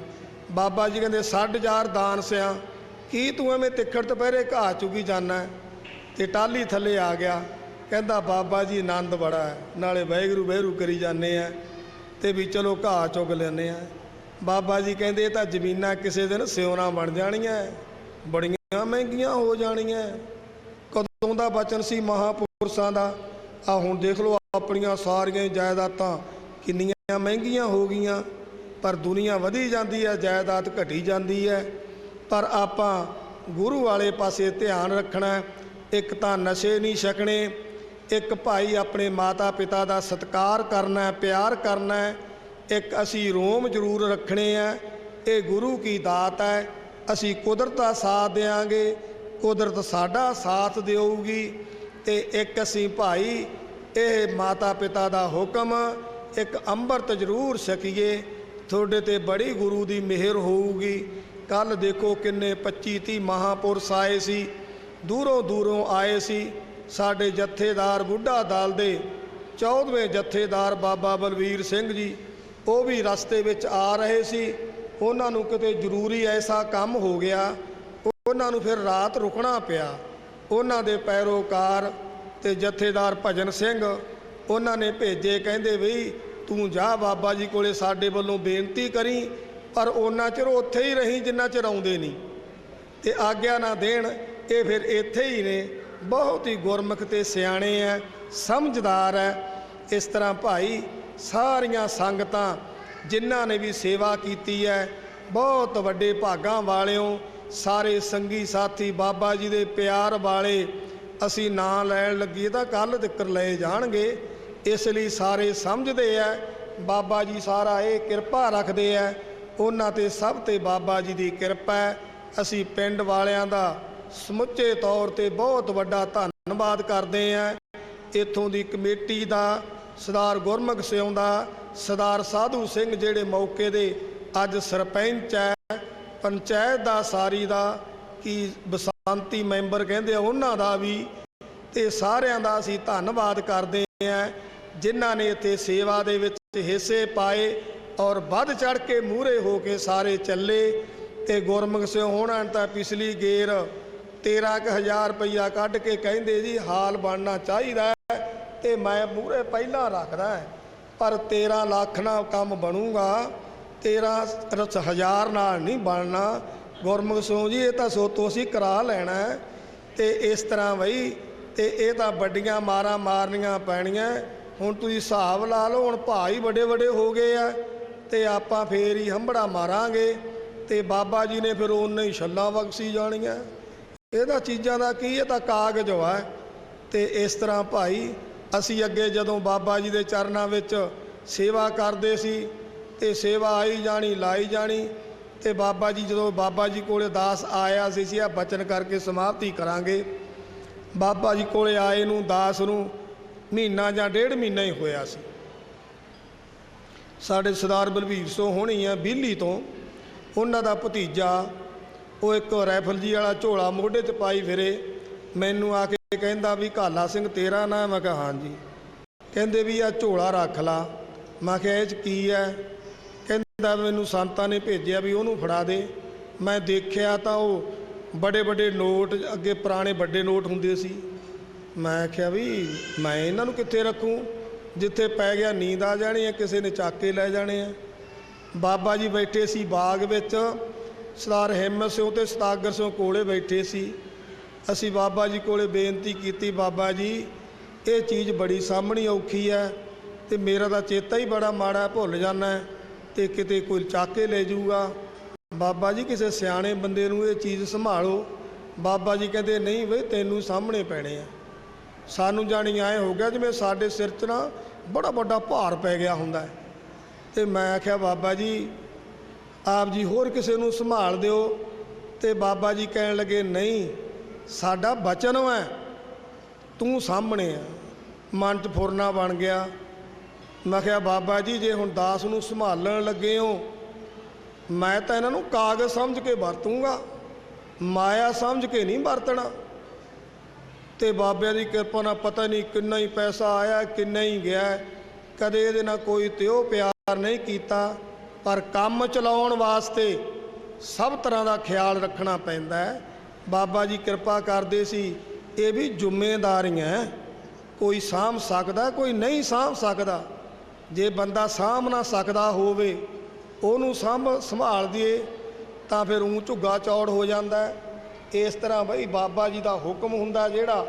ਬਾਬਾ ਜੀ ਕਹਿੰਦੇ 6,000 ਦਾਨ ਸਿਆਂ, ਕੀ ਤੂੰ ਐਵੇਂ ਤਿੱਖੜ ਦੁਪਹਿਰੇ ਘਾਹ ਚੁਗੀ ਜਾਣਾ? ਤੇ ਟਾਹਲੀ ਥੱਲੇ ਆ ਗਿਆ। ਕਹਿੰਦਾ ਬਾਬਾ ਜੀ ਆਨੰਦ ਬੜਾ ਹੈ, ਨਾਲੇ ਵਾਹਿਗੁਰੂ ਵਾਹਿਗੁਰੂ ਕਰੀ ਜਾਂਦੇ ਆ ਤੇ ਵੀ ਚਲੋ ਘਾਹ ਚੁਗ ਲੈਂਦੇ ਆ। ਬਾਬਾ ਜੀ ਕਹਿੰਦੇ ਇਹ ਤਾਂ ਜ਼ਮੀਨਾਂ ਕਿਸੇ ਦਿਨ ਸਿਉਣਾ ਬਣ ਜਾਣੀਆਂ, ਬੜੀਆਂ ਮਹਿੰਗੀਆਂ ਹੋ ਜਾਣੀਆਂ। ਕਦੋਂ ਦਾ ਬਚਨ ਸੀ ਮਹਾਂਪੁਰਸ਼ਾਂ ਦਾ। ਆ ਹੁਣ ਦੇਖ ਲਓ ਆਪਣੀਆਂ ਸਾਰੀਆਂ ਜਾਇਦਾਦਾਂ ਕਿੰਨੀਆਂ ਮਹਿੰਗੀਆਂ ਹੋ ਗਈਆਂ, ਪਰ ਦੁਨੀਆ ਵਧੀ ਜਾਂਦੀ ਹੈ, ਜਾਇਦਾਦ ਘਟੀ ਜਾਂਦੀ ਹੈ। ਪਰ ਆਪਾਂ ਗੁਰੂ ਵਾਲੇ ਪਾਸੇ ਧਿਆਨ ਰੱਖਣਾ। ਇੱਕ ਤਾਂ ਨਸ਼ੇ ਨਹੀਂ ਛਕਣੇ, ਇੱਕ ਭਾਈ ਆਪਣੇ ਮਾਤਾ ਪਿਤਾ ਦਾ ਸਤਿਕਾਰ ਕਰਨਾ, ਪਿਆਰ ਕਰਨਾ। ਇੱਕ ਅਸੀਂ ਰੋਮ ਜ਼ਰੂਰ ਰੱਖਣੇ ਆ, ਇਹ ਗੁਰੂ ਕੀ ਦਾਤ ਹੈ। ਅਸੀਂ ਕੁਦਰਤ ਦਾ ਸਾਥ ਦਿਆਂਗੇ, ਕੁਦਰਤ ਸਾਡਾ ਸਾਥ ਦੇਊਗੀ। ਤੇ ਇੱਕ ਅਸੀਂ ਭਾਈ ਇਹ ਮਾਤਾ ਪਿਤਾ ਦਾ ਹੁਕਮ, ਇੱਕ ਅੰਮ੍ਰਿਤ ਜ਼ਰੂਰ ਛਕੀਏ, ਤੁਹਾਡੇ ਤੇ ਬੜੀ ਗੁਰੂ ਦੀ ਮਿਹਰ ਹੋਊਗੀ। ਕੱਲ ਦੇਖੋ ਕਿੰਨੇ 25-30 ਮਹਾਂਪੁਰਸ਼ ਆਏ ਸੀ, ਦੂਰੋਂ ਦੂਰੋਂ ਆਏ ਸੀ। ਸਾਡੇ ਜਥੇਦਾਰ ਬੁੱਢਾ ਦਲ ਦੇ 14ਵੇਂ ਜਥੇਦਾਰ ਬਾਬਾ ਬਲਵੀਰ ਸਿੰਘ ਜੀ, ਉਹ ਵੀ ਰਸਤੇ ਵਿੱਚ ਆ ਰਹੇ ਸੀ। ਉਹਨਾਂ ਨੂੰ ਕਿਤੇ ਜ਼ਰੂਰੀ ਐਸਾ ਕੰਮ ਹੋ ਗਿਆ, ਉਹਨਾਂ ਨੂੰ ਫਿਰ ਰਾਤ ਰੁਕਣਾ ਪਿਆ। ਉਹਨਾਂ ਦੇ ਪੈਰੋਕਾਰ ਤੇ ਜਥੇਦਾਰ ਭਜਨ ਸਿੰਘ ਉਹਨਾਂ ਨੇ ਭੇਜੇ, ਕਹਿੰਦੇ ਬਈ ਤੂੰ ਜਾ ਬਾਬਾ ਜੀ ਕੋਲੇ ਸਾਡੇ ਵੱਲੋਂ ਬੇਨਤੀ ਕਰੀ, ਪਰ ਉਹਨਾਂ ਚਿਰ ਉੱਥੇ ਹੀ ਰਹੀਂ ਜਿੰਨਾ ਚਿਰ ਆਉਂਦੇ ਨਹੀਂ, ਤੇ ਆਗਿਆ ਨਾ ਦੇਣ। ਇਹ ਫਿਰ ਇੱਥੇ ਹੀ ਨੇ। ਬਹੁਤ ਹੀ ਗੁਰਮੁਖ ਤੇ ਸਿਆਣੇ ਹੈ, ਸਮਝਦਾਰ ਹੈ। ਇਸ ਤਰ੍ਹਾਂ ਭਾਈ ਸਾਰੀਆਂ ਸੰਗਤਾਂ ਜਿਨ੍ਹਾਂ ਨੇ ਵੀ ਸੇਵਾ ਕੀਤੀ ਹੈ, ਬਹੁਤ ਵੱਡੇ ਭਾਗਾਂ ਵਾਲਿਓ। ਸਾਰੇ ਸੰਗੀ ਸਾਥੀ ਬਾਬਾ ਜੀ ਦੇ ਪਿਆਰ ਵਾਲੇ, ਅਸੀਂ ਨਾਂ ਲੈਣ ਲੱਗੀਏ ਤਾਂ ਕੱਲ੍ਹ ਤੱਕ ਲਏ ਜਾਣਗੇ। ਇਸ ਲਈ ਸਾਰੇ ਸਮਝਦੇ ਆ ਬਾਬਾ ਜੀ ਸਾਰਾ ਇਹ ਕਿਰਪਾ ਰੱਖਦੇ ਆ, ਉਹਨਾਂ ਤੇ ਸਭ ਤੇ ਬਾਬਾ ਜੀ ਦੀ ਕਿਰਪਾ ਹੈ। ਅਸੀਂ ਪਿੰਡ ਵਾਲਿਆਂ ਦਾ ਸਮੁੱਚੇ ਤੌਰ ਤੇ ਬਹੁਤ ਵੱਡਾ ਧੰਨਵਾਦ ਕਰਦੇ ਹਾਂ। ਇੱਥੋਂ ਦੀ ਕਮੇਟੀ ਦਾ, ਸਰਦਾਰ ਗੁਰਮੁਖ ਸਿੰਘ ਦਾ, ਸਰਦਾਰ ਸਾਧੂ ਸਿੰਘ ਜਿਹੜੇ ਮੌਕੇ ਦੇ ਅੱਜ ਸਰਪੰਚ ਹੈ, ਪੰਚਾਇਤ ਦਾ ਸਾਰੀ ਦਾ ਕੀ ਬਸੰਤੀ ਮੈਂਬਰ ਕਹਿੰਦੇ ਆ, ਉਹਨਾਂ ਦਾ ਵੀ, ਤੇ ਸਾਰਿਆਂ ਦਾ ਅਸੀਂ ਧੰਨਵਾਦ ਕਰਦੇ ਹਾਂ ਜਿਨ੍ਹਾਂ ਨੇ ਇੱਥੇ ਸੇਵਾ ਦੇ ਵਿੱਚ ਹਿੱਸੇ ਪਾਏ ਔਰ ਵੱਧ ਚੜ੍ਹ ਕੇ ਮੂਹਰੇ ਹੋ ਕੇ ਸਾਰੇ ਚੱਲੇ। ਤੇ ਗੁਰਮੁਖ ਸਿੰਘ ਹੋਣਾ ਤਾਂ ਪਿਛਲੀ ਗੇਰ 13,000 ਰੁਪਈਆ ਕੱਢ ਕੇ ਕਹਿੰਦੇ ਜੀ ਹਾਲ ਬਣਨਾ ਚਾਹੀਦਾ, ਤੇ ਮੈਂ ਮੂਹਰੇ ਪਹਿਲਾਂ ਰੱਖਦਾ, ਪਰ 13 ਲੱਖ ਨਾਲ ਕੰਮ ਬਣੂਗਾ, 13,000 ਨਾਲ ਨਹੀਂ ਬਣਨਾ। ਗੁਰਮੁਖ ਸਿੰਘ ਜੀ ਇਹ ਤਾਂ ਸੋਤੋਂ ਅਸੀਂ ਕਰਾ ਲੈਣਾ। ਤੇ ਇਸ ਤਰ੍ਹਾਂ ਬਈ, ਤੇ ਇਹ ਤਾਂ ਵੱਡੀਆਂ ਮਾਰਾਂ ਮਾਰਨੀਆਂ ਪੈਣੀਆਂ। ਹੁਣ ਤੁਸੀਂ ਹਿਸਾਬ ਲਾ ਲਓ, ਹੁਣ ਭਾਅ ਹੀ ਵੱਡੇ ਵੱਡੇ ਹੋ ਗਏ ਆ, ਤੇ ਆਪਾਂ ਫੇਰ ਹੀ ਹੰਬੜਾ ਮਾਰਾਂਗੇ, ਤੇ ਬਾਬਾ ਜੀ ਨੇ ਫਿਰ ਉਹਨੇ ਹੀ ਛੱਲਾਂ ਬਖਸ਼ੀ ਜਾਣੀਆਂ। ਇਹਦਾ ਚੀਜ਼ਾਂ ਦਾ ਕੀ, ਇਹ ਤਾਂ ਕਾਗਜ਼ ਹੈ। ਤੇ ਇਸ ਤਰ੍ਹਾਂ ਭਾਈ ਅਸੀਂ ਅੱਗੇ ਜਦੋਂ ਬਾਬਾ ਜੀ ਦੇ ਚਰਨਾਂ ਵਿੱਚ ਸੇਵਾ ਕਰਦੇ ਸੀ, ਤੇ ਸੇਵਾ ਆਈ ਜਾਣੀ ਲਾਈ ਜਾਣੀ। ਤੇ ਬਾਬਾ ਜੀ ਜਦੋਂ ਬਾਬਾ ਜੀ ਕੋਲੇ ਦਾਸ ਆਇਆ ਸੀ ਆ ਬਚਨ ਕਰਕੇ ਸਮਾਪਤੀ ਕਰਾਂਗੇ। ਬਾਬਾ ਜੀ ਕੋਲੇ ਆਏ ਨੂੰ ਦਾਸ ਨੂੰ ਮਹੀਨਾ ਜਾਂ 1.5 ਮਹੀਨਾ ਹੀ ਹੋਇਆ ਸੀ। ਸਾਡੇ ਸਰਦਾਰ ਬਲਵੀਰ ਸਿੰਘ ਹੋਣੀ ਆ ਬਿੱਲੀ ਤੋਂ, ਉਹਨਾਂ ਦਾ ਭਤੀਜਾ, ਉਹ ਇੱਕ ਰਾਈਫਲ ਜੀ ਵਾਲਾ ਝੋਲਾ ਮੋਢੇ 'ਚ ਪਾਈ ਫਿਰੇ। ਮੈਨੂੰ ਆ ਕੇ ਕਹਿੰਦਾ ਵੀ ਕਾਲਾ ਸਿੰਘ ਤੇਰਾ ਨਾਂ? ਮੈਂ ਕਿਹਾ ਹਾਂਜੀ। ਕਹਿੰਦੇ ਵੀ ਆ ਝੋਲਾ ਰੱਖ ਲਾ। ਮੈਂ ਕਿਹਾ ਇਹ 'ਚ ਕੀ ਹੈ? ਕਹਿੰਦਾ ਮੈਨੂੰ ਸੰਤਾਂ ਨੇ ਭੇਜਿਆ ਵੀ ਉਹਨੂੰ ਫੜਾ ਦੇ। ਮੈਂ ਦੇਖਿਆ ਤਾਂ ਉਹ ਬੜੇ ਵੱਡੇ ਨੋਟ, ਅੱਗੇ ਪੁਰਾਣੇ ਵੱਡੇ ਨੋਟ ਹੁੰਦੇ ਸੀ। ਮੈਂ ਕਿਹਾ ਵੀ ਮੈਂ ਇਹਨਾਂ ਨੂੰ ਕਿੱਥੇ ਰੱਖੂੰ, ਜਿੱਥੇ ਪੈ ਗਿਆ ਨੀਂਦ ਆ ਜਾਣੀ ਹੈ, ਕਿਸੇ ਨੇ ਚੱਕ ਕੇ ਲੈ ਜਾਣੇ ਆ। ਬਾਬਾ ਜੀ ਬੈਠੇ ਸੀ ਬਾਗ ਵਿੱਚ, ਸਰਦਾਰ ਹਿੰਮਤ ਸਿੰਘ ਤੇ ਸਤਾਗਰ ਸਿੰਘ ਕੋਲੇ ਬੈਠੇ ਸੀ। ਅਸੀਂ ਬਾਬਾ ਜੀ ਕੋਲੇ ਬੇਨਤੀ ਕੀਤੀ, ਬਾਬਾ ਜੀ ਇਹ ਚੀਜ਼ ਬੜੀ ਸਾਹਮਣੀ ਔਖੀ ਹੈ, ਤੇ ਮੇਰਾ ਤਾਂ ਚੇਤਾ ਹੀ ਬੜਾ ਮਾੜਾ, ਭੁੱਲ ਜਾਂਦਾ, ਤੇ ਕਿਤੇ ਕੋਈ ਚੱਕ ਕੇ ਲੈ ਜਾਊਗਾ। ਬਾਬਾ ਜੀ ਕਿਸੇ ਸਿਆਣੇ ਬੰਦੇ ਨੂੰ ਇਹ ਚੀਜ਼ ਸੰਭਾਲੋ। ਬਾਬਾ ਜੀ ਕਹਿੰਦੇ ਨਹੀਂ ਬਈ ਤੈਨੂੰ ਸਾਹਮਣੇ ਪੈਣੇ ਆ। ਸਾਨੂੰ ਜਾਣੀ ਐਂ ਹੋ ਗਿਆ ਜਿਵੇਂ ਸਾਡੇ ਸਿਰ 'ਚ ਨਾ ਬੜਾ ਵੱਡਾ ਭਾਰ ਪੈ ਗਿਆ ਹੁੰਦਾ। ਤੇ ਮੈਂ ਆਖਿਆ ਬਾਬਾ ਜੀ ਆਪ ਜੀ ਹੋਰ ਕਿਸੇ ਨੂੰ ਸੰਭਾਲ ਦਿਓ। ਤੇ ਬਾਬਾ ਜੀ ਕਹਿਣ ਲੱਗੇ ਨਹੀਂ, ਸਾਡਾ ਬਚਨ ਹੈ, ਤੂੰ ਸਾਹਮਣੇ ਆ। ਮਨ 'ਚ ਫੁਰਨਾ ਬਣ ਗਿਆ। ਮੈਂ ਕਿਹਾ ਬਾਬਾ ਜੀ ਜੇ ਹੁਣ ਦਾਸ ਨੂੰ ਸੰਭਾਲਣ ਲੱਗੇ ਹੋ, ਮੈਂ ਤਾਂ ਇਹਨਾਂ ਨੂੰ ਕਾਗਜ਼ ਸਮਝ ਕੇ ਵਰਤੂੰਗਾ, ਮਾਇਆ ਸਮਝ ਕੇ ਨਹੀਂ ਵਰਤਣਾ। ਤੇ ਬਾਬਿਆਂ ਦੀ ਕਿਰਪਾ ਨਾਲ ਪਤਾ ਨਹੀਂ ਕਿੰਨਾ ਹੀ ਪੈਸਾ ਆਇਆ, ਕਿੰਨਾ ਹੀ ਗਿਆ। ਕਦੇ ਇਹਦੇ ਨਾਲ ਕੋਈ ਤਿਉ ਪਿਆਰ ਨਹੀਂ ਕੀਤਾ, ਪਰ ਕੰਮ ਚਲਾਉਣ ਵਾਸਤੇ ਸਭ ਤਰ੍ਹਾਂ ਦਾ ਖਿਆਲ ਰੱਖਣਾ ਪੈਂਦਾ ਹੈ। ਬਾਬਾ ਜੀ ਕਿਰਪਾ ਕਰਦੇ ਸੀ। ਇਹ ਵੀ ਜ਼ਿੰਮੇਵਾਰੀਆਂ, ਕੋਈ ਸਾਂਭ ਸਕਦਾ, ਕੋਈ ਨਹੀਂ ਸਾਂਭ ਸਕਦਾ। ਜੇ ਬੰਦਾ ਸਾਂਭ ਨਾ ਸਕਦਾ ਹੋਵੇ, ਉਹਨੂੰ ਸੰਭਾਲ ਦਈਏ ਤਾਂ ਫਿਰ ਊਂ ਝੁੱਗਾ ਚੌੜ ਹੋ ਜਾਂਦਾ। ਇਸ ਤਰ੍ਹਾਂ ਬਈ ਬਾਬਾ ਜੀ ਦਾ ਹੁਕਮ ਹੁੰਦਾ ਜਿਹੜਾ,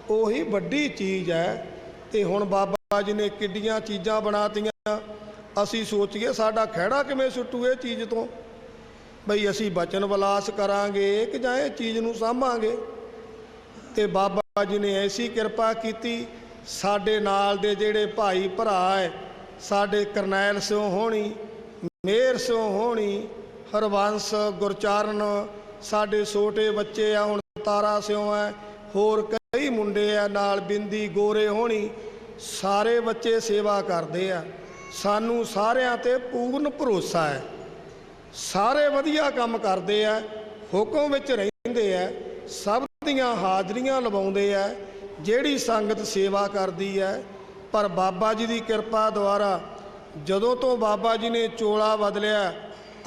ਉਹੀ ਵੱਡੀ ਚੀਜ਼ ਹੈ। ਤੇ ਹੁਣ ਬਾਬਾ ਜੀ ਨੇ ਕਿੱਡੀਆਂ ਚੀਜ਼ਾਂ ਬਣਾਤੀਆਂ। ਅਸੀਂ ਸੋਚੀਏ ਸਾਡਾ ਖਹਿੜਾ ਕਿਵੇਂ ਸੁੱਟੂ ਇਹ ਚੀਜ਼ ਤੋਂ, ਬਈ ਅਸੀਂ ਬਚਨ ਵਿਲਾਸ ਕਰਾਂਗੇ ਕਿ ਜਾਂ ਇਹ ਚੀਜ਼ ਨੂੰ ਸਾਂਭਾਂਗੇ। ਤੇ ਬਾਬਾ ਜੀ ਨੇ ਐਸੀ ਕਿਰਪਾ ਕੀਤੀ, ਸਾਡੇ ਨਾਲ ਦੇ ਜਿਹੜੇ ਭਾਈ ਭਰਾ ਹੈ, ਸਾਡੇ ਕਰਨੈਲ ਸਿਉ ਹੋਣੀ, ਮੇਹਰ ਸਿਉ ਹੋਣੀ, ਹਰਬੰਸ, ਗੁਰਚਰਨ, ਸਾਡੇ ਛੋਟੇ ਬੱਚੇ ਆ, ਹੁਣ ਤਾਰਾ ਸਿਉ ਹੈ, ਹੋਰ ਕਈ ਮੁੰਡੇ ਆ ਨਾਲ, ਬਿੰਦੀ, ਗੋਰੇ ਹੋਣੀ, ਸਾਰੇ ਬੱਚੇ ਸੇਵਾ ਕਰਦੇ ਆ। ਸਾਨੂੰ ਸਾਰਿਆਂ ਤੇ ਪੂਰਨ ਭਰੋਸਾ ਹੈ, ਸਾਰੇ ਵਧੀਆ ਕੰਮ ਕਰਦੇ ਆ, ਹੁਕਮ ਵਿੱਚ ਰਹਿੰਦੇ ਆ, ਸਭ ਦੀਆਂ ਹਾਜ਼ਰੀਆਂ ਲਵਾਉਂਦੇ ਆ, ਜਿਹੜੀ ਸੰਗਤ ਸੇਵਾ ਕਰਦੀ ਹੈ। ਪਰ ਬਾਬਾ ਜੀ ਦੀ ਕਿਰਪਾ ਦੁਆਰਾ ਜਦੋਂ ਤੋਂ ਬਾਬਾ ਜੀ ਨੇ ਚੋਲਾ ਬਦਲਿਆ,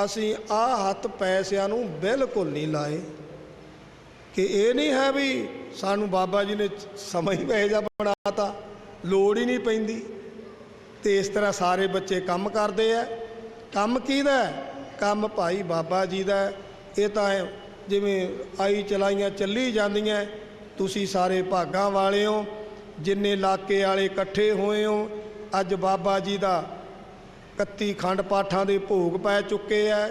ਅਸੀਂ ਆਹ ਹੱਥ ਪੈਸਿਆਂ ਨੂੰ ਬਿਲਕੁਲ ਨਹੀਂ ਲਾਏ। ਕਿ ਇਹ ਨਹੀਂ ਹੈ ਵੀ ਸਾਨੂੰ ਬਾਬਾ ਜੀ ਨੇ ਸਮਾਂ ਹੀ ਇਹੋ ਜਿਹਾ ਬਣਾਤਾ, ਲੋੜ ਹੀ ਨਹੀਂ ਪੈਂਦੀ। ਤੇ ਇਸ ਤਰ੍ਹਾਂ ਸਾਰੇ ਬੱਚੇ ਕੰਮ ਕਰਦੇ ਆ। ਕੰਮ ਕਿਹਦਾ? ਕੰਮ ਭਾਈ ਬਾਬਾ ਜੀ ਦਾ। ਇਹ ਤਾਂ ਜਿਵੇਂ ਆਈ ਚਲਾਈਆਂ ਚੱਲੀ ਜਾਂਦੀਆਂ। ਤੁਸੀਂ ਸਾਰੇ ਭਾਗਾਂ ਵਾਲੇ ਹੋ, ਜਿੰਨੇ ਇਲਾਕੇ ਵਾਲੇ ਇਕੱਠੇ ਹੋਏ ਹੋ। ਅੱਜ ਬਾਬਾ ਜੀ ਦਾ 31 ਖੰਡ ਪਾਠਾਂ ਦੇ ਭੋਗ ਪੈ ਚੁੱਕੇ ਆ,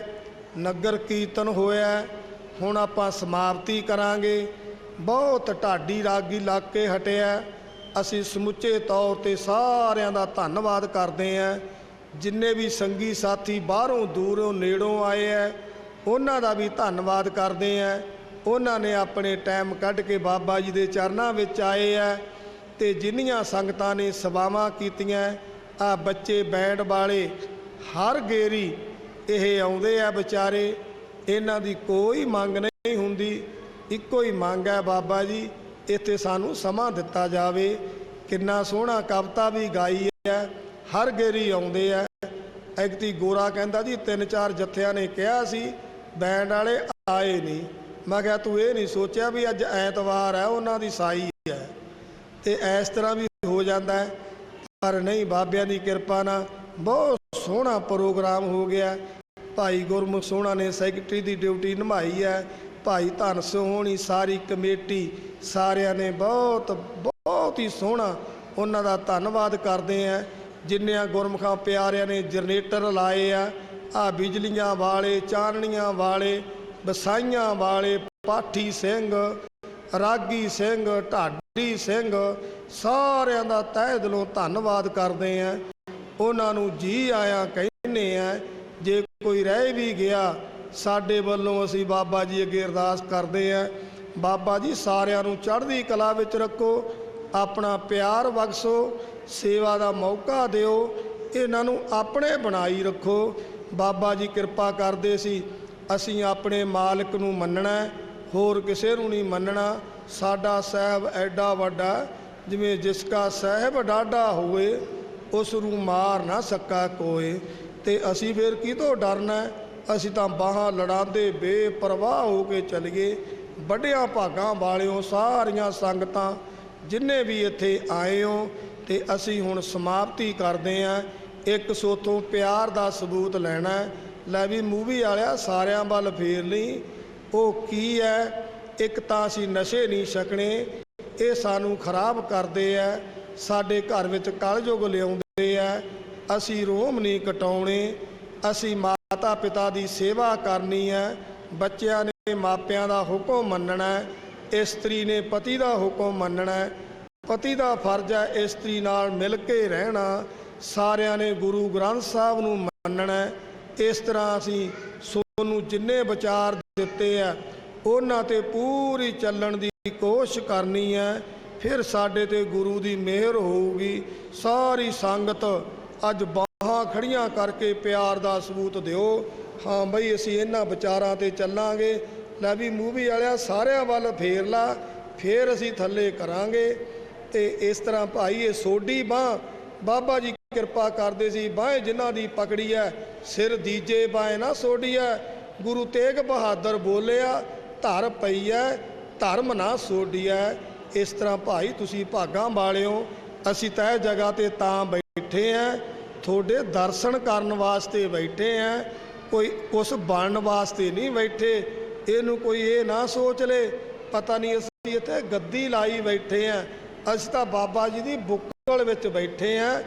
ਨਗਰ ਕੀਰਤਨ ਹੋਇਆ। ਹੁਣ ਆਪਾਂ ਸਮਾਪਤੀ ਕਰਾਂਗੇ। ਬਹੁਤ ਢਾਡੀ ਰਾਗੀ ਇਲਾਕੇ ਹਟਿਆ। ਅਸੀਂ ਸਮੁੱਚੇ ਤੌਰ ਤੇ ਸਾਰਿਆਂ ਦਾ ਧੰਨਵਾਦ ਕਰਦੇ ਹਾਂ। ਜਿੰਨੇ ਵੀ ਸੰਗੀ ਸਾਥੀ ਬਾਹਰੋਂ ਦੂਰੋਂ ਨੇੜੋਂ ਆਏ ਹੈ, ਉਹਨਾਂ ਦਾ ਵੀ ਧੰਨਵਾਦ ਕਰਦੇ ਹਾਂ। ਉਹਨਾਂ ਨੇ ਆਪਣੇ ਟਾਈਮ ਕੱਢ ਕੇ ਬਾਬਾ ਜੀ ਦੇ ਚਰਨਾਂ ਵਿੱਚ ਆਏ ਹੈ। ਤੇ ਜਿੰਨੀਆਂ ਸੰਗਤਾਂ ਨੇ ਸੇਵਾਵਾਂ ਕੀਤੀਆਂ, ਆ ਬੱਚੇ ਬੈਂਡ ਵਾਲੇ ਹਰ ਗੇਰੀ ਇਹ ਆਉਂਦੇ ਆ ਵਿਚਾਰੇ। ਇਹਨਾਂ ਦੀ ਕੋਈ ਮੰਗ ਨਹੀਂ ਹੁੰਦੀ, ਇੱਕੋ ਹੀ ਮੰਗ ਹੈ, ਬਾਬਾ ਜੀ ਇੱਥੇ ਸਾਨੂੰ ਸਮਾਂ ਦਿੱਤਾ ਜਾਵੇ। ਕਿੰਨਾ ਸੋਹਣਾ ਕਵਿਤਾ ਵੀ ਗਾਈ ਹੈ, ਹਰ ਗੇਰੀ ਆਉਂਦੇ ਆ। ਐਕਤੀ ਗੋਰਾ ਕਹਿੰਦਾ ਜੀ 3-4 ਜੱਥਿਆਂ ਨੇ ਕਿਹਾ ਸੀ, ਬੈਂਡ ਵਾਲੇ ਆਏ ਨਹੀਂ। ਮੈਂ ਕਿਹਾ ਤੂੰ ਇਹ ਨਹੀਂ ਸੋਚਿਆ ਵੀ ਅੱਜ ਐਤਵਾਰ ਹੈ, ਉਹਨਾਂ ਦੀ ਸਾਈ ਹੈ। ਤੇ ਇਸ ਤਰ੍ਹਾਂ ਵੀ ਹੋ ਜਾਂਦਾ ਹੈ। ਪਰ ਨਹੀਂ, ਬਾਬਿਆਂ ਦੀ ਕਿਰਪਾ ਨਾਲ ਬਹੁਤ ਸੋਹਣਾ ਪ੍ਰੋਗਰਾਮ ਹੋ ਗਿਆ। ਭਾਈ ਗੁਰਮੁਖ ਸੋਹਣਾ ਨੇ ਸੈਕਟਰੀ ਦੀ ਡਿਊਟੀ ਨਿਭਾਈ ਹੈ। ਭਾਈ ਧਨ ਸਿੰਘ ਹੋਣੀ, ਸਾਰੀ ਕਮੇਟੀ, ਸਾਰਿਆਂ ਨੇ ਬਹੁਤ ਹੀ ਸੋਹਣਾ ਉਹਨਾਂ ਦਾ ਧੰਨਵਾਦ ਕਰਦੇ ਆ। ਜਿੰਨਿਆਂ ਗੁਰਮੁਖਾਂ ਪਿਆਰਿਆਂ ਨੇ ਜਨਰੇਟਰ ਲਾਏ ਆ ਬਿਜਲੀਆਂ ਵਾਲੇ, ਚਾਨਣੀਆਂ ਵਾਲੇ, ਵਸਾਈਆਂ ਵਾਲੇ, ਪਾਠੀ ਸਿੰਘ, ਰਾਗੀ ਸਿੰਘ, ਢਾਡੀ ਸਿੰਘ, ਸਾਰਿਆਂ ਦਾ ਤਹਿ ਦਿਲੋਂ ਧੰਨਵਾਦ ਕਰਦੇ ਆ। ਉਹਨਾਂ ਨੂੰ ਜੀ ਆਇਆਂ ਕਹਿੰਦੇ ਆ। ਜੇ ਕੋਈ ਰਹਿ ਵੀ ਗਿਆ, ਸਾਡੇ ਵੱਲੋਂ ਅਸੀਂ ਬਾਬਾ ਜੀ ਅੱਗੇ ਅਰਦਾਸ ਕਰਦੇ ਆ, ਬਾਬਾ ਜੀ ਸਾਰਿਆਂ ਨੂੰ ਚੜ੍ਹਦੀ ਕਲਾ ਵਿੱਚ ਰੱਖੋ, ਆਪਣਾ ਪਿਆਰ ਬਖਸ਼ੋ, ਸੇਵਾ ਦਾ ਮੌਕਾ ਦਿਓ, ਇਹਨਾਂ ਨੂੰ ਆਪਣੇ ਬਣਾਈ ਰੱਖੋ। ਬਾਬਾ ਜੀ ਕਿਰਪਾ ਕਰਦੇ ਸੀ, ਅਸੀਂ ਆਪਣੇ ਮਾਲਕ ਨੂੰ ਮੰਨਣਾ, ਹੋਰ ਕਿਸੇ ਨੂੰ ਨਹੀਂ ਮੰਨਣਾ। ਸਾਡਾ ਸਾਹਿਬ ਐਡਾ ਵੱਡਾ, ਜਿਵੇਂ ਜਿਸ ਕਾ ਸਾਹਿਬ ਡਾਢਾ ਹੋਵੇ, ਉਸ ਨੂੰ ਮਾਰ ਨਾ ਸਕਾ ਕੋਏ। ਤੇ ਅਸੀਂ ਫਿਰ ਕਿਤੋਂ ਡਰਨਾ? ਅਸੀਂ ਤਾਂ ਬਾਹਾਂ ਲੜਾਉਂਦੇ ਬੇਪਰਵਾਹ ਹੋ ਕੇ ਚਲੀਏ। ਵੱਡਿਆਂ ਭਾਗਾਂ ਵਾਲਿਓ, ਸਾਰੀਆਂ ਸੰਗਤਾਂ ਜਿੰਨੇ ਵੀ ਇੱਥੇ ਆਏ ਹੋ, ਤੇ ਅਸੀਂ ਹੁਣ ਸਮਾਪਤੀ ਕਰਦੇ ਹਾਂ। ਇੱਕ ਸੋਥੋਂ ਪਿਆਰ ਦਾ ਸਬੂਤ ਲੈਣਾ। ਲੈ ਵੀ ਮੂਵੀ ਵਾਲਿਆ, ਸਾਰਿਆਂ ਵੱਲ ਫੇਰ ਲਈ। ਉਹ ਕੀ ਹੈ? ਇੱਕ ਤਾਂ ਅਸੀਂ ਨਸ਼ੇ ਨਹੀਂ ਛਕਣੇ, ਇਹ ਸਾਨੂੰ ਖਰਾਬ ਕਰਦੇ ਆ, ਸਾਡੇ ਘਰ ਵਿੱਚ ਕਲਯੁਗ ਲਿਆਉਂਦੇ ਆ। ਅਸੀਂ ਰੋਮ ਨਹੀਂ ਕਟਾਉਣੇ, ਅਸੀਂ ਮਾਤਾ ਪਿਤਾ ਦੀ ਸੇਵਾ ਕਰਨੀ ਹੈ। ਬੱਚਿਆਂ ਨੇ ਮਾਪਿਆਂ ਦਾ ਹੁਕਮ ਮੰਨਣਾ, ਇਸਤਰੀ ਨੇ ਪਤੀ ਦਾ ਹੁਕਮ ਮੰਨਣਾ। ਪਤੀ ਦਾ ਫਰਜ਼ ਹੈ ਇਸਤਰੀ ਨਾਲ ਮਿਲ ਕੇ ਰਹਿਣਾ। ਸਾਰਿਆਂ ਨੇ ਗੁਰੂ ਗ੍ਰੰਥ ਸਾਹਿਬ ਨੂੰ ਮੰਨਣਾ। ਇਸ ਤਰ੍ਹਾਂ ਅਸੀਂ ਤੁਹਾਨੂੰ ਜਿੰਨੇ ਵਿਚਾਰ ਦਿੱਤੇ ਆ, ਉਹਨਾਂ ਤੇ ਪੂਰੀ ਚੱਲਣ ਦੀ ਕੋਸ਼ਿਸ਼ ਕਰਨੀ ਹੈ। ਫਿਰ ਸਾਡੇ ਤੇ ਗੁਰੂ ਦੀ ਮਿਹਰ ਹੋਊਗੀ। ਸਾਰੀ ਸੰਗਤ ਅੱਜ ਬਾਹਾਂ ਖੜੀਆਂ ਕਰਕੇ ਪਿਆਰ ਦਾ ਸਬੂਤ ਦਿਓ, ਹਾਂ ਬਈ ਅਸੀਂ ਇਹਨਾਂ ਵਿਚਾਰਾਂ ਤੇ ਚੱਲਾਂਗੇ। ਲੈ ਵੀ ਮੂਵੀ ਵਾਲਿਆ, ਸਾਰਿਆਂ ਵੱਲ ਫੇਰ ਲਾ, ਫੇਰ ਅਸੀਂ ਥੱਲੇ ਕਰਾਂਗੇ। ਤੇ ਇਸ ਤਰ੍ਹਾਂ ਭਾਈ ਇਹ ਸੋਢੀ ਬਾਂਹ ਬਾਬਾ ਜੀ ਕਿਰਪਾ ਕਰਦੇ ਸੀ। ਬਾਂਹ ਜਿਨ੍ਹਾਂ ਦੀ ਪਕੜੀ ਹੈ, ਸਿਰ ਦੀਜੇ ਬਾਂਹ ਨਾ ਸੋਢੀ ਹੈ। ਗੁਰੂ ਤੇਗ ਬਹਾਦਰ ਬੋਲਿਆ, ਧਰ ਪਈ ਹੈ ਧਰਮ ਨਾ ਸੋਢੀਐ। ਇਸ ਤਰ੍ਹਾਂ ਭਾਈ ਤੁਸੀਂ ਭਾਗਾਂ ਵਾਲਿਓ, ਅਸੀਂ ਤਾਂ ਇਹ ਜਗ੍ਹਾ ਤੇ ਤਾਂ ਬੈਠੇ ਆਂ, ਤੁਹਾਡੇ ਦਰਸ਼ਨ ਕਰਨ ਵਾਸਤੇ ਬੈਠੇ ਆਂ, ਕੋਈ ਕੁਛ ਬਣਨ ਵਾਸਤੇ ਨਹੀਂ ਬੈਠੇ। ਇਹਨੂੰ ਕੋਈ ਇਹ ਨਾ ਸੋਚ ਲੇ ਪਤਾ ਨਹੀਂ ਅਸੀਂ ਇੱਥੇ ਗੱਦੀ ਲਾਈ ਬੈਠੇ ਆਂ, ਅਸੀਂ ਤਾਂ ਬਾਬਾ ਜੀ ਦੀ ਬੁੱਕਲ ਵਿੱਚ ਬੈਠੇ ਆਂ।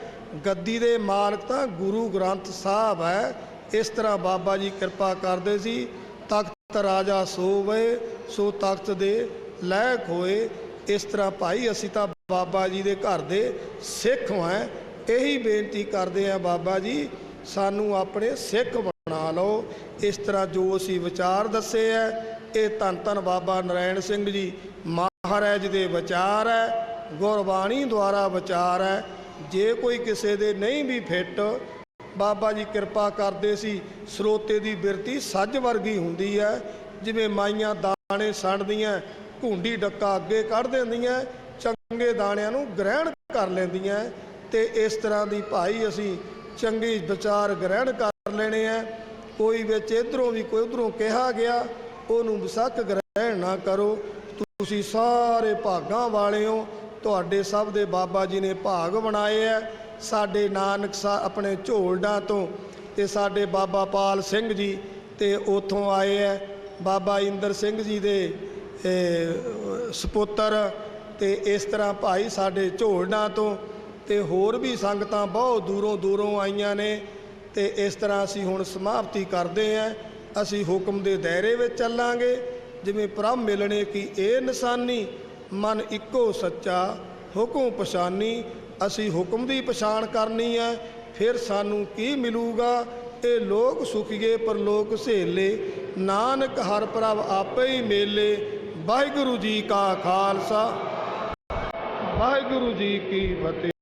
ਗੱਦੀ ਦੇ ਮਾਲਕ ਤਾਂ ਗੁਰੂ ਗ੍ਰੰਥ ਸਾਹਿਬ ਹੈ। ਇਸ ਤਰ੍ਹਾਂ ਬਾਬਾ ਜੀ ਕਿਰਪਾ ਕਰਦੇ ਸੀ। ਤਖਤ ਰਾਜਾ ਸੋਵੇ ਸੋ ਤਖਤ ਦੇ ਲਾਇਕ ਹੋਏ। ਇਸ ਤਰ੍ਹਾਂ ਭਾਈ ਅਸੀਂ ਤਾਂ ਬਾਬਾ ਜੀ ਦੇ ਘਰ ਦੇ ਸਿੱਖ ਹਾਂ। ਇਹੀ ਬੇਨਤੀ ਕਰਦੇ ਆ ਬਾਬਾ ਜੀ ਸਾਨੂੰ ਆਪਣੇ ਸਿੱਖ ਬਣਾ ਲਓ। ਇਸ ਤਰ੍ਹਾਂ ਜੋ ਅਸੀਂ ਵਿਚਾਰ ਦੱਸੇ ਹੈ ਇਹ ਧੰਨ ਧੰਨ ਬਾਬਾ ਨਰਾਇਣ ਸਿੰਘ ਜੀ ਮਹਾਰਾਜ ਦੇ ਵਿਚਾਰ ਹੈ, ਗੁਰਬਾਣੀ ਦੁਆਰਾ ਵਿਚਾਰ ਹੈ। ਜੇ ਕੋਈ ਕਿਸੇ ਦੇ ਨਹੀਂ ਵੀ ਫਿੱਟ, ਬਾਬਾ ਜੀ ਕਿਰਪਾ ਕਰਦੇ ਸੀ ਸਰੋਤੇ ਦੀ ਬਿਰਤੀ ਸੱਜ ਵਰਗੀ ਹੁੰਦੀ ਹੈ। ਜਿਵੇਂ ਮਾਈਆਂ ਦਾਣੇ ਛੰਡਦੀਆਂ, ਘੁੰਡੀ ਡੱਕਾ ਅੱਗੇ ਕੱਢ ਦਿੰਦੀਆਂ, ਚੰਗੇ ਦਾਣਿਆਂ ਨੂੰ ਗ੍ਰਹਿਣ ਕਰ ਲੈਂਦੀਆਂ। ਤੇ ਇਸ ਤਰ੍ਹਾਂ ਦੀ ਭਾਈ ਅਸੀਂ ਚੰਗੀ ਵਿਚਾਰ ਗ੍ਰਹਿਣ ਕਰ ਲੈਣੇ ਆ। ਕੋਈ ਵਿੱਚ ਇੱਧਰੋਂ ਵੀ ਕੋਈ ਉੱਧਰੋਂ ਕਿਹਾ ਗਿਆ ਉਹਨੂੰ ਵਿਸਕ ਗ੍ਰਹਿਣ ਨਾ ਕਰੋ। ਤੁਸੀਂ ਸਾਰੇ ਭਾਗਾਂ ਵਾਲੇ ਹੋ, ਤੁਹਾਡੇ ਸਭ ਦੇ ਬਾਬਾ ਜੀ ਨੇ ਭਾਗ ਬਣਾਏ ਆ। ਸਾਡੇ ਨਾਨਕ ਸਾਹਿਬ ਆਪਣੇ ਝੋਲਡਾਂ ਤੋਂ ਤੇ ਸਾਡੇ ਬਾਬਾ ਪਾਲ ਸਿੰਘ ਜੀ ਤੇ ਉੱਥੋਂ ਆਏ ਆ ਬਾਬਾ ਇੰਦਰ ਸਿੰਘ ਜੀ ਦੇ ਸਪੁੱਤਰ। ਤੇ ਇਸ ਤਰ੍ਹਾਂ ਭਾਈ ਸਾਡੇ ਝੋਲਡਾਂ ਤੋਂ ਤੇ ਹੋਰ ਵੀ ਸੰਗਤਾਂ ਬਹੁਤ ਦੂਰੋਂ ਦੂਰੋਂ ਆਈਆਂ ਨੇ। ਤੇ ਇਸ ਤਰ੍ਹਾਂ ਅਸੀਂ ਹੁਣ ਸਮਾਪਤੀ ਕਰਦੇ ਹਾਂ। ਅਸੀਂ ਹੁਕਮ ਦੇ ਦਾਇਰੇ ਵਿੱਚ ਚੱਲਾਂਗੇ। ਜਿਵੇਂ ਪ੍ਰਭ ਮਿਲਣੇ ਕੀ ਇਹ ਨਿਸ਼ਾਨੀ, ਮਨ ਇੱਕੋ ਸੱਚਾ ਹੁਕਮ ਪਛਾਨੀ। ਅਸੀਂ ਹੁਕਮ ਦੀ ਪਛਾਣ ਕਰਨੀ ਹੈ, ਫਿਰ ਸਾਨੂੰ ਕੀ ਮਿਲੂਗਾ। ਇਹ ਲੋਕ ਸੁਖੀਏ ਪਰਲੋਕ ਸਹੇਲੇ, ਨਾਨਕ ਹਰ ਪ੍ਰਭ ਆਪੇ ਹੀ ਮੇਲੇ। ਵਾਹਿਗੁਰੂ ਜੀ ਕਾ ਖਾਲਸਾ, ਵਾਹਿਗੁਰੂ ਜੀ ਕੀ ਫਤਿਹ।